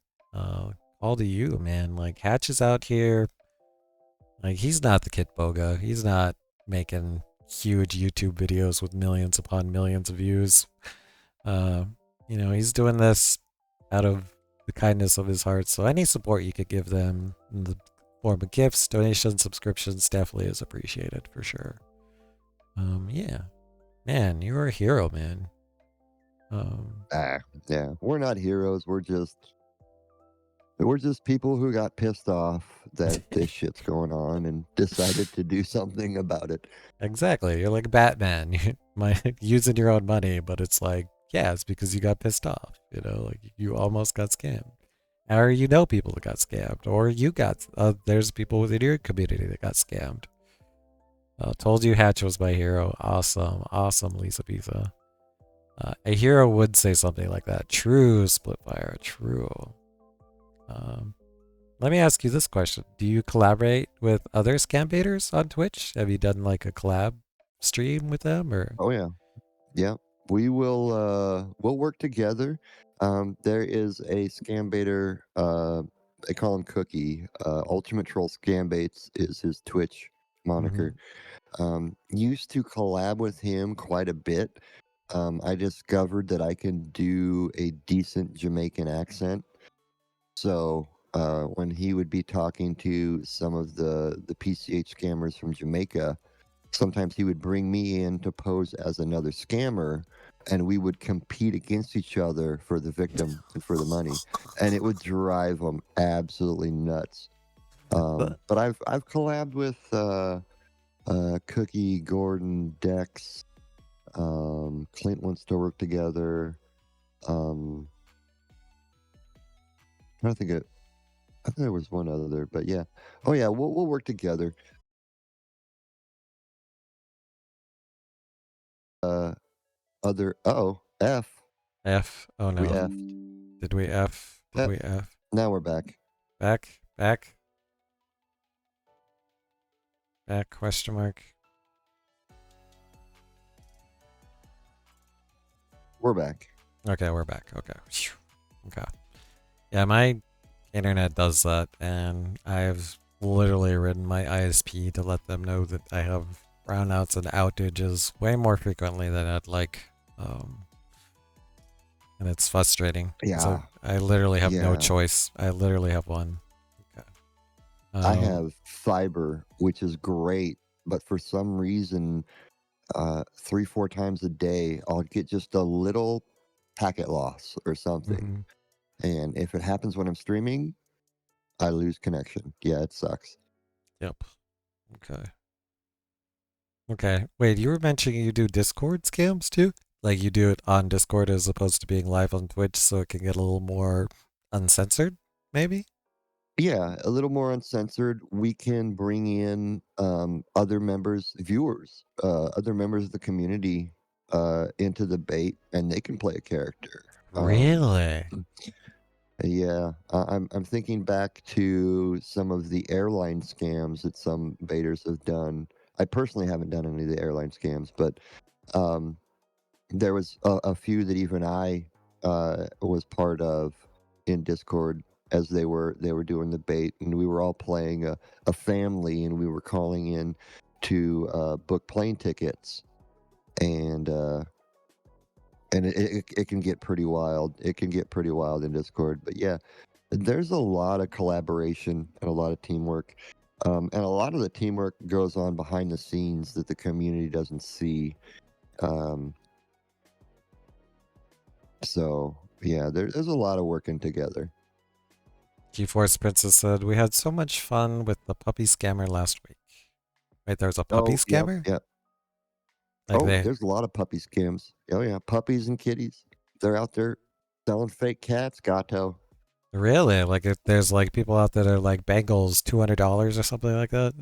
all to you, man. Like Hatch is out here. Like he's not the Kit Boga. He's not making huge YouTube videos with millions upon millions of views. Uh, he's doing this out of the kindness of his heart. So any support you could give them in the form of gifts, donations, subscriptions definitely is appreciated for sure. Yeah. Man, you're a hero, man. Um, Yeah, we're not heroes. We're just people who got pissed off that this shit's going on and decided to do something about it. exactly. You're like Batman. You might using your own money, but it's like, yeah, it's because you got pissed off. Like you almost got scammed. Or people that got scammed. Or there's people within your community that got scammed. Told you Hatch was my hero. Awesome. Awesome, Lisa Pizza. A hero would say something like that. True, Splitfire. True. Um, Let me ask you this question. Do you collaborate with other scam baiters on Twitch? Have you done like a collab stream with them or? Oh yeah, yeah. We'll work together. There is a scam baiter. They call him Cookie. Ultimate Troll Scam Baits is his Twitch Mm-hmm. moniker. Used to collab with him quite a bit. I discovered that I can do a decent Jamaican accent. So when he would be talking to some of the PCH scammers from Jamaica, sometimes he would bring me in to pose as another scammer, and we would compete against each other for the victim and for the money, and it would drive them absolutely nuts. But I've collabed with Cookie, Gordon, Dex. Clint wants to work together. Trying to think of I think there was one other, but yeah. Oh yeah, we'll work together. Uh, other. Oh, F. F. Oh We no. F. Did we F? Did Yep. we F? Now we're back. Back? Back? Back? Question mark. We're back. Okay, we're back. Okay. Phew. Okay. Yeah, my internet does that, and I've literally written my ISP to let them know that I have brownouts and outages way more frequently than I'd like. And it's frustrating. So Yeah. I literally have no Yeah. choice. I literally have one. Okay. I have fiber, which is great, but for some reason, 3, 4 times a day, I'll get just a little packet loss or something. mhm. And if it happens when I'm streaming, I lose connection. Yeah, it sucks. Yep. Okay. Okay. Wait, you were mentioning you do Discord scams too? Like you do it on Discord as opposed to being live on Twitch so it can get a little more uncensored, maybe? Yeah, a little more uncensored. We can bring in other members, viewers, other members of the community into the bait, and they can play a character. Really? Yeah, I'm thinking back to some of the airline scams that some baiters have done. I personally haven't done any of the airline scams, but um, there was a few that even I was part of in Discord as they were doing the bait, and we were all playing a family, and we were calling in to book plane tickets, and it can get pretty wild. It can get pretty wild in Discord, but yeah, there's a lot of collaboration and a lot of teamwork. And a lot of the teamwork goes on behind the scenes that the community doesn't see. Um, so, yeah, there's a lot of working together. G-Force Princess said, we had so much fun with the puppy scammer last week. Wait, there was a puppy Oh, yep, scammer? yep. Like Oh, they there's a lot of puppy scams. Oh, yeah, puppies and kitties. They're out there selling fake cats, Gato. really? Like if there's like people out there that are like Bengals $200 or something like that?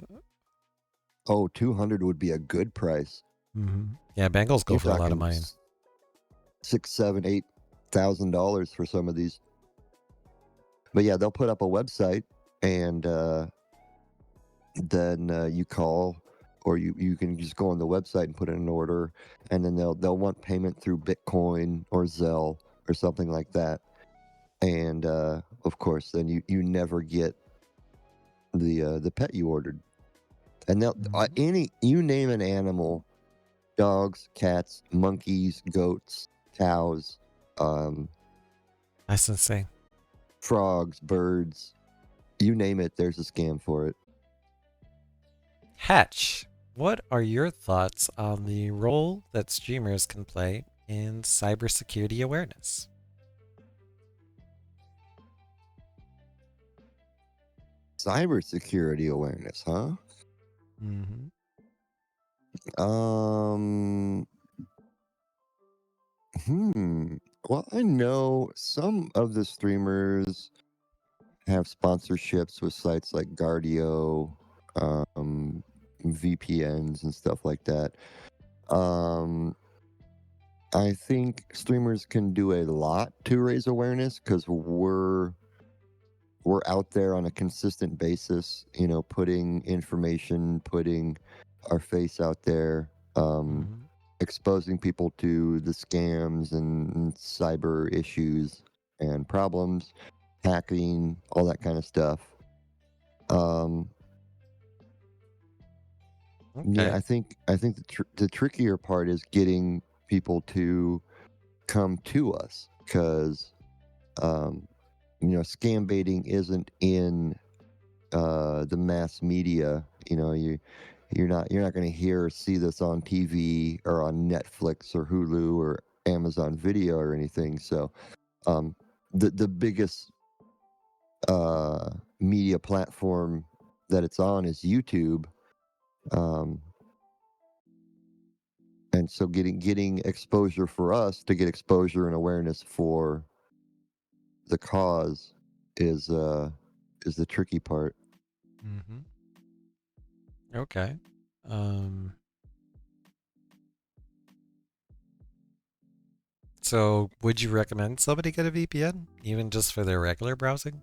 Oh, 200 would be a good price. Yeah, Bengals go You're for a lot of talking money. $6, $7, $8,000 for some of these. But yeah, they'll put up a website, and then you call, or you can just go on the website and put in an order, and then they'll want payment through Bitcoin or Zelle or something like that. And of course, then you never get the pet you ordered. And they'll you name an animal: dogs, cats, monkeys, goats, cows, That's insane. frogs, birds. You name it, there's a scam for it. Hatch, what are your thoughts on the role that streamers can play in cybersecurity awareness? Cybersecurity awareness, huh? Mm-hmm. Um, Well, I know some of the streamers have sponsorships with sites like Guardio, VPNs and stuff like that. I think streamers can do a lot to raise awareness because we're out there on a consistent basis, putting information, putting our face out there, exposing people to the scams and cyber issues and problems, hacking, all that kind of stuff. Um, Okay. yeah, I think the trickier part is getting people to come to us because scam baiting isn't in the mass media. You're not going to hear or see this on TV or on Netflix or Hulu or Amazon Video or anything. So the biggest media platform that it's on is YouTube. Um, and so getting exposure for us to get exposure and awareness for the cause is is the tricky part. Mm-hmm. Okay. Um, so would you recommend somebody get a VPN, even just for their regular browsing?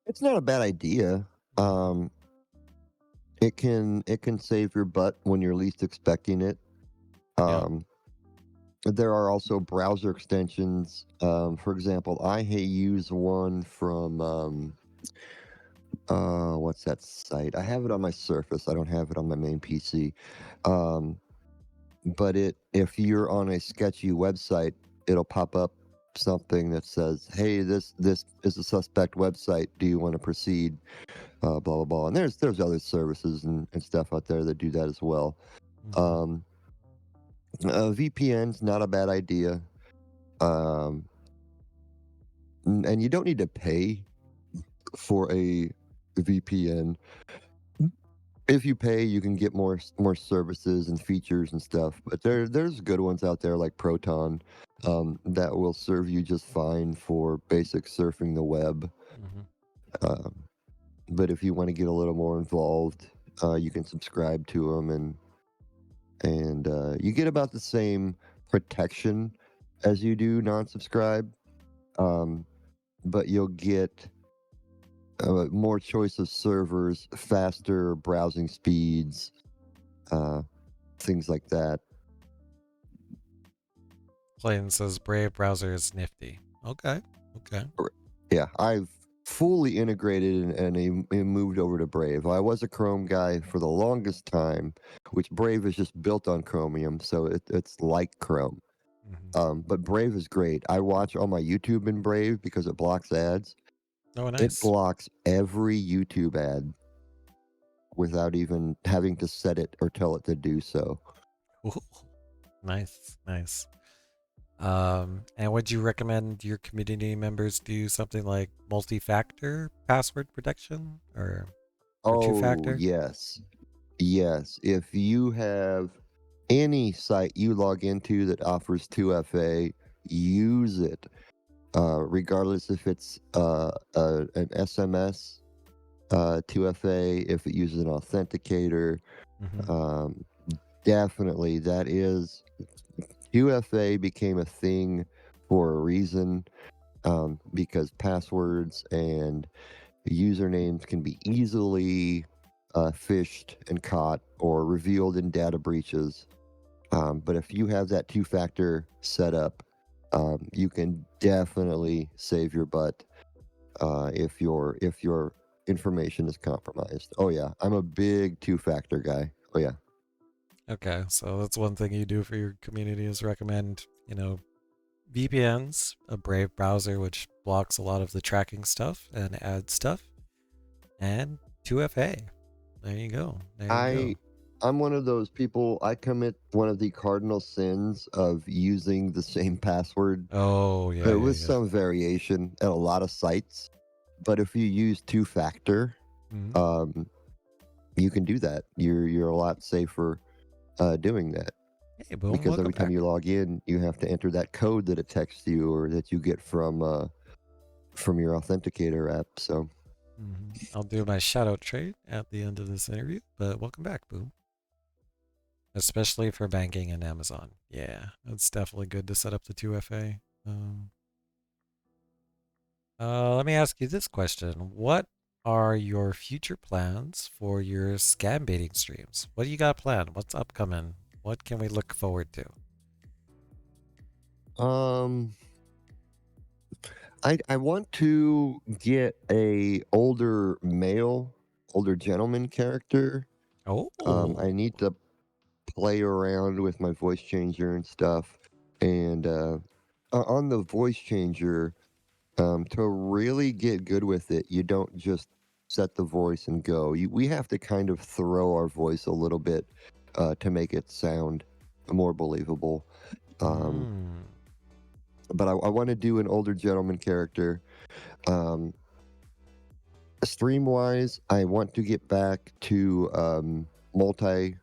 It's not a bad idea. Um, it can save your butt when you're least expecting it. Yeah. Um, there are also browser extensions. For example, I use one from what's that site? I have it on my Surface. I don't have it on my main PC. Um, but if you're on a sketchy website, it'll pop up something that says, "Hey, this is a suspect website. Do you want to proceed?" Blah blah blah. And there's other services and stuff out there that do that as well. Mm-hmm. Um, VPN's not a bad idea. Um, and you don't need to pay for a VPN. If you pay, you can get more services and features and stuff. But there's good ones out there like Proton that will serve you just fine for basic surfing the web. Mm-hmm. Um, but if you want to get a little more involved, you can subscribe to them, and you get about the same protection as you do non-subscribe. Um, but you'll get more choice of servers, faster browsing speeds, uh, things like that. Clayton says Brave browser is nifty. Okay. Okay. Yeah, I've fully integrated and moved over to Brave. I was a Chrome guy for the longest time, which Brave is just built on Chromium, so it's like Chrome. Mm-hmm. But Brave is great. I watch all my YouTube in Brave because it blocks ads. Oh, It nice. blocks every YouTube ad without even having to set it or tell it to do so. Ooh, nice. Nice. And would you recommend your community members do something like multi-factor password protection or Oh, two-factor? yes. Yes. If you have any site you log into that offers 2FA, use it. Regardless if it's an SMS 2FA, if it uses an authenticator. Mm-hmm. Um, definitely, that is 2FA became a thing for a reason, because passwords and usernames can be easily phished and caught or revealed in data breaches. But if you have that two-factor set up, you can definitely save your butt if your information is compromised. Oh yeah, I'm a big two-factor guy. Oh yeah. Okay, so that's one thing you do for your community is recommend, VPNs, a Brave browser which blocks a lot of the tracking stuff and ad stuff, and 2FA. There you go. There you I go. I'm one of those people. I commit one of the cardinal sins of using the same password Oh, yeah, yeah, with yeah. some variation at a lot of sites. But if you use two-factor, Hmm. um, you can do that. You're a lot safer doing that, Hey, Boom, because welcome every time back. you log in, you have to enter that code that it texts you or that you get from your authenticator app. So I'll do my shout out trade at the end of this interview, but welcome back, Boom. Especially for banking and Amazon. Yeah, it's definitely good to set up the 2FA. Um, let me ask you this question. What are your future plans for your scam baiting streams? What do you got planned? What's upcoming? What can we look forward to? um, I want to get a older gentleman character. I Oh. need to play around with my voice changer and stuff. And on the voice changer, to really get good with it, you don't just set the voice and go. We have to kind of throw our voice a little bit to make it sound more believable. Um, Mm. but I want to do an older gentleman character. Um, Stream wise, I want to get back to multi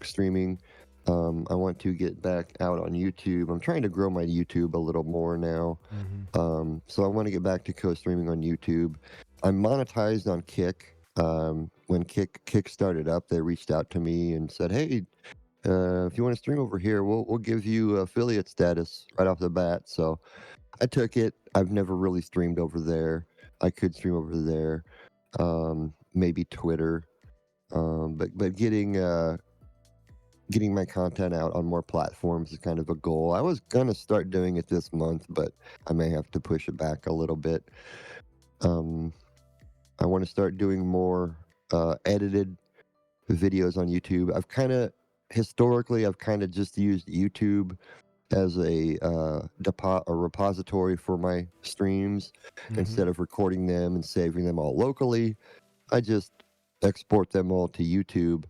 streaming. I want to get back out on YouTube. I'm trying to grow my YouTube a little more now. So I want to get back to co-streaming on YouTube. I'm monetized on Kick. When Kick started up, they reached out to me and said, "Hey, if you want to stream over here, we'll give you affiliate status right off the bat." So I took it. I've never really streamed over there. I could stream over there, maybe Twitter, but getting my content out on more platforms is kind of a goal. I was gonna start doing it this month, but I may have to push it back a little bit. I want to start doing more edited videos on YouTube. Historically, I've kind of just used YouTube as a repository for my streams. Instead of recording them and saving them all locally, I just export them all to YouTube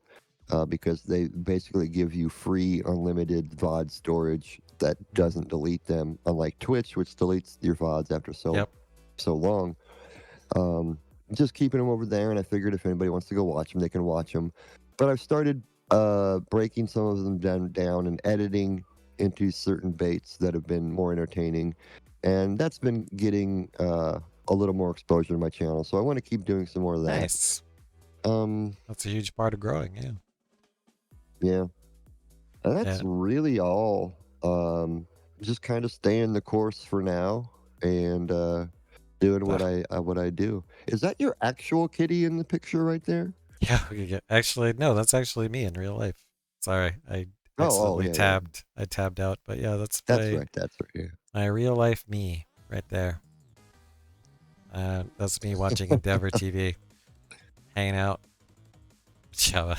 because they basically give you free unlimited VOD storage that doesn't delete them, unlike Twitch, which deletes your VODs after so long. Just keeping them over there, and I figured if anybody wants to go watch them, they can watch them. But I've started breaking some of them down and editing into certain baits that have been more entertaining, and that's been getting a little more exposure to my channel. So I want to keep doing some more of that. Nice. Um, That's a huge part of growing, yeah. yeah, and that's Yeah. really all. Just kind of staying the course for now, and doing what I do. Is that your actual kitty in the picture right there? Yeah, actually, no, that's actually me in real life. Sorry, I accidentally Yeah. I tabbed out, but yeah, that's That's right. That's right. Yeah. my real life me right there. That's me watching Endeavor TV, hanging out. Yeah,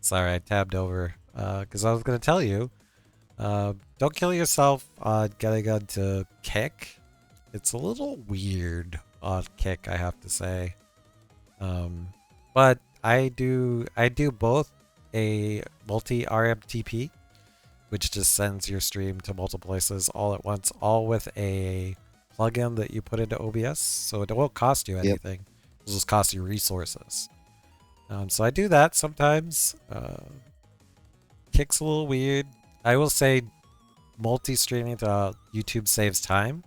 sorry, I tabbed over because I was gonna tell you, don't kill yourself on getting onto Kick. It's a little weird on Kick, I have to say. But I do both a multi RMTP, which just sends your stream to multiple places all at once, all with a plugin that you put into OBS, so it won't cost you anything. It'll just cost you resources. So I do that sometimes. Kick's a little weird. I will say multi-streaming to YouTube saves time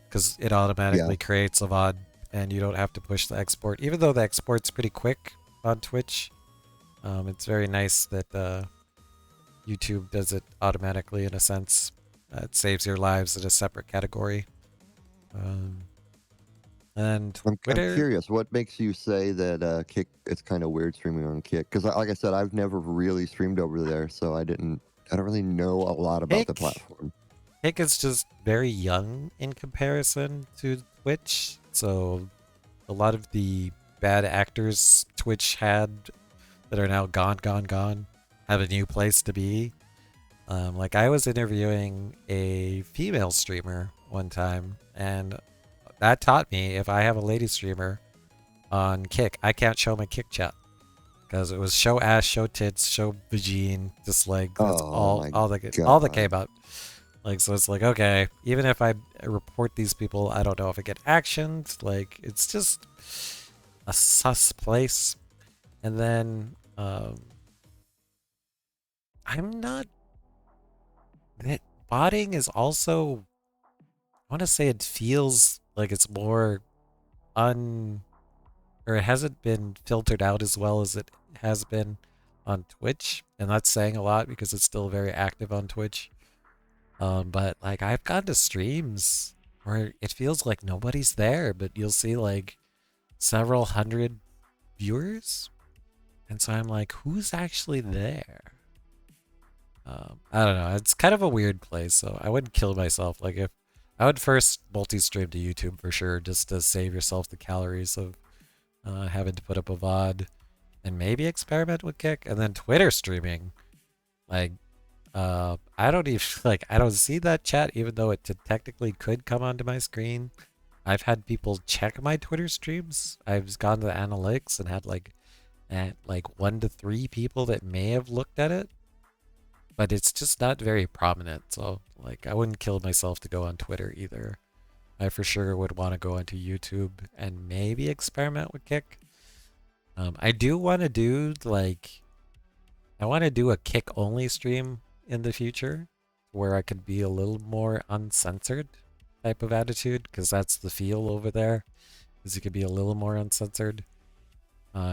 because it automatically creates a VOD and you don't have to push the export. Even though the export's pretty quick on Twitch, it's very nice that YouTube does it automatically in a sense. It saves your lives in a separate category. And I'm Twitter, curious, what makes you say that Kick? It's kind of weird streaming on Kick because, like I said, I've never really streamed over there, so I don't really know a lot about the platform. Kick is just very young in comparison to Twitch, so a lot of the bad actors Twitch had that are now gone have a new place to be. Like I was interviewing a female streamer one time, and that taught me if I have a lady streamer on Kick, I can't show my Kick chat because it was show ass, show tits, show vagine, just like that's all that came up. Like, so it's like, okay, even if I report these people, I don't know if I get actioned. Like, it's just a sus place. And then, I'm not... That botting is also... I want to say it feels like it's more or it hasn't been filtered out as well as it has been on Twitch. And that's saying a lot because it's still very active on Twitch. But like I've gone to streams where it feels like nobody's there, but you'll see like several hundred viewers. And so I'm like, who's actually there? I don't know. It's kind of a weird place, so I wouldn't kill myself. Like if I would first multi-stream to YouTube for sure, just to save yourself the calories of having to put up a VOD and maybe experiment with Kick, and then Twitter streaming. Like, I don't even I don't see that chat, even though it technically could come onto my screen. I've had people check my Twitter streams. I've gone to the analytics and had like 1 to 3 people that may have looked at it, but it's just not very prominent. So like I wouldn't kill myself to go on Twitter either. I for sure would want to go onto YouTube and maybe experiment with Kick. I do want to do like I want to do a kick only stream in the future where I could be a little more uncensored type of attitude, because that's the feel over there, is you could be a little more uncensored.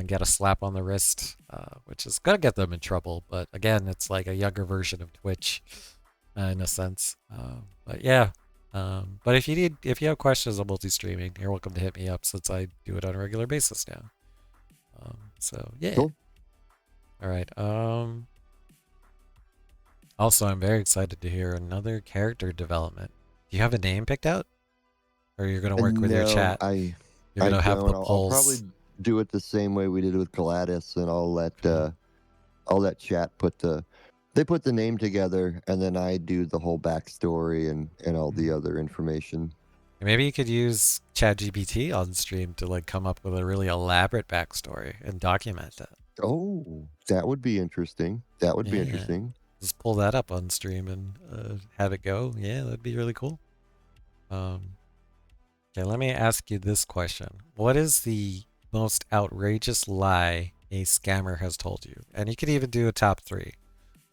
Get a slap on the wrist, which is gonna get them in trouble. But again, it's like a younger version of Twitch, in a sense. But yeah. But if you have questions on multi-streaming, you're welcome to hit me up since I do it on a regular basis now. So yeah. Cool. All right. Also, I'm very excited to hear another character development. Do you have a name picked out, or you're gonna work with your No, chat? I You're I gonna have don't. the I'll probably polls. do it the same way we did with Gladys, and I'll let chat put the they put the name together, and then I do the whole backstory and all the other information. Maybe you could use ChatGPT on stream to like come up with a really elaborate backstory and document it. Oh, that would be interesting. That would be Yeah, interesting. just pull that up on stream and have it go. Yeah, that'd be really cool. Okay, let me ask you this question: what is the most outrageous lie a scammer has told you? And you could even do a top 3.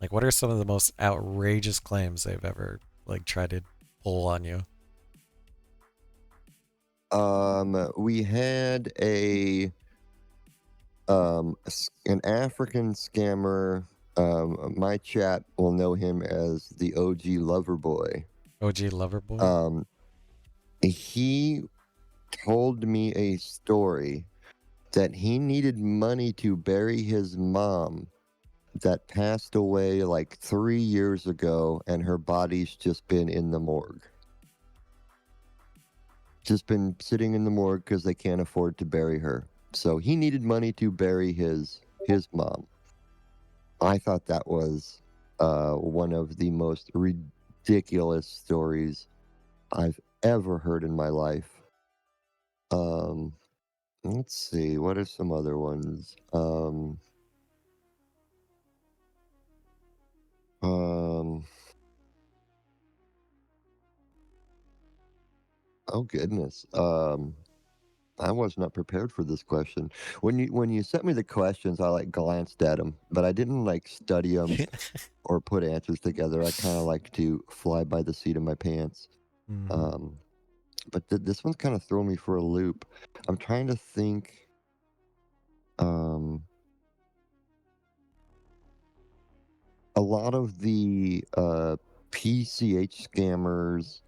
Like, what are some of the most outrageous claims they've ever like tried to pull on you? We had an African scammer. My chat will know him as the OG Lover Boy. OG Loverboy? He told me a story that he needed money to bury his mom that passed away like 3 years ago, and her body's just been in the morgue. Just been sitting in the morgue because they can't afford to bury her. So he needed money to bury his mom. I thought that was one of the most ridiculous stories I've ever heard in my life. Let's see, what are some other ones? Oh goodness. I was not prepared for this question. When you sent me the questions, I like glanced at them, but I didn't like study them or put answers together. I kind of like to fly by the seat of my pants. Um, but this one's kind of throwing me for a loop. I'm trying to think. A lot of the PCH scammers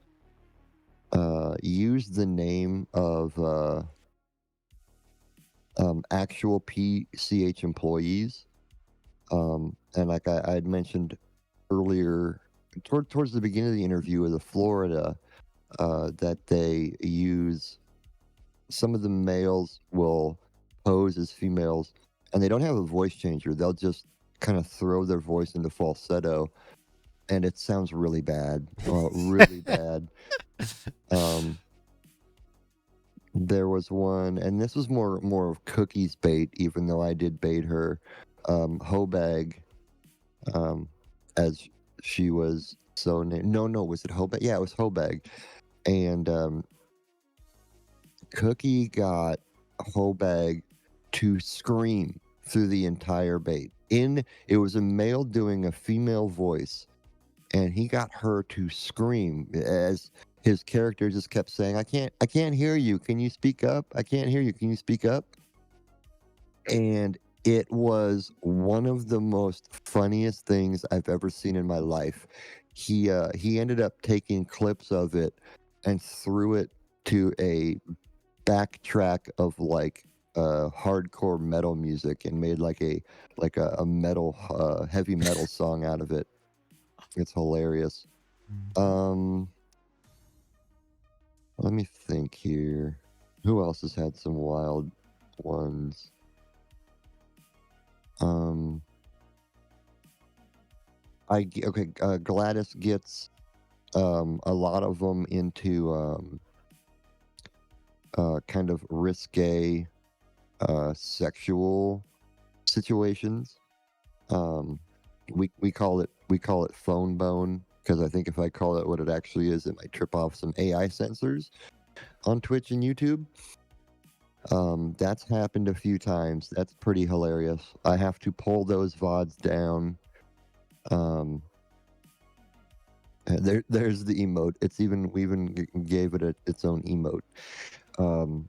use the name of actual PCH employees. And like I had mentioned earlier, towards the beginning of the interview with the Florida, that they use some of the males will pose as females, and they don't have a voice changer. They'll just kind of throw their voice into falsetto, and it sounds really bad, really bad. There was one, and this was more of Cookie's bait, even though I did bait her. Hobag, as she was so named. No, was it Hobag? Yeah, it was Hobag. And Cookie got Hobag to scream through the entire bait. It was a male doing a female voice, and he got her to scream as his character just kept saying, I can't hear you. Can you speak up? I can't hear you. Can you speak up?" And it was one of the most funniest things I've ever seen in my life. He ended up taking clips of it and threw it to a backtrack of like hardcore metal music and made like a metal heavy metal song out of it. It's hilarious. Let me think here. Who else has had some wild ones? Gladys gets a lot of them into kind of risque sexual situations. We call it phone bone, because I think if I call it what it actually is, it might trip off some AI sensors on Twitch and YouTube. That's happened a few times. That's pretty hilarious. I have to pull those VODs down. Um, there's the emote. We even gave it its own emote. Um,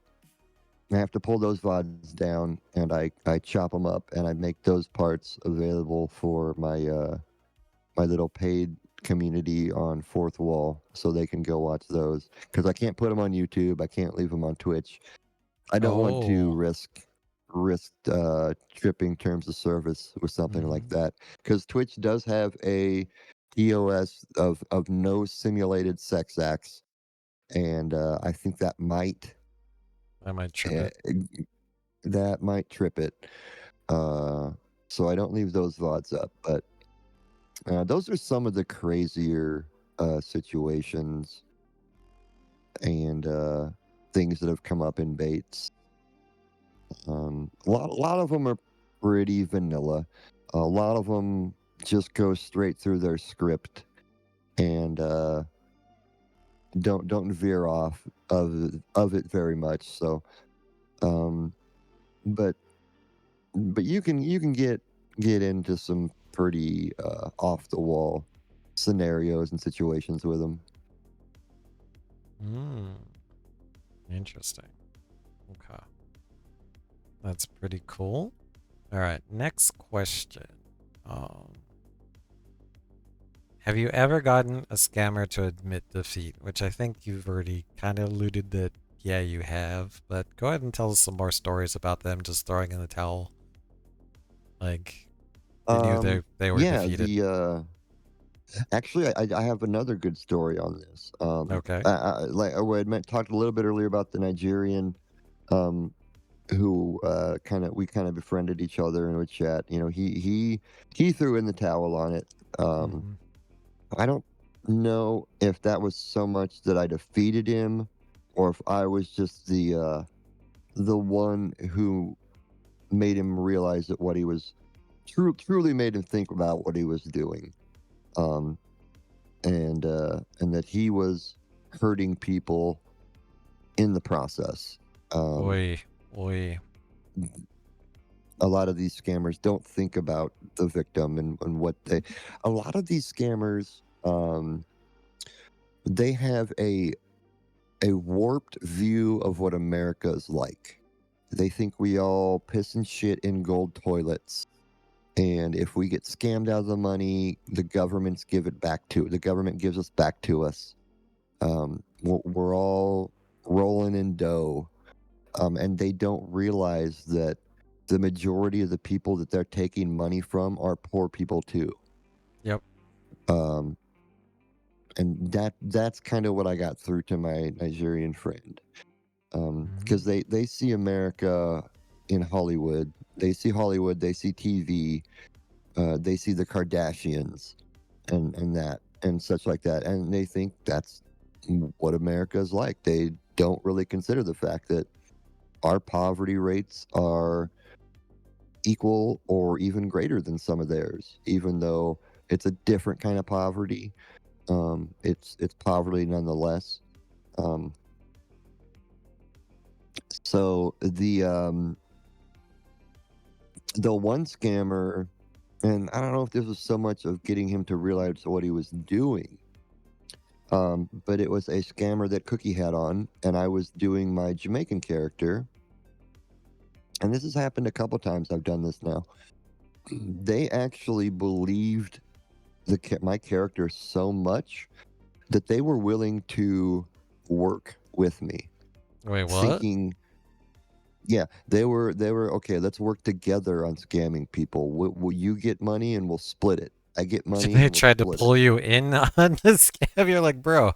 I have to pull those VODs down, and I chop them up, and I make those parts available for my little paid community on Fourth Wall, so they can go watch those. Because I can't put them on YouTube. I can't leave them on Twitch. I don't want to Oh. risk tripping terms of service with something like Mhm. that, because Twitch does have a DOS of no simulated sex acts, and I think I might trip uh, it. that might trip it. Uh, so I don't leave those VODs up, but those are some of the crazier situations and things that have come up in baits. A lot of them are pretty vanilla. A lot of them just go straight through their script and don't veer off of it very much. So, um, but you can get into some pretty off the wall scenarios and situations with them. Mm. Interesting. Okay. That's pretty cool. All right. Next question. Um, have you ever gotten a scammer to admit defeat? Which I think you've already kind of alluded that, yeah, you have. But go ahead and tell us some more stories about them just throwing in the towel. Like, they knew they were Yeah, defeated. the actually, I have another good story on this. Okay. Like I had talked a little bit earlier about the Nigerian, um, who we kind of befriended each other and would chat. You know, he threw in the towel on it. Um, Mm-hmm. I don't know if that was so much that I defeated him, or if I was just the one who made him realize that what he was truly made him think about what he was doing. Um, and that he was hurting people in the process. Um, Oi. Oi. a lot of these scammers don't think about the victim and what they. A lot of these scammers, they have a warped view of what America is like. They think we all piss and shit in gold toilets. And if we get scammed out of the money, the governments give it back to the government gives us back to us. We're all rolling in dough, and they don't realize that the majority of the people that they're taking money from are poor people too. Yep. Um, and that's kind of what I got through to my Nigerian friend, Mm-hmm. because they see America in Hollywood. They see Hollywood. They see TV. They see the Kardashians and that and such like that, and they think that's what America is like. They don't really consider the fact that our poverty rates are equal or even greater than some of theirs, even though it's a different kind of poverty. It's poverty nonetheless. Um, so the one scammer, and I don't know if this was so much of getting him to realize what he was doing. But it was a scammer that Cookie had on, and I was doing my Jamaican character. And this has happened a couple times. I've done this now. They actually believed my character so much that they were willing to work with me, Wait, what? thinking, yeah, they were okay. Let's work together on scamming people. Will you get money and we'll split it? I get money They and we'll tried to split it. pull you in on the scam. You're like, bro.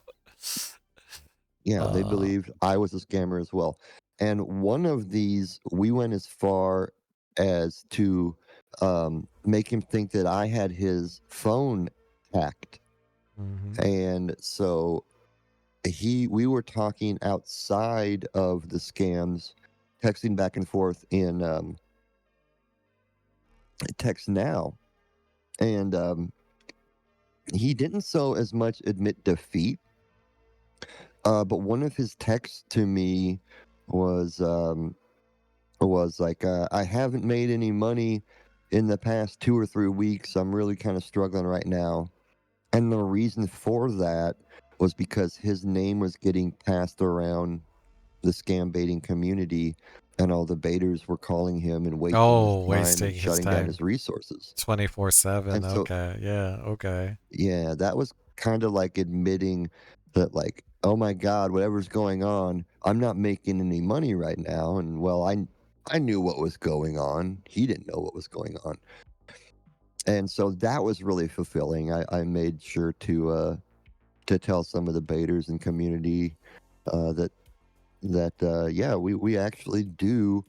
Yeah, they Uh, believed I was a scammer as well. And one of these, we went as far as to make him think that I had his phone hacked. mm-hmm. And so we were talking outside of the scams, texting back and forth in text now. And he didn't so as much admit defeat, but one of his texts to me was. was like, I haven't made any money in the past 2 or 3 weeks. I'm really kind of struggling right now. And the reason for that was because his name was getting passed around the scam baiting community, and all the baiters were calling him and wasting his Oh, time and wasting his shutting down time his resources. 24/7. And so, Okay. Yeah. Okay. yeah, that was kind of like admitting that, like, oh my God, whatever's going on, I'm not making any money right now. And well, I knew what was going on. He didn't know what was going on. And so that was really fulfilling. I made sure to tell some of the baiters and community that yeah, we actually do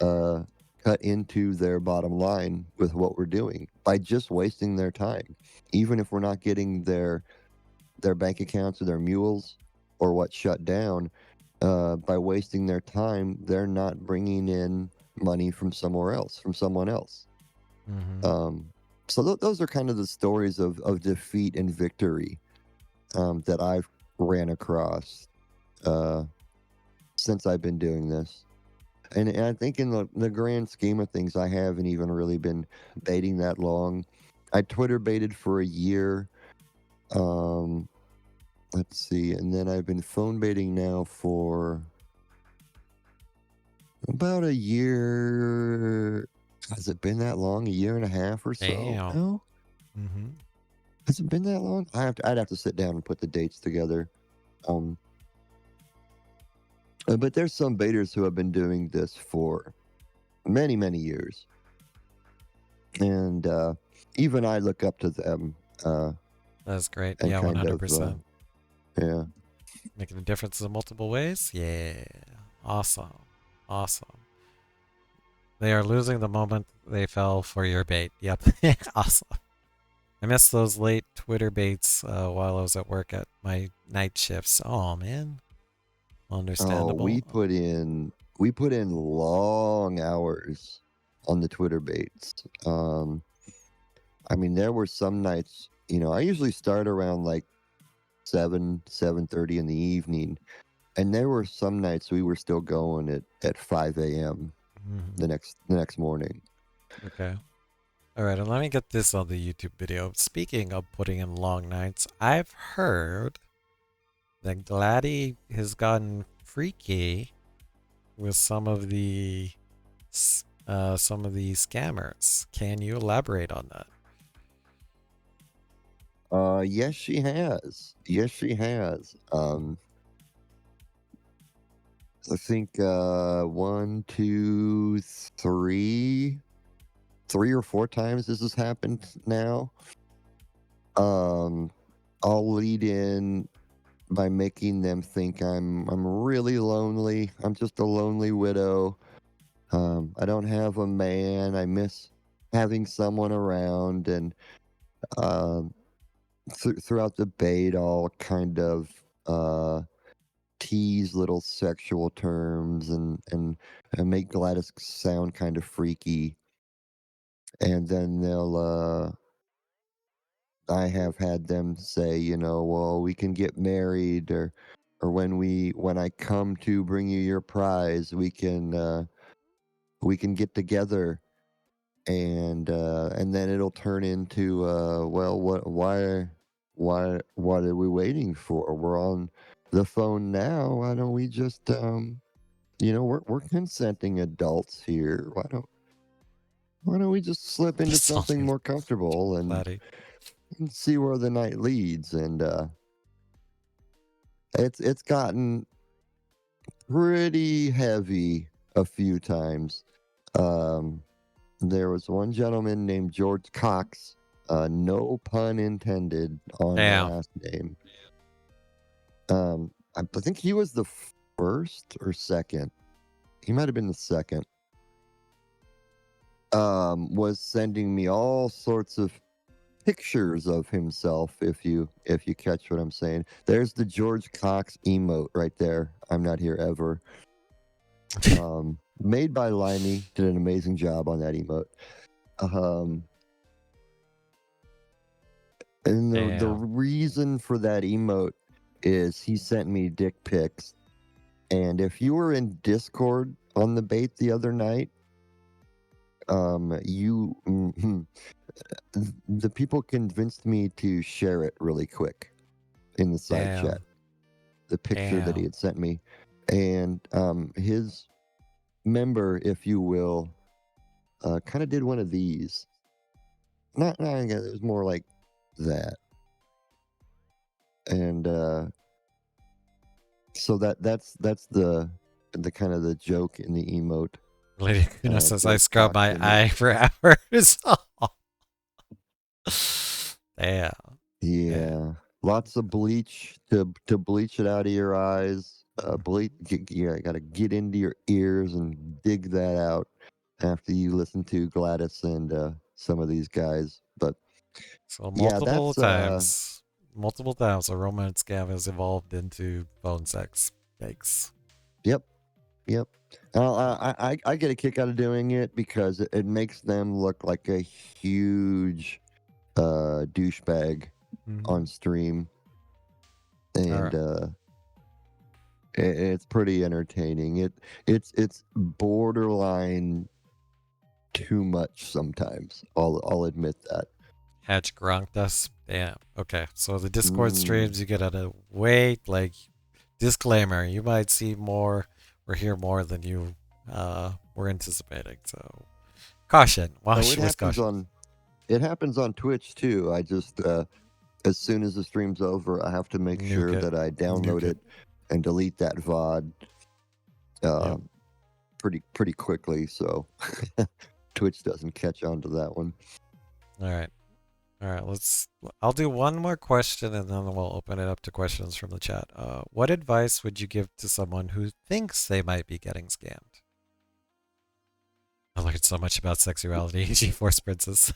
uh, cut into their bottom line with what we're doing by just wasting their time, even if we're not getting their bank accounts or their mules or what shut down. By wasting their time, they're not bringing in money from somewhere else, from someone else. Mm-hmm. Um, so those are kind of the stories of defeat and victory that I've ran across uh, since I've been doing this. And I think in the grand scheme of things, I haven't even really been baiting that long. I Twitter baited for a year. Um, let's see. And then I've been phone baiting now for about a year. Has it been that long? A year and a half or so? Damn. No? Mm-hmm. Has it been that long? I'd have to sit down and put the dates together. Um, but there's some baiters who have been doing this for many, many years. And even I look up to them That's great. and Yeah, kind of, 100%. yeah. Making a difference in multiple ways. Yeah. Awesome. Awesome. They are losing the moment they fell for your bait. Yep. Awesome. I missed those late Twitter baits while I was at work at my night shifts. Oh man, Oh, understandable. we put in long hours on the Twitter baits. I mean, there were some nights, I usually start around like 7:30 in the evening, and there were some nights we were still going at 5 a.m. Mhm. the next morning. Okay. All right, and let me get this on the YouTube video. Speaking of putting in long nights, I've heard that Gladdy has gotten freaky with some of the scammers. Can you elaborate on that? Yes, she has. Yes, she has. I think one, two, three or four times this has happened now. I'll lead in by making them think I'm really lonely. I'm just a lonely widow. I don't have a man. I miss having someone around, and um, throughout the bait, I'll kind of tease little sexual terms and make Gladys sound kind of freaky, and then I have had them say, well, we can get married, or when I come to bring you your prize, we can get together, and then it'll turn into, well, what are we waiting for? We're on the phone now. Why don't we just we're consenting adults here. Why don't we just slip into Just something only more comfortable and Gladdy. see where the night leads? And it's gotten pretty heavy a few times. Um, there was one gentleman named George Cox, no pun intended on the Damn. last name. I think he was the first or second. He might have been the second. Was sending me all sorts of pictures of himself, if you catch what I'm saying. There's the George Cox emote right there. I'm not here ever. Made by Limey, did an amazing job on that emote. And the Damn. reason for that emote is he sent me dick pics And if you were in Discord on the bait the other night, the people convinced me to share it really quick in the side chat. Damn. The picture that he Damn. had sent me, and his member, if you will, kind of did one of these. Not, it was more like that, and so that's the kind of the joke in the emote. Lady Kuna says I George scrub talks my in it. eye for hours. Damn. Yeah, lots of bleach to bleach it out of your eyes. Bleach, you got to get into your ears and dig that out after you listen to Gladys and some of these guys. But So yeah, that's multiple times a romance scam has evolved into phone sex. Yikes. yep, yep. I get a kick out of doing it because it makes them look like a huge douchebag on stream, and Alright. it's pretty entertaining. It's borderline too much sometimes. I'll admit that. Hatch gronked us. Damn. Okay. So the Discord Mm. streams you get to wait. Like, disclaimer: you might see more or hear more than you were anticipating. So caution. Oh, Wash with caution. it happens on Twitch too. I just as soon as the stream's over, I have to make Nuke sure it. that I download Nuke it. it and delete that VOD Yep. pretty quickly, so Twitch doesn't catch on to that one. All right. All right. I'll do one more question and then we'll open it up to questions from the chat. What advice would you give to someone who thinks they might be getting scammed? I learned so much about sexuality, G-Force Princess.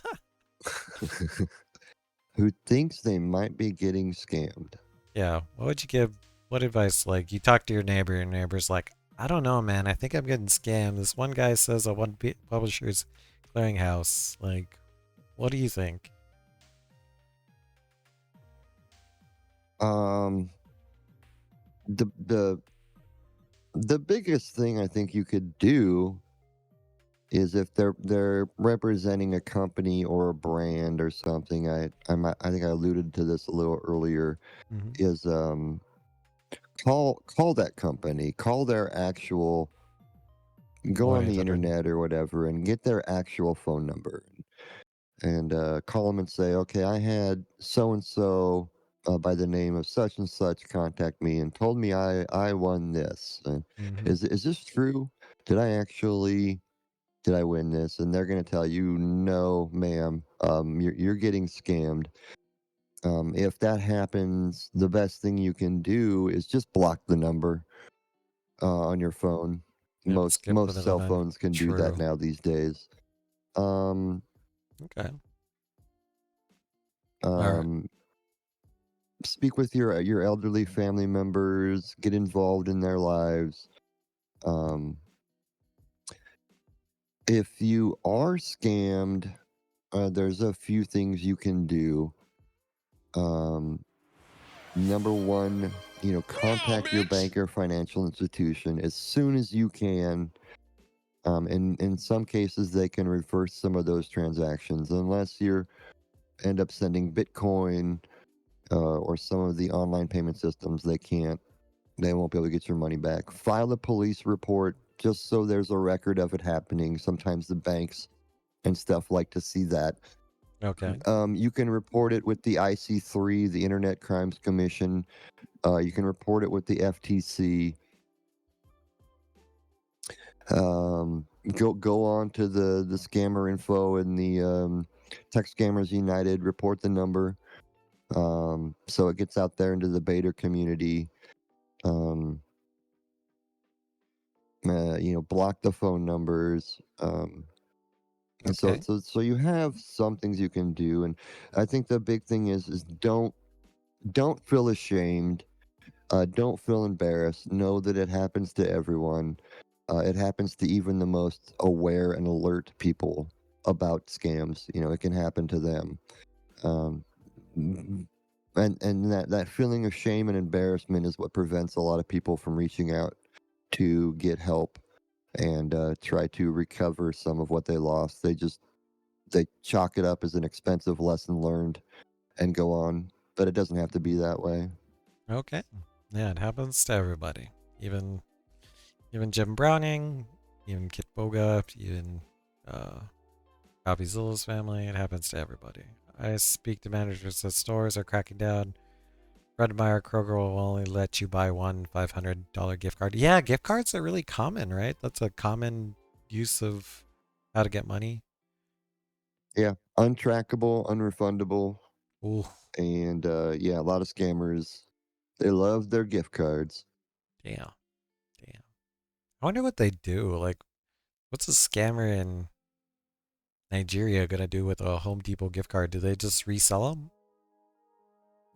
Who thinks they might be getting scammed? Yeah. What would you give? What advice? Like, you talk to your neighbor's like, I don't know, man. I think I'm getting scammed. This one guy says I want publisher's clearinghouse. Like, what do you think? The biggest thing I think you could do is if they're representing a company or a brand or something. I think I alluded to this a little earlier. Is call that company, call their actual, go on the 1-800. internet or whatever, and get their actual phone number, and call them and say, okay, I had so and so by the name of such and such contact me and told me I won this. Is this true? Did I actually did I win this? And they're going to tell you, no, ma'am, you're getting scammed. If that happens, the best thing you can do is just block the number on your phone. Yep, Most skip the cell middleman. phones can do that True. now these days. Okay. All right. Speak with your elderly family members. Get involved in their lives. If you are scammed, there's a few things you can do. Number one, contact your bank or financial institution as soon as you can. In some cases, they can reverse some of those transactions unless you end up sending Bitcoin or some of the online payment systems. They can't. They won't be able to get your money back. File a police report just so there's a record of it happening. Sometimes the banks and stuff like to see that. Okay. You can report it with the IC3, the Internet Crimes Commission. You can report it with the FTC. Go on to the scammer info and the Tech Scammers United. Report the number, so it gets out there into the beta community. Block the phone numbers. Okay. So you have some things you can do, and I think the big thing is don't feel ashamed. Don't feel embarrassed. Know that it happens to everyone. It happens to even the most aware and alert people about scams. It can happen to them. Um, and that feeling of shame and embarrassment is what prevents a lot of people from reaching out to get help and try to recover some of what they lost. They chalk it up as an expensive lesson learned and go on, but it doesn't have to be that way. Okay. Yeah, it happens to everybody. Even Jim Browning, even Kit Boga, even Bobby Zilla's family. It happens to everybody. I speak to managers at stores are cracking down. Fred Meyer Kroger will only let you buy one $500 gift card. Yeah, gift cards are really common, right? That's a common use of how to get money. Yeah, untrackable, unrefundable, Ooh, and yeah, a lot of scammers. They love their gift cards. damn, damn. I wonder what they do. Like, what's a scammer in Nigeria gonna do with a Home Depot gift card? Do they just resell them?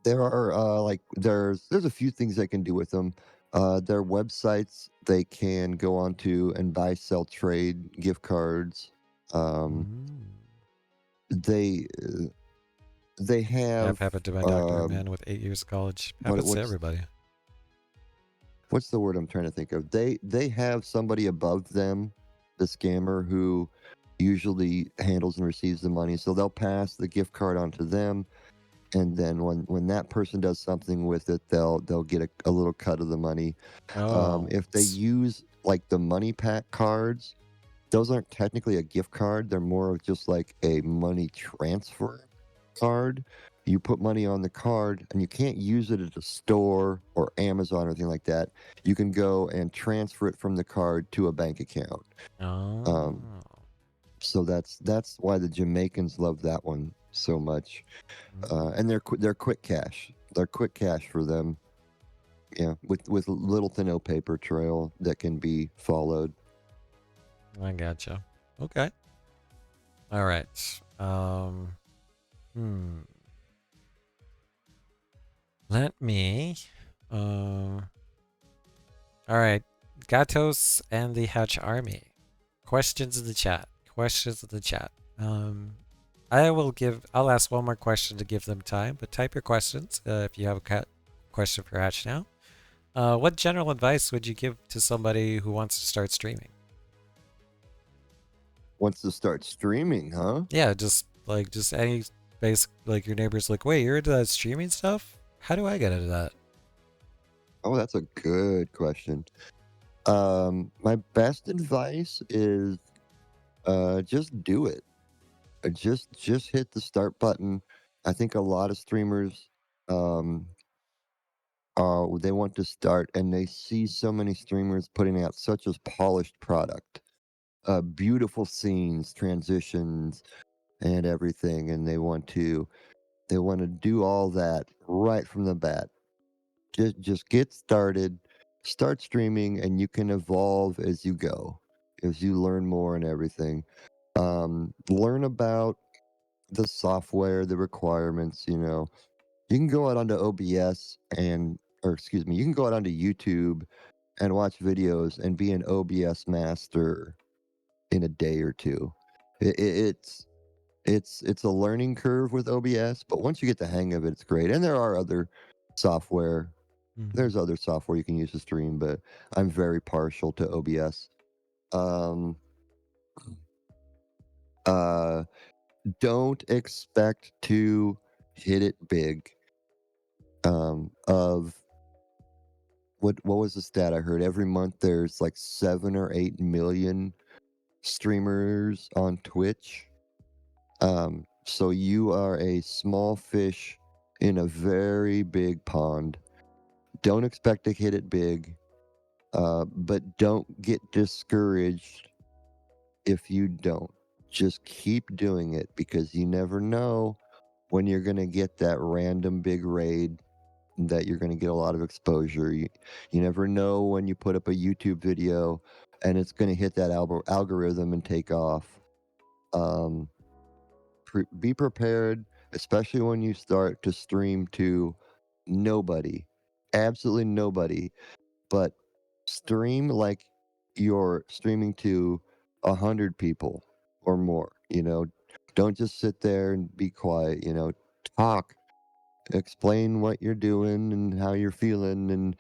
There are there's a few things they can do with them. Their websites they can go onto and buy, sell, trade gift cards. Um, Mm. they they Yeah, I've have happened to my doctor, a man with 8 years of college. what Happens to everybody. what's the word I'm trying to think of? They have somebody above them, the scammer, who usually handles and receives the money. So they'll pass the gift card onto them, and then when that person does something with it, they'll get a little cut of the money. Oh, If they use like the money pack cards, those aren't technically a gift card. They're more of just like a money transfer card. You put money on the card and you can't use it at a store or Amazon or anything like that. You can go and transfer it from the card to a bank account. oh. Um, so that's why the Jamaicans love that one so much. And they're quick cash. They're quick cash for them. Yeah, with little to no paper trail that can be followed. I gotcha. Okay. All right. Hmm. Let me. Uh. All right. Gatos and the Hatch Army. Questions in the chat. Questions in the chat. I will give. I'll ask one more question to give them time, but type your questions if you have a question for Hatch now. What general advice would you give to somebody who wants to start streaming? Wants to start streaming, huh? Yeah, just any basic, like your neighbor's like, wait, you're into that streaming stuff? How do I get into that? Oh, that's a good question. My best advice is just do it. Just hit the start button. I think a lot of streamers um they want to start and they see so many streamers putting out such a polished product. Beautiful scenes, transitions, and everything, and they want to do all that right from the bat. Just get started, start streaming, and you can evolve as you go, as you learn more and everything. Learn about the software, the requirements. You can go out onto OBS or excuse me, you can go out onto YouTube and watch videos and be an OBS master in a day or two. It's a learning curve with OBS, but once you get the hang of it, it's great. And there are other software. There's other software you can use to stream, but I'm very partial to OBS. Um, uh, don't expect to hit it big. Of what was the stat I heard? Every month there's like 7 or 8 million streamers on Twitch. So you are a small fish in a very big pond. Don't expect to hit it big, but don't get discouraged if you don't. Just keep doing it because you never know when you're going to get that random big raid that you're going to get a lot of exposure. You never know when you put up a YouTube video and it's going to hit that algorithm and take off. Um, be prepared, especially when you start to stream to nobody, absolutely nobody, but stream like you're streaming to 100 people or more. Don't just sit there and be quiet. Talk, explain what you're doing and how you're feeling, and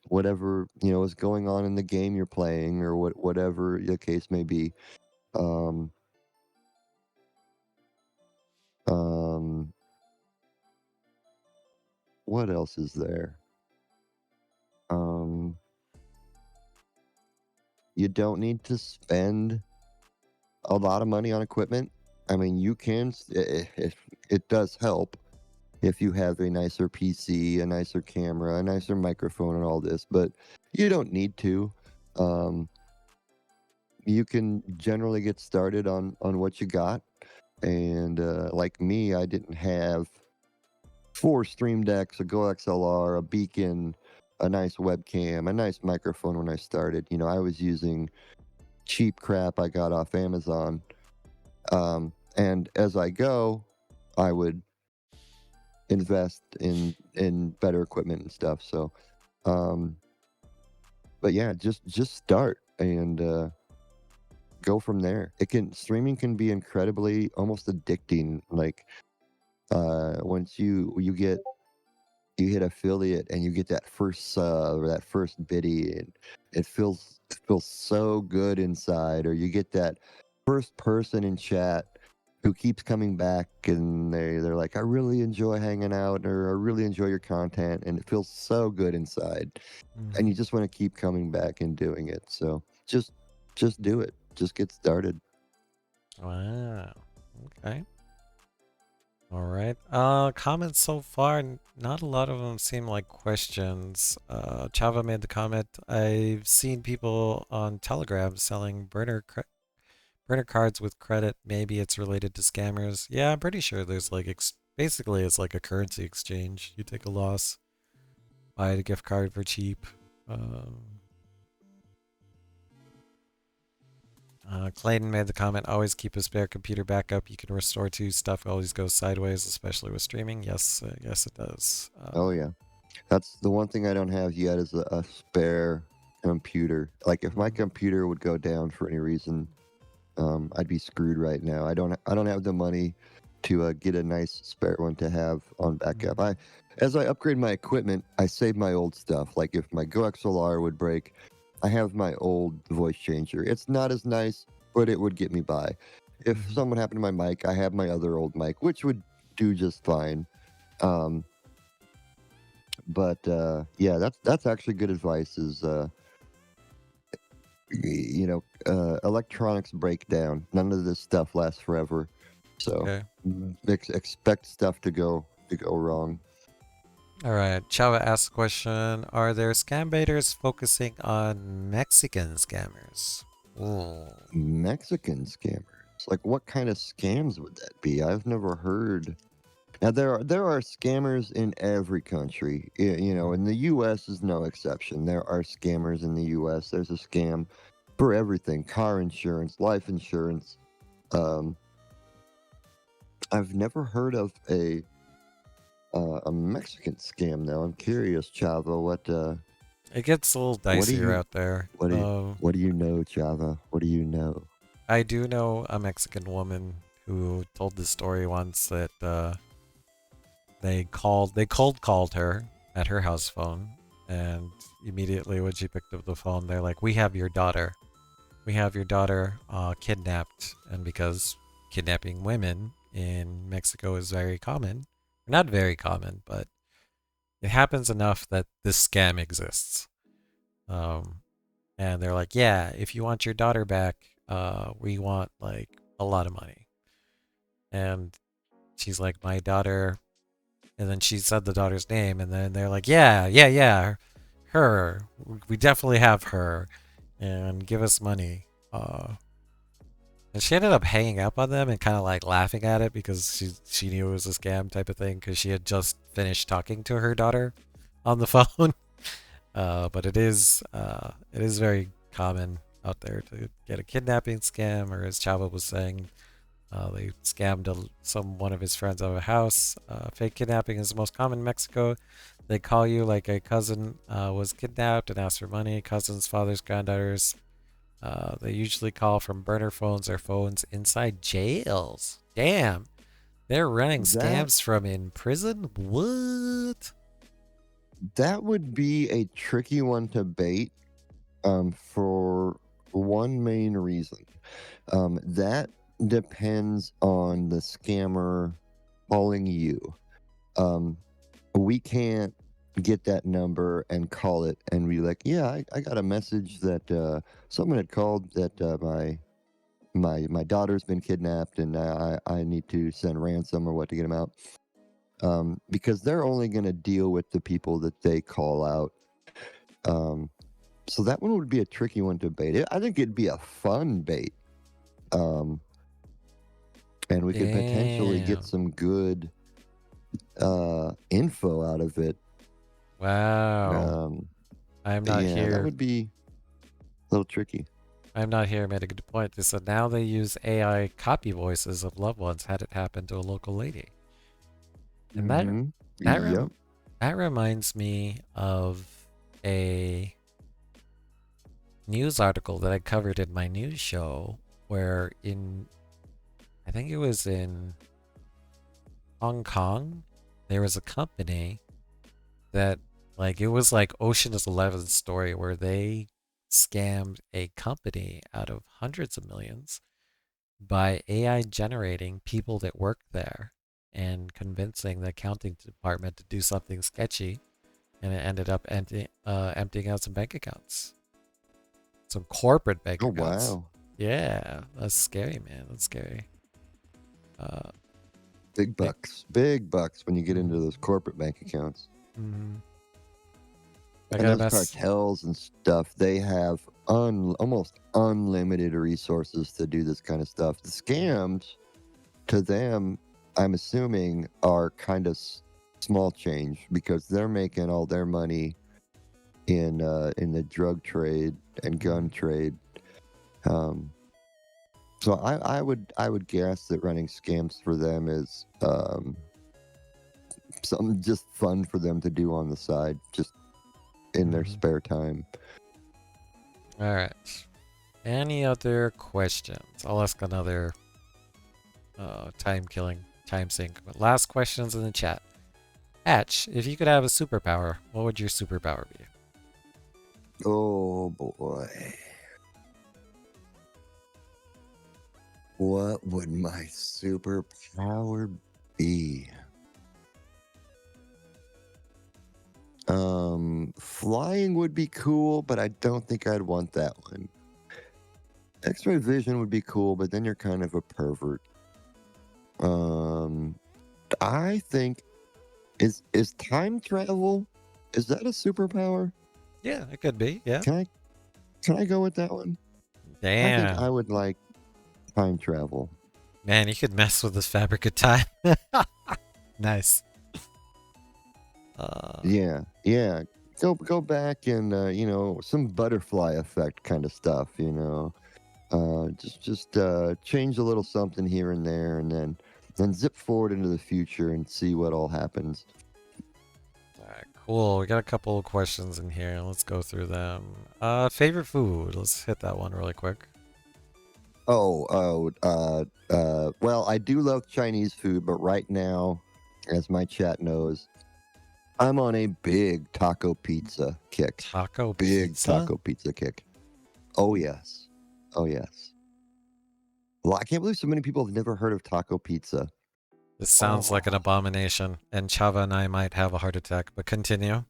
whatever is going on in the game you're playing, or whatever the case may be. Um, um, what else is there? Um, you don't need to spend a lot of money on equipment. I mean, you can. It does help if you have a nicer PC, a nicer camera, a nicer microphone, and all this, but you don't need to. Um, you can generally get started on what you got. And like me, I didn't have 4 Stream Decks, a Go XLR, a beacon, a nice webcam, a nice microphone when I started. I was using cheap crap I got off Amazon. And as I go, I would invest in better equipment and stuff. So, um, but yeah, just start and go from there. Streaming can be incredibly, almost addicting. Like once you get you hit affiliate and you get that first sub or that first biddy, and it feels so good inside. Or you get that first person in chat who keeps coming back, and they're like, I really enjoy hanging out, or I really enjoy your content, and it feels so good inside, and you just want to keep coming back and doing it. So just do it. Just get started. Wow. Okay. All right. Comments so far, not a lot of them seem like questions. Chava made the comment, I've seen people on Telegram selling burner cards with credit. Maybe it's related to scammers. Yeah, I'm pretty sure there's like basically it's like a currency exchange. You take a loss, buy a gift card for cheap. Um, Clayton made the comment, always keep a spare computer backup you can restore to. Stuff always goes sideways, especially with streaming. Yes, yes it does. Oh yeah. That's the one thing I don't have yet, is a spare computer. Like if my computer would go down for any reason, I'd be screwed right now. I don't have the money to get a nice spare one to have on backup. As I upgrade my equipment, I save my old stuff. Like if my Go XLR would break, I have my old voice changer. It's not as nice, but it would get me by. If something happened to my mic, I have my other old mic, which would do just fine. But yeah, that's actually good advice. Is electronics break down. None of this stuff lasts forever, so Okay. expect stuff to go wrong. All right. Chava asked the question, are there scam baiters focusing on Mexican scammers? Ooh. Mexican scammers, like what kind of scams would that be? I've never heard. Now there are scammers in every country. And the U.S. is no exception. There are scammers in the U.S. There's a scam for everything: car insurance, life insurance. I've never heard of a Mexican scam though. I'm curious, Chava. It gets a little What do dicier you out there. what do you know, Chava? What do you know? I do know a Mexican woman who told this story once that they cold called her at her house phone, and immediately when she picked up the phone, they're like, "We have your daughter. We have your daughter kidnapped." And because kidnapping women in Mexico is very common, not very common, but it happens enough that this scam exists. Um, and they're like, "Yeah, if you want your daughter back, we want like a lot of money." And she's like, "My daughter," and then she said the daughter's name, and then they're like, "Yeah, yeah, yeah, her. We definitely have her, and give us money." And she ended up hanging up on them and kind of like laughing at it because she knew it was a scam type of thing because she had just finished talking to her daughter on the phone. But it is very common out there to get a kidnapping scam, or as Chava was saying, they scammed one of his friends out of a house. Fake kidnapping is the most common in Mexico. They call you like a cousin was kidnapped and ask for money. Cousins, fathers, granddaughters. They usually call from burner phones or phones inside jails. Damn, they're running That scams from in prison. What? That would be a tricky one to bait, for one main reason. That depends on the scammer calling you. Um, we can't get that number and call it and be like, yeah, I got a message that someone had called that my daughter's been kidnapped and I need to send ransom or what to get them out. Because they're only going to deal with the people that they call out. Um, so that one would be a tricky one to bait. I think it'd be a fun bait. Um, and we could potentially get Damn. some good info out of it. Wow. I'm But not yeah, that here. would be a little tricky. I'm not here made a good point. They said now they use AI copy voices of loved ones had it happen to a local lady. And Mm-hmm. that Yep. that reminds me of a news article that I covered in my news show where I think it was in Hong Kong, there was a company that it was like Ocean's 11 story where they scammed a company out of hundreds of millions by AI generating people that worked there and convincing the accounting department to do something sketchy, and it ended up emptying out some bank accounts, some corporate bank Oh accounts. wow. Yeah, that's scary, man. That's scary. Uh, Big big, bucks. Big bucks when you get into those corporate bank accounts. mm-hmm. I And got a those mess. cartels and stuff, they have almost unlimited resources to do this kind of stuff. The scams to them, I'm assuming, are kind of small change because they're making all their money in the drug trade and gun trade. So I would guess that running scams for them is something just fun for them to do on the side, just in their spare time. All right. Any other questions? I'll ask another time sink. But last questions in the chat. Hatch, if you could have a superpower, what would your superpower be? Oh boy. What would my superpower be? Flying would be cool, but I don't think I'd want that one. X-ray vision would be cool, but then you're kind of a pervert. I think is time travel, is that a superpower? Yeah, it could be. Yeah. Can I go with that one? I think I Damn. would like time travel. Man, you could mess with this fabric of time. Nice. Yeah. Go back and some butterfly effect kind of stuff. Just change a little something here and there, and then zip forward into the future and see what all happens. All right, cool. We got a couple of questions in here. Let's go through them. Favorite food. Let's hit that one really quick. Well, I do love Chinese food, but right now, as my chat knows, I'm on a big taco pizza kick. Taco Big pizza? taco pizza kick. Oh yes. Oh yes. Well, I can't believe so many people have never heard of taco pizza. This sounds like an abomination, and Chava and I might have a heart attack, but continue.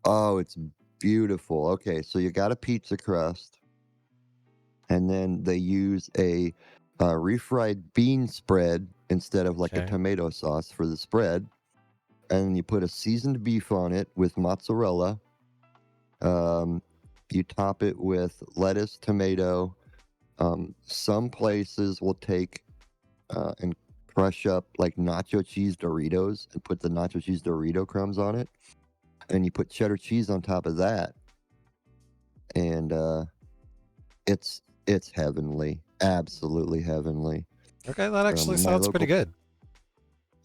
Oh, it's beautiful. Okay, so you got a pizza crust, and then they use a refried bean spread instead of like a Okay. tomato sauce for the spread. And you put a seasoned beef on it with mozzarella. You top it with lettuce, tomato. Some places will take and crush up like nacho cheese Doritos and put the nacho cheese Dorito crumbs on it. And you put cheddar cheese on top of that. And it's heavenly. Absolutely heavenly. Okay, that actually My sounds pretty local,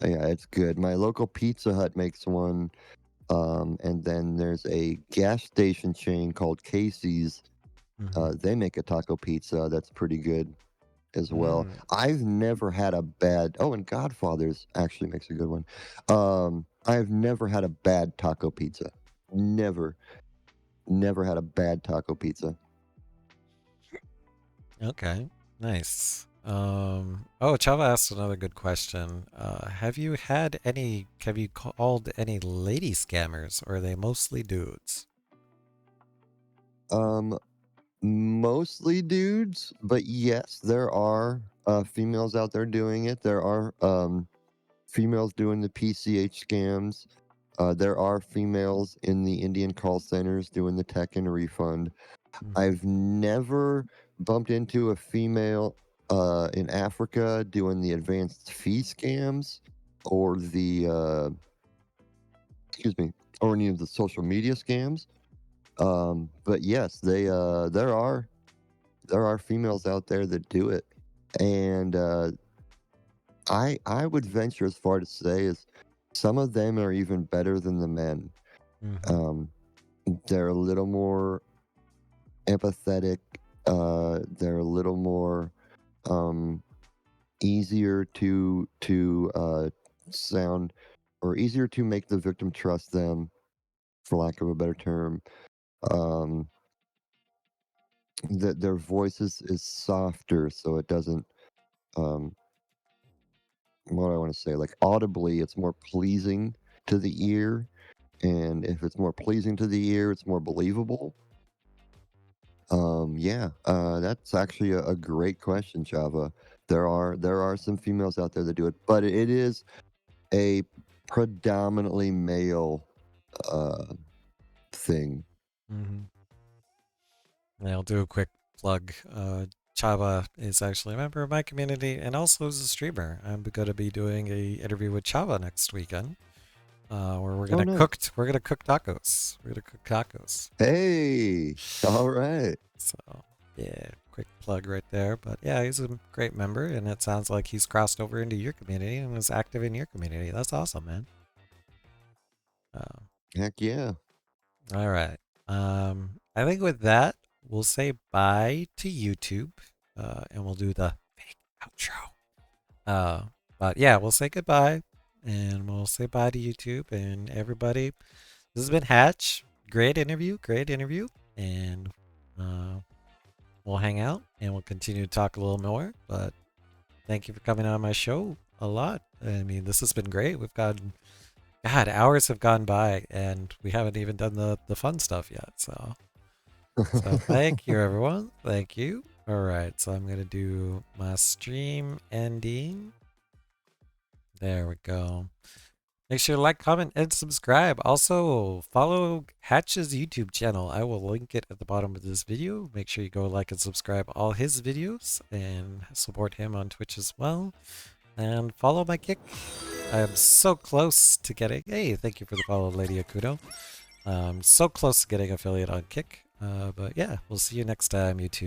good. yeah, it's good. My local Pizza Hut makes one. And then there's a gas station chain called Casey's. They make a taco pizza that's pretty good as well. Mm. I've never had a bad. Oh, and Godfather's actually makes a good one. I've never had a bad taco pizza. Never had a bad taco pizza. Okay, nice. Oh, Chava asked another good question. Have you called any lady scammers, or are they mostly dudes? Mostly dudes, but yes, there are females out there doing it. There are females doing the PCH scams. There are females in the Indian call centers doing the tech and refund. I've never bumped into a female in Africa doing the advanced fee scams or excuse me, or any of the social media scams. But yes, there are females out there that do it, and I would venture as far to say is some of them are even better than the men. Mm-hmm. They're a little more empathetic. They're a little more easier to sound or easier to make the victim trust them, for lack of a better term. Um, that their voice is softer, so it doesn't. Um, what do I want to say? Like audibly, it's more pleasing to the ear, and if it's more pleasing to the ear, it's more believable. Yeah, that's actually a great question, Chava. There are some females out there that do it, but it is a predominantly male uh, thing. Mm-hmm. Yeah, I'll do a quick plug. Chava is actually a member of my community and also is a streamer. I'm going to be doing a interview with Chava next weekend, where Oh, nice. we're gonna cook tacos. We're gonna cook tacos. Hey, all right. So yeah, quick plug right there. But yeah, he's a great member, and it sounds like he's crossed over into your community and is active in your community. That's awesome, man. Heck yeah. All right. I think with that, we'll say bye to YouTube, and we'll do the fake outro. But yeah, we'll say goodbye, and we'll say bye to YouTube and everybody. This has been Hatch. Great interview, and we'll hang out and we'll continue to talk a little more. But thank you for coming on my show a lot. I mean, this has been great. God, hours have gone by and we haven't even done the fun stuff yet. So thank you, everyone. Thank you. All right, so I'm going to do my stream ending. There we go. Make sure to like, comment, and subscribe. Also, follow Hatch's YouTube channel. I will link it at the bottom of this video. Make sure you go like and subscribe all his videos and support him on Twitch as well. And follow my Kick. I am so close to getting... Hey, thank you for the follow, Lady Akudo. So close to getting affiliate on Kick. But yeah, we'll see you next time, YouTube.